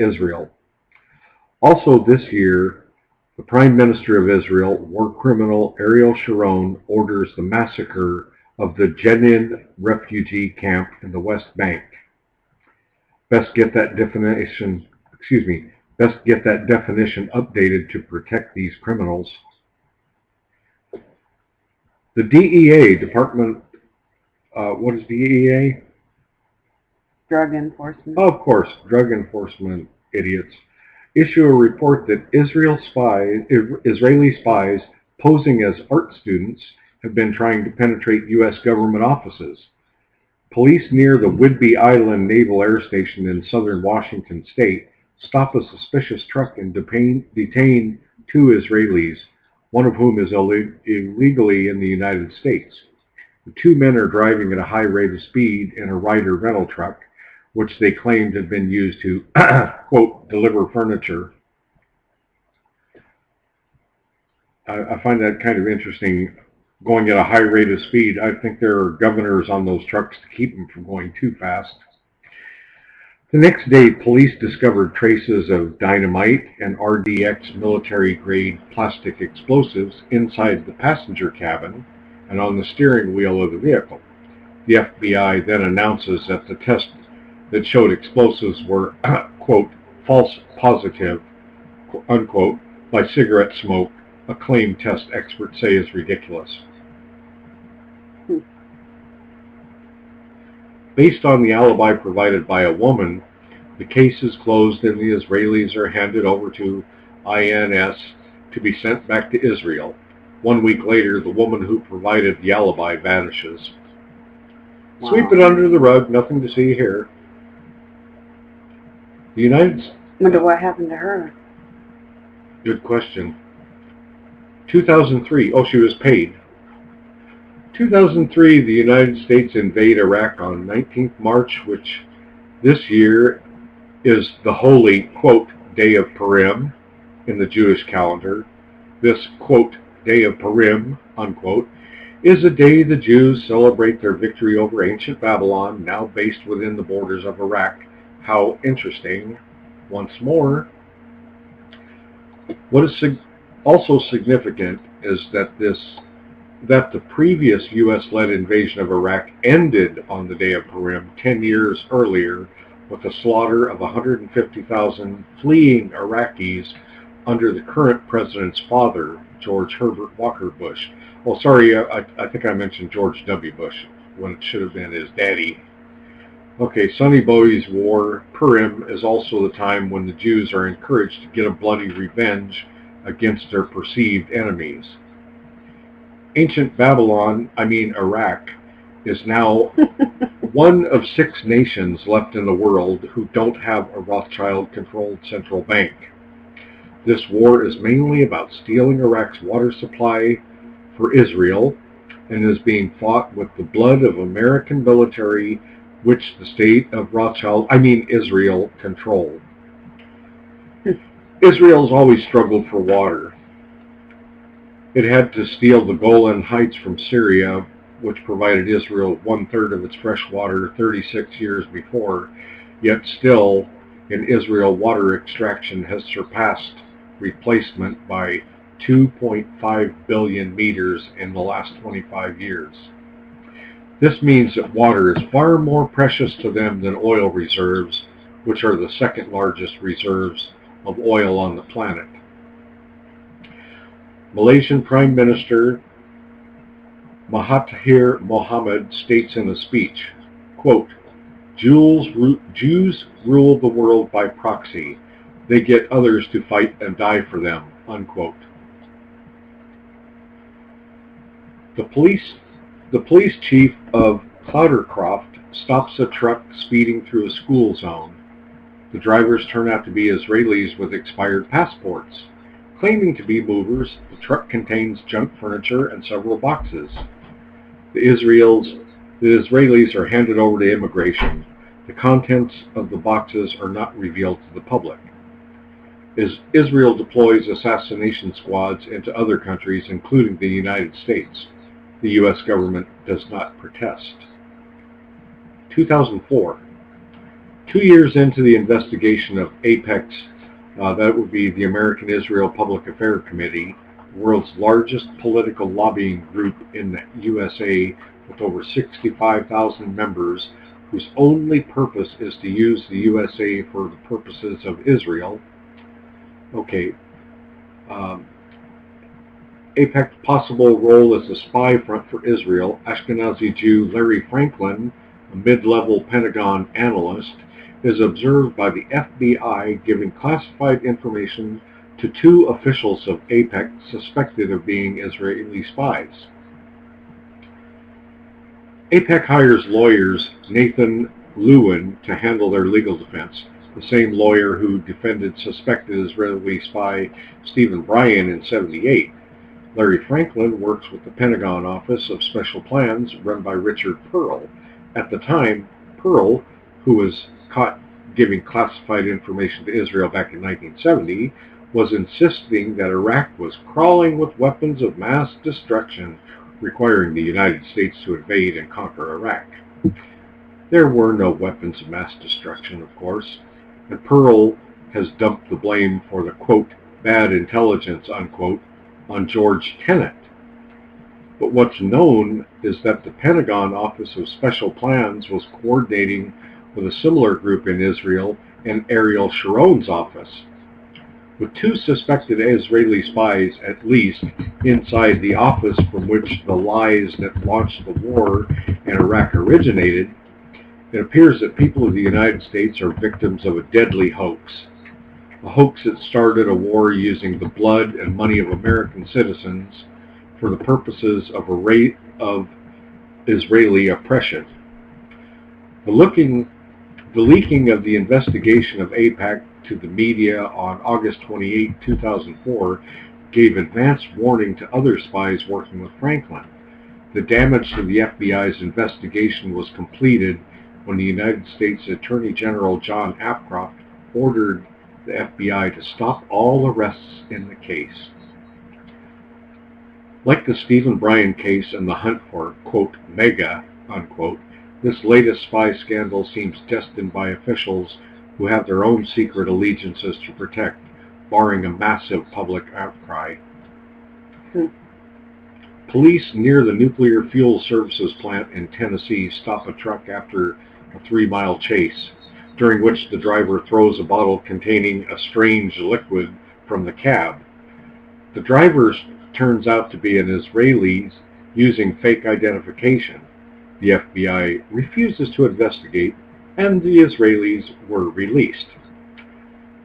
Speaker 3: Israel. Also this year, the Prime Minister of Israel, war criminal Ariel Sharon, orders the massacre of the Jenin refugee camp in the West Bank. Best get that definition updated to protect these criminals. The DEA, what is DEA?
Speaker 2: Drug enforcement.
Speaker 3: Of course, drug enforcement idiots. Issue a report that Israeli spies posing as art students have been trying to penetrate U.S. government offices. Police near the Whidbey Island Naval Air Station in southern Washington state stop a suspicious truck and detain 2 Israelis, one of whom is illegally in the United States. The 2 men are driving at a high rate of speed in a Ryder rental truck, which they claimed had been used to, quote, deliver furniture. I find that kind of interesting, going at a high rate of speed. I think there are governors on those trucks to keep them from going too fast. The next day, police discovered traces of dynamite and RDX military-grade plastic explosives inside the passenger cabin and on the steering wheel of the vehicle. The FBI then announces that the test that showed explosives were, quote, false positive, unquote, by cigarette smoke, a claim test experts say is ridiculous. Based on the alibi provided by a woman, the case is closed and the Israelis are handed over to INS to be sent back to Israel. 1 week later, the woman who provided the alibi vanishes. Wow. Sweep it under the rug, nothing to see here. The United States...
Speaker 2: Wonder what happened to her.
Speaker 3: Good question. 2003. Oh, she was paid. 2003, the United States invade Iraq on 19th March, which this year is the holy, quote, Day of Purim in the Jewish calendar. This, quote, Day of Purim, unquote, is a day the Jews celebrate their victory over ancient Babylon, now based within the borders of Iraq. How interesting. Once more, what is also significant is that the previous U.S.-led invasion of Iraq ended on the Day of Purim 10 years earlier with the slaughter of 150,000 fleeing Iraqis under the current president's father, George Herbert Walker Bush. Well, sorry, I think I mentioned George W. Bush when it should have been his daddy. Okay, Sonny Bowie's War, Purim, is also the time when the Jews are encouraged to get a bloody revenge against their perceived enemies. Ancient Babylon, Iraq, is now one of 6 nations left in the world who don't have a Rothschild-controlled central bank. This war is mainly about stealing Iraq's water supply for Israel and is being fought with the blood of American military, which the state of Israel controlled. Israel's always struggled for water. It had to steal the Golan Heights from Syria, which provided Israel 1/3 of its fresh water 36 years before, yet still, in Israel, water extraction has surpassed replacement by 2.5 billion meters in the last 25 years. This means that water is far more precious to them than oil reserves, which are the second largest reserves of oil on the planet. Malaysian Prime Minister Mahathir Mohamad states in a speech, quote, Jews rule the world by proxy. They get others to fight and die for them, unquote. The police chief of Cloudercroft stops a truck speeding through a school zone. The drivers turn out to be Israelis with expired passports. Claiming to be movers, the truck contains junk furniture and several boxes. The Israelis are handed over to immigration. The contents of the boxes are not revealed to the public. As Israel deploys assassination squads into other countries, including the United States, the U.S. government does not protest. 2004. 2 years into the investigation of APEX, that would be the American Israel Public Affairs Committee, the world's largest political lobbying group in the USA with over 65,000 members, whose only purpose is to use the USA for the purposes of Israel. Okay. AIPAC's possible role as a spy front for Israel, Ashkenazi Jew Larry Franklin, a mid-level Pentagon analyst, is observed by the FBI giving classified information to 2 officials of AIPAC suspected of being Israeli spies. AIPAC hires lawyers Nathan Lewin to handle their legal defense, the same lawyer who defended suspected Israeli spy Stephen Bryan in '78. Larry Franklin works with the Pentagon Office of Special Plans run by Richard Pearl. At the time, Pearl, who was caught giving classified information to Israel back in 1970, was insisting that Iraq was crawling with weapons of mass destruction, requiring the United States to invade and conquer Iraq. There were no weapons of mass destruction, of course, and Pearl has dumped the blame for the, quote, bad intelligence, unquote, on George Tenet. But what's known is that the Pentagon Office of Special Plans was coordinating with a similar group in Israel and Ariel Sharon's office. With 2 suspected Israeli spies, at least, inside the office from which the lies that launched the war in Iraq originated, it appears that people of the United States are victims of a deadly hoax. A hoax that started a war using the blood and money of American citizens for the purposes of Israeli oppression. The leaking of the investigation of AIPAC to the media on August 28, 2004, gave advance warning to other spies working with Franklin. The damage to the FBI's investigation was completed when the United States Attorney General John Ashcroft ordered the FBI to stop all arrests in the case. Like the Stephen Bryan case and the hunt for, quote, mega, unquote, this latest spy scandal seems destined by officials who have their own secret allegiances to protect, barring a massive public outcry. Police near the Nuclear Fuel Services plant in Tennessee stop a truck after a 3-mile chase, during which the driver throws a bottle containing a strange liquid from the cab. The driver turns out to be an Israeli using fake identification. The FBI refuses to investigate, and the Israelis were released.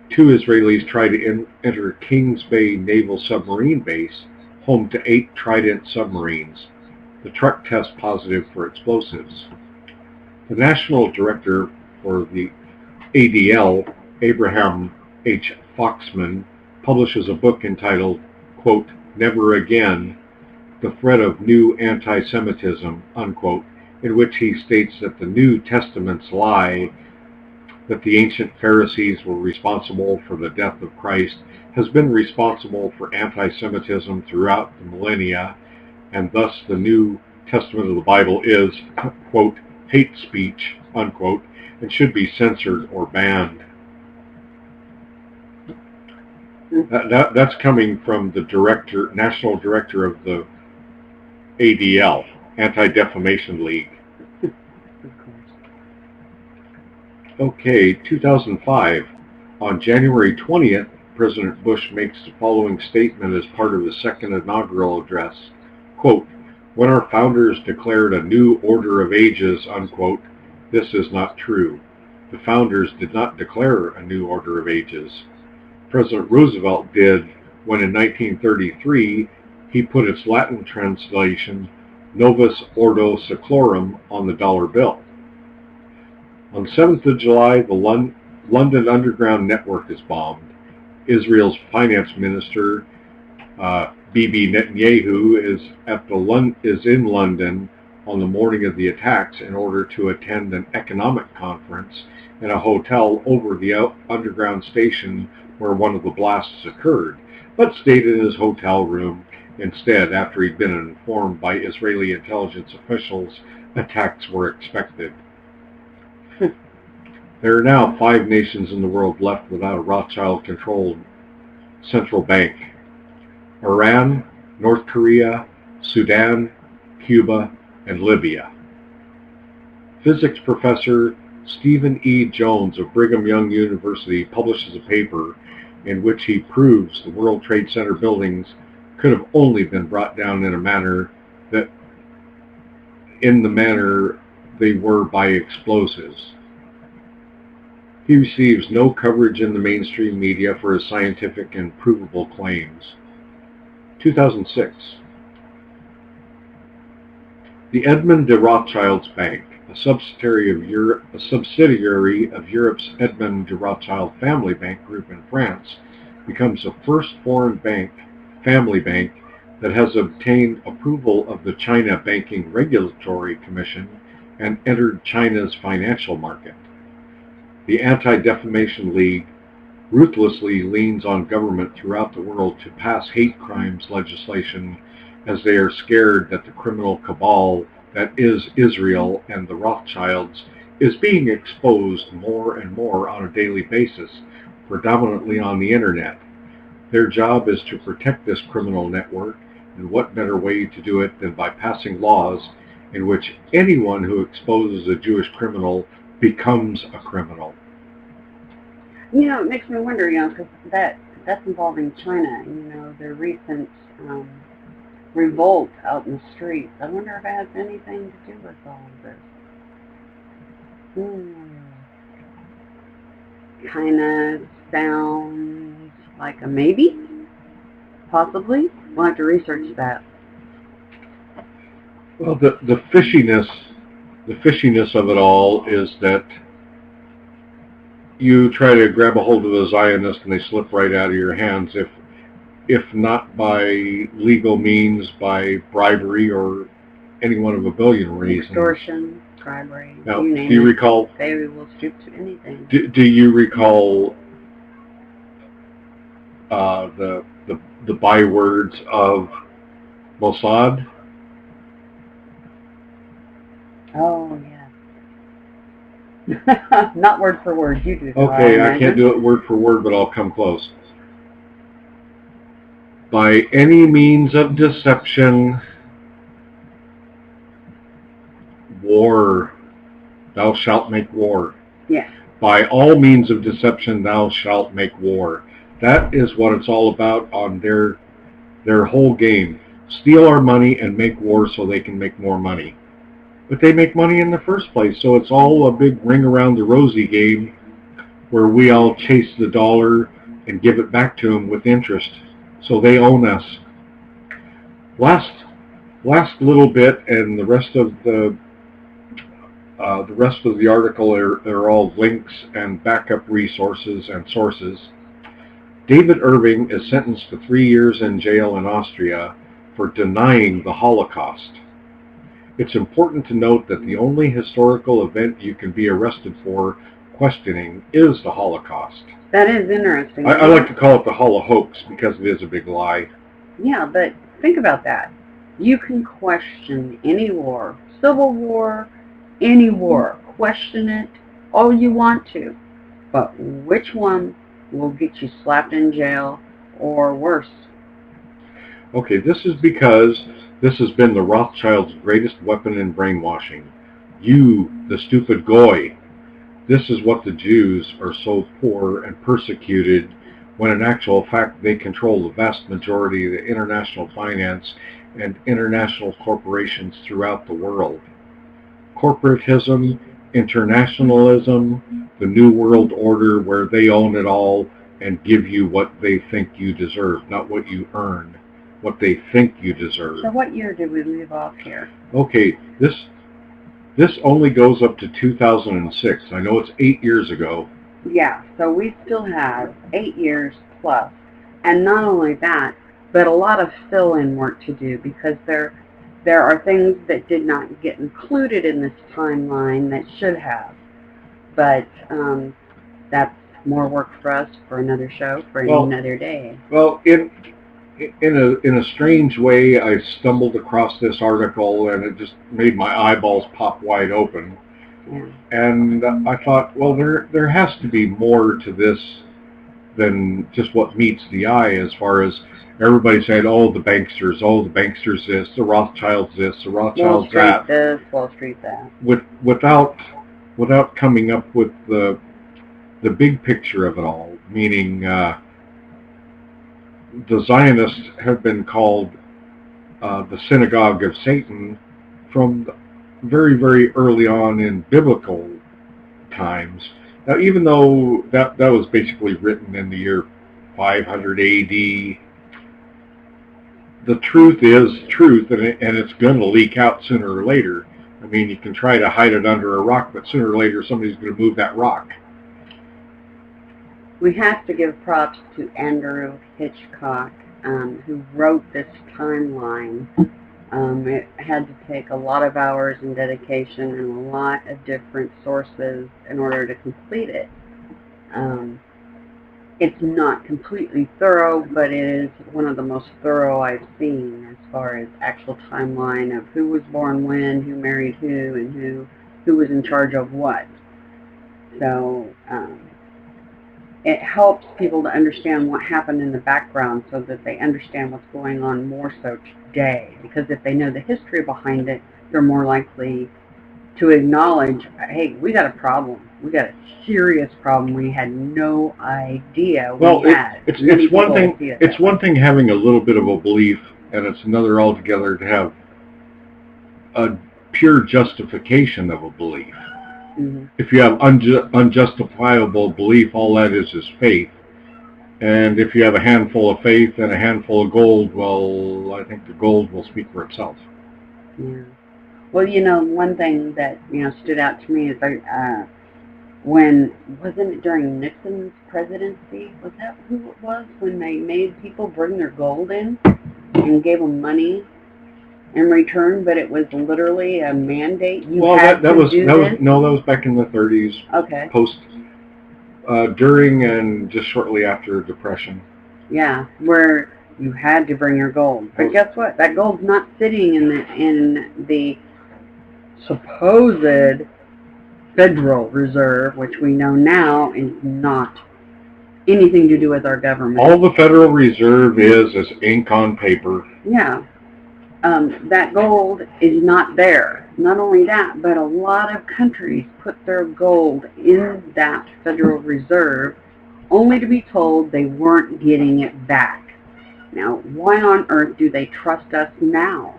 Speaker 3: 2 Israelis try to enter Kings Bay Naval Submarine Base, home to 8 Trident submarines. The truck tests positive for explosives. The National Director for the ADL, Abraham H. Foxman, publishes a book entitled, quote, Never Again, The Threat of New Anti-Semitism, unquote, in which he states that the New Testament's lie that the ancient Pharisees were responsible for the death of Christ has been responsible for anti-Semitism throughout the millennia, and thus the New Testament of the Bible is, quote, hate speech, unquote, and should be censored or banned. That's coming from the National Director of the ADL, Anti-Defamation League. Okay, 2005. On January 20th, President Bush makes the following statement as part of his second inaugural address. Quote, when our founders declared a new order of ages, unquote, this is not true. The founders did not declare a new order of ages. President Roosevelt did when in 1933 he put its Latin translation, Novus Ordo Seclorum, on the dollar bill. On 7th of July, the London Underground Network is bombed. Israel's finance minister, Bibi Netanyahu, is in London on the morning of the attacks in order to attend an economic conference in a hotel over the underground station where one of the blasts occurred, but stayed in his hotel room instead after he'd been informed by Israeli intelligence officials attacks were expected. There are now 5 nations in the world left without a Rothschild-controlled central bank: Iran, North Korea, Sudan, Cuba, and Libya. Physics professor Stephen E. Jones of Brigham Young University publishes a paper in which he proves the World Trade Center buildings could have only been brought down in the manner they were by explosives. He receives no coverage in the mainstream media for his scientific and provable claims. 2006. The Edmond de Rothschild's Bank, a subsidiary of Europe's Edmond de Rothschild Family Bank Group in France, becomes the first foreign family bank that has obtained approval of the China Banking Regulatory Commission and entered China's financial market. The Anti-Defamation League ruthlessly leans on government throughout the world to pass hate crimes legislation, as they are scared that the criminal cabal that is Israel and the Rothschilds is being exposed more and more on a daily basis, predominantly on the internet. Their job is to protect this criminal network, and what better way to do it than by passing laws in which anyone who exposes a Jewish criminal becomes a criminal.
Speaker 2: You know, it makes me wonder, because that's involving China, their recent revolt out in the streets. I wonder if it has anything to do with all of this. Kind of sounds like a maybe, possibly. We'll have to research that.
Speaker 3: Well, the fishiness of it all is that you try to grab a hold of a Zionist and they slip right out of your hands, if not by legal means, by bribery or any one of a billion reasons.
Speaker 2: Extortion, bribery.
Speaker 3: Now,
Speaker 2: you
Speaker 3: do
Speaker 2: name
Speaker 3: you
Speaker 2: it.
Speaker 3: recall?
Speaker 2: They will stoop to anything.
Speaker 3: Do you recall the bywords of Mossad?
Speaker 2: Oh, yeah. Not word for word. You do.
Speaker 3: Okay, I can't do it word for word, but I'll come close. By any means of deception, war, thou shalt make war.
Speaker 2: Yeah.
Speaker 3: By all means of deception, thou shalt make war. That is what it's all about on their whole game. Steal our money and make war so they can make more money. But they make money in the first place, so it's all a big ring around the rosy game where we all chase the dollar and give it back to them with interest. So they own us. Last little bit, and the rest of the article are all links and backup resources and sources. David Irving is sentenced to 3 years in jail in Austria for denying the Holocaust. It's important to note that the only historical event you can be arrested for questioning is the Holocaust.
Speaker 2: That is interesting.
Speaker 3: I like to call it the Holohoax because it is a big lie.
Speaker 2: Yeah, but think about that. You can question any war, Civil War, any war. Question it all you want to. But which one will get you slapped in jail or worse?
Speaker 3: Okay, this is because this has been the Rothschilds' greatest weapon in brainwashing. You, the stupid goy. This is what the Jews are so poor and persecuted, when in actual fact they control the vast majority of the international finance and international corporations throughout the world. Corporatism, internationalism, the New World Order, where they own it all and give you what they think you deserve, not what you earn, what they think you deserve.
Speaker 2: So what year did we leave off here?
Speaker 3: Okay, this only goes up to 2006. I know it's 8 years ago.
Speaker 2: Yeah, so we still have 8 years plus. And not only that, but a lot of fill-in work to do, because there are things that did not get included in this timeline that should have. But that's more work for us for another show, for another day.
Speaker 3: Well, in a strange way, I stumbled across this article and it just made my eyeballs pop wide open.
Speaker 2: Yeah.
Speaker 3: And I thought, well, there has to be more to this than just what meets the eye, as far as everybody saying, oh, the banksters this, the Rothschilds this, the Rothschilds that.
Speaker 2: This, Wall Street that.
Speaker 3: Without coming up with the big picture of it all, meaning the Zionists have been called the synagogue of Satan from very, very early on in biblical times. Now, even though that was basically written in the year 500 AD, the truth is truth, and it's going to leak out sooner or later. I mean, you can try to hide it under a rock, but sooner or later somebody's going to move that rock.
Speaker 2: We have to give props to Andrew Hitchcock, who wrote this timeline. It had to take a lot of hours and dedication and a lot of different sources in order to complete it. It's not completely thorough, but it is one of the most thorough I've seen as far as actual timeline of who was born when, who married who, and who who was in charge of what. So it helps people to understand what happened in the background so that they understand what's going on more so today. Because if they know the history behind it, they're more likely to acknowledge, hey, we got a problem. We got a serious problem we had no idea we had.
Speaker 3: It's one thing. It's one thing having a little bit of a belief, and it's another altogether to have a pure justification of a belief.
Speaker 2: Mm-hmm.
Speaker 3: If you have unjustifiable belief, all that is faith. And if you have a handful of faith and a handful of gold, well, I think the gold will speak for itself.
Speaker 2: Yeah. Well, one thing that, stood out to me is wasn't it during Nixon's presidency? Was that who it was? When they made people bring their gold in and gave them money in return, but it was literally a mandate.
Speaker 3: That was back in the 30s.
Speaker 2: Okay.
Speaker 3: During and just shortly after Depression.
Speaker 2: Yeah, where you had to bring your gold. But guess what? That gold's not sitting in the supposed Federal Reserve, which we know now is not anything to do with our government.
Speaker 3: All the Federal Reserve is ink on paper.
Speaker 2: Yeah. That gold is not there. Not only that, but a lot of countries put their gold in that Federal Reserve only to be told they weren't getting it back. Now, why on earth do they trust us now?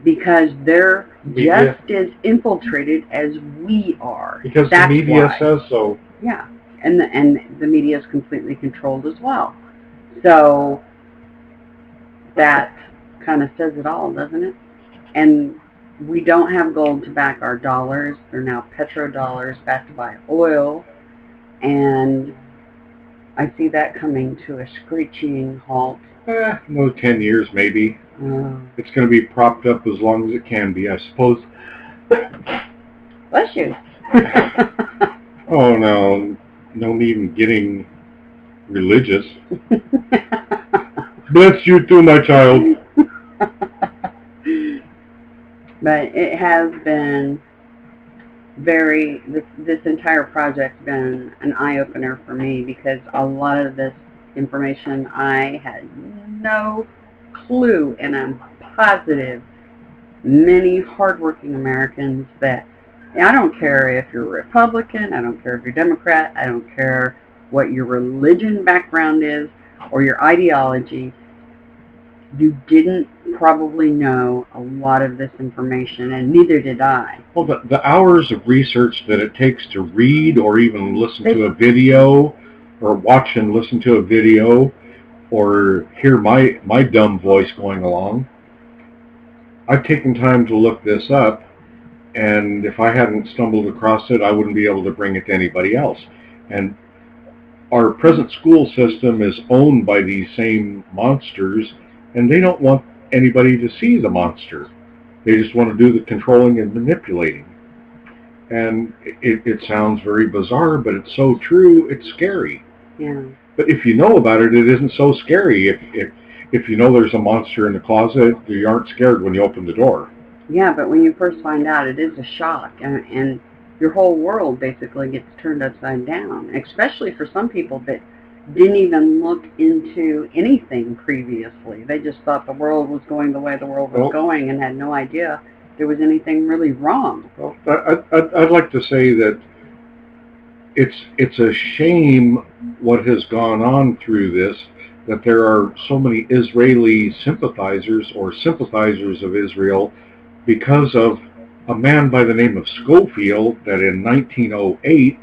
Speaker 2: Because they're just as infiltrated as we are.
Speaker 3: Because the media says so.
Speaker 2: Yeah, and the media is completely controlled as well. So that kind of says it all, doesn't it? And we don't have gold to back our dollars. They're now petrodollars backed by oil. And I see that coming to a screeching halt.
Speaker 3: 10 years maybe. It's going to be propped up as long as it can be, I suppose.
Speaker 2: Bless you.
Speaker 3: Oh, no. No need in getting religious. Bless you too, my child.
Speaker 2: But it has been this entire project's been an eye-opener for me, because a lot of this information I had no clue, and I'm positive many hardworking Americans that, I don't care if you're Republican, I don't care if you're Democrat, I don't care what your religion background is or your ideology, you didn't probably know a lot of this information, and neither did I.
Speaker 3: Well, the hours of research that it takes to read or even listen to a video, or watch and listen to a video, or hear my dumb voice going along, I've taken time to look this up, and if I hadn't stumbled across it, I wouldn't be able to bring it to anybody else. And our present school system is owned by these same monsters, and they don't want anybody to see the monster. They just want to do the controlling and manipulating. And it sounds very bizarre, but it's so true, it's scary.
Speaker 2: Yeah.
Speaker 3: But if you know about it, it isn't so scary. If you know there's a monster in the closet, you aren't scared when you open the door.
Speaker 2: Yeah, but when you first find out, it is a shock, and your whole world basically gets turned upside down, especially for some people that didn't even look into anything previously. They just thought the world was going the way the world was going and had no idea there was anything really wrong.
Speaker 3: Well, I'd like to say that it's a shame what has gone on through this, that there are so many Israeli sympathizers or sympathizers of Israel because of a man by the name of Schofield that in 1908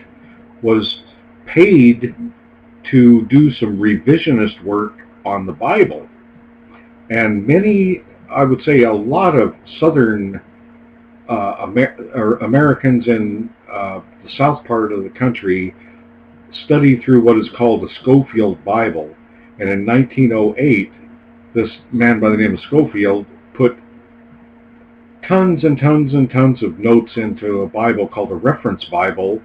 Speaker 3: was paid to do some revisionist work on the Bible. And many, I would say a lot of Southern Americans in the south part of the country study through what is called the Schofield Bible. And in 1908, this man by the name of Schofield put tons and tons and tons of notes into a Bible called a reference Bible,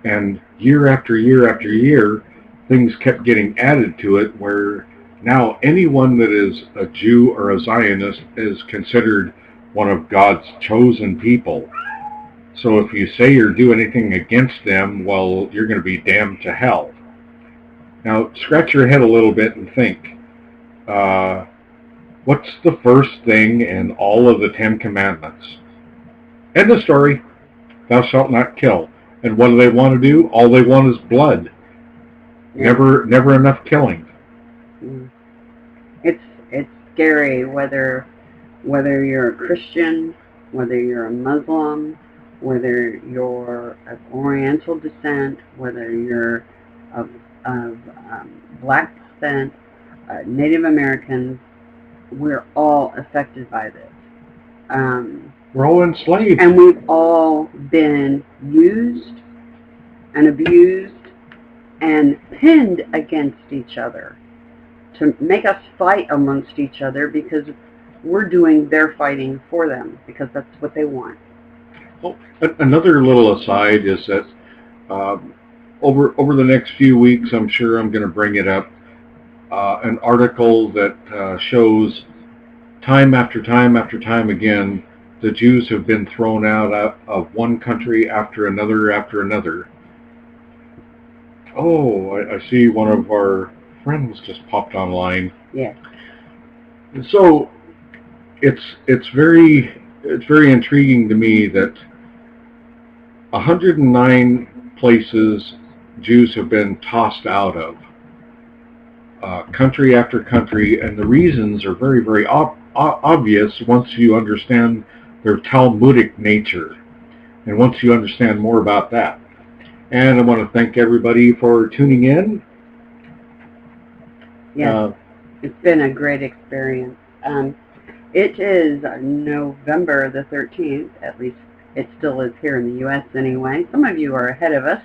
Speaker 3: and year after year after year, things kept getting added to it, where now anyone that is a Jew or a Zionist is considered one of God's chosen people. So if you say or do anything against them, well, you're going to be damned to hell. Now, scratch your head a little bit and think. What's the first thing in all of the 10 Commandments? End of story. Thou shalt not kill. And what do they want to do? All they want is blood.
Speaker 2: Yeah.
Speaker 3: Never enough killing.
Speaker 2: It's scary whether you're a Christian, whether you're a Muslim, whether you're of Oriental descent, whether you're of black descent, Native Americans. We're all affected by this.
Speaker 3: We're all enslaved.
Speaker 2: And we've all been used and abused and pinned against each other to make us fight amongst each other because we're doing their fighting for them because that's what they want.
Speaker 3: Well, another little aside is that over the next few weeks, I'm sure I'm going to bring it up, an article that shows time after time after time again, the Jews have been thrown out of one country after another after another. Oh, I see one of our friends just popped online.
Speaker 2: Yes.
Speaker 3: So it's very intriguing to me that 109 places Jews have been tossed out of, country after country, and the reasons are very, very obvious once you understand their Talmudic nature, and once you understand more about that. And I want to thank everybody for tuning in.
Speaker 2: Yes, it's been a great experience. It is November the 13th, at least it still is here in the U.S. anyway. Some of you are ahead of us.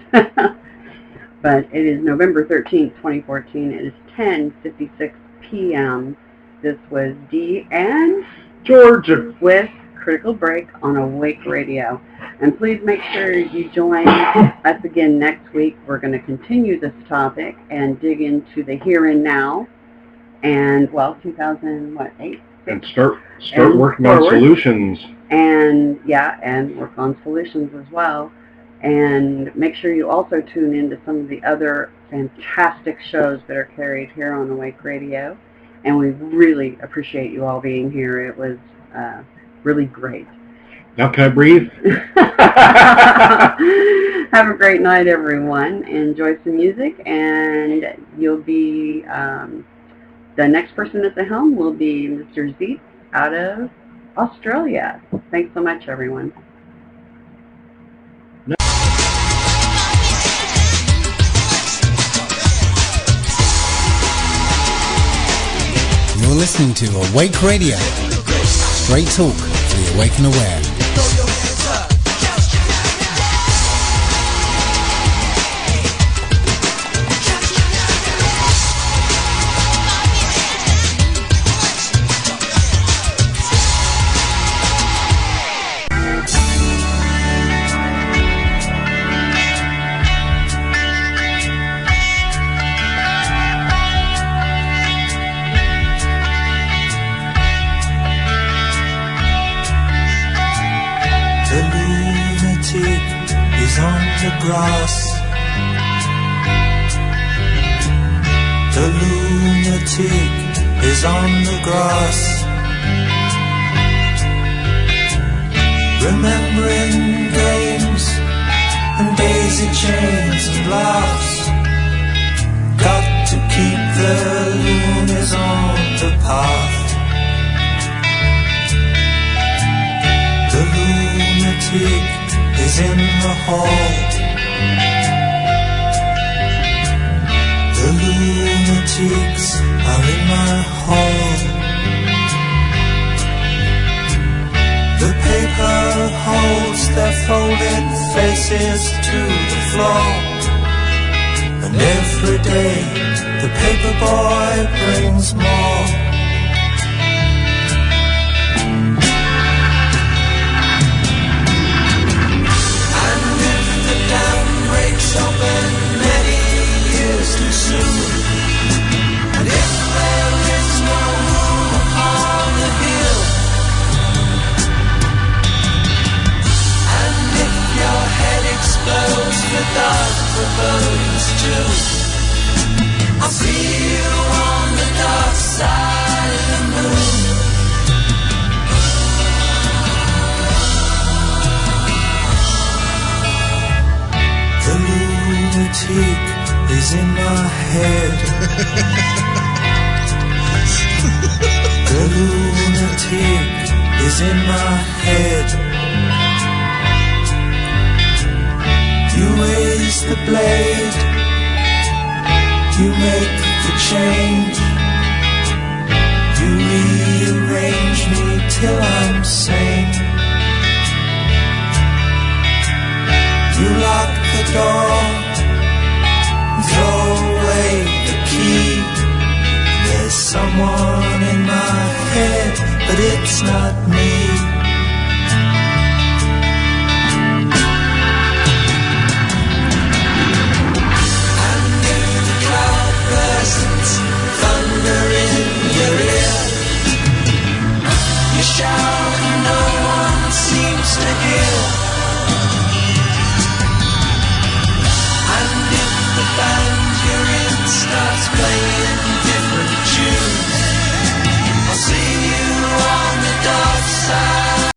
Speaker 2: But it is November 13th, 2014. It is 10:56 p.m. This was Dee and
Speaker 3: George
Speaker 2: with Critical Break on Awake Radio. And please make sure you join us again next week. We're going to continue this topic and dig into the here and now. And, 2008?
Speaker 3: And start working on solutions.
Speaker 2: And, and work on solutions as well. And make sure you also tune in to some of the other fantastic shows that are carried here on Awake Radio. And we really appreciate you all being here. It was really great.
Speaker 3: Now can I breathe?
Speaker 2: Have a great night, everyone. Enjoy some music, and you'll be, the next person at the helm will be Mr. Zeet out of Australia. Thanks so much, everyone.
Speaker 1: You're listening to Awake Radio. Straight talk for the awake and aware.
Speaker 6: The grass, the lunatic is on the grass, remembering games and daisy chains and laughs. Got to keep the loonies on the path. The lunatic is in the hall. The lunatics are in my hall. The paper holds their folded faces to the floor. And every day the paper boy brings more. Open many years too soon, and if there is no room upon the hill, and if forebodings too. I'll see you on the dark side of the moon. The lunatic is in my head. The lunatic is in my head. You raise the blade, you make the change, you rearrange me till I'm sane. You lock the door, throw away the key. There's someone in my head, but it's not me.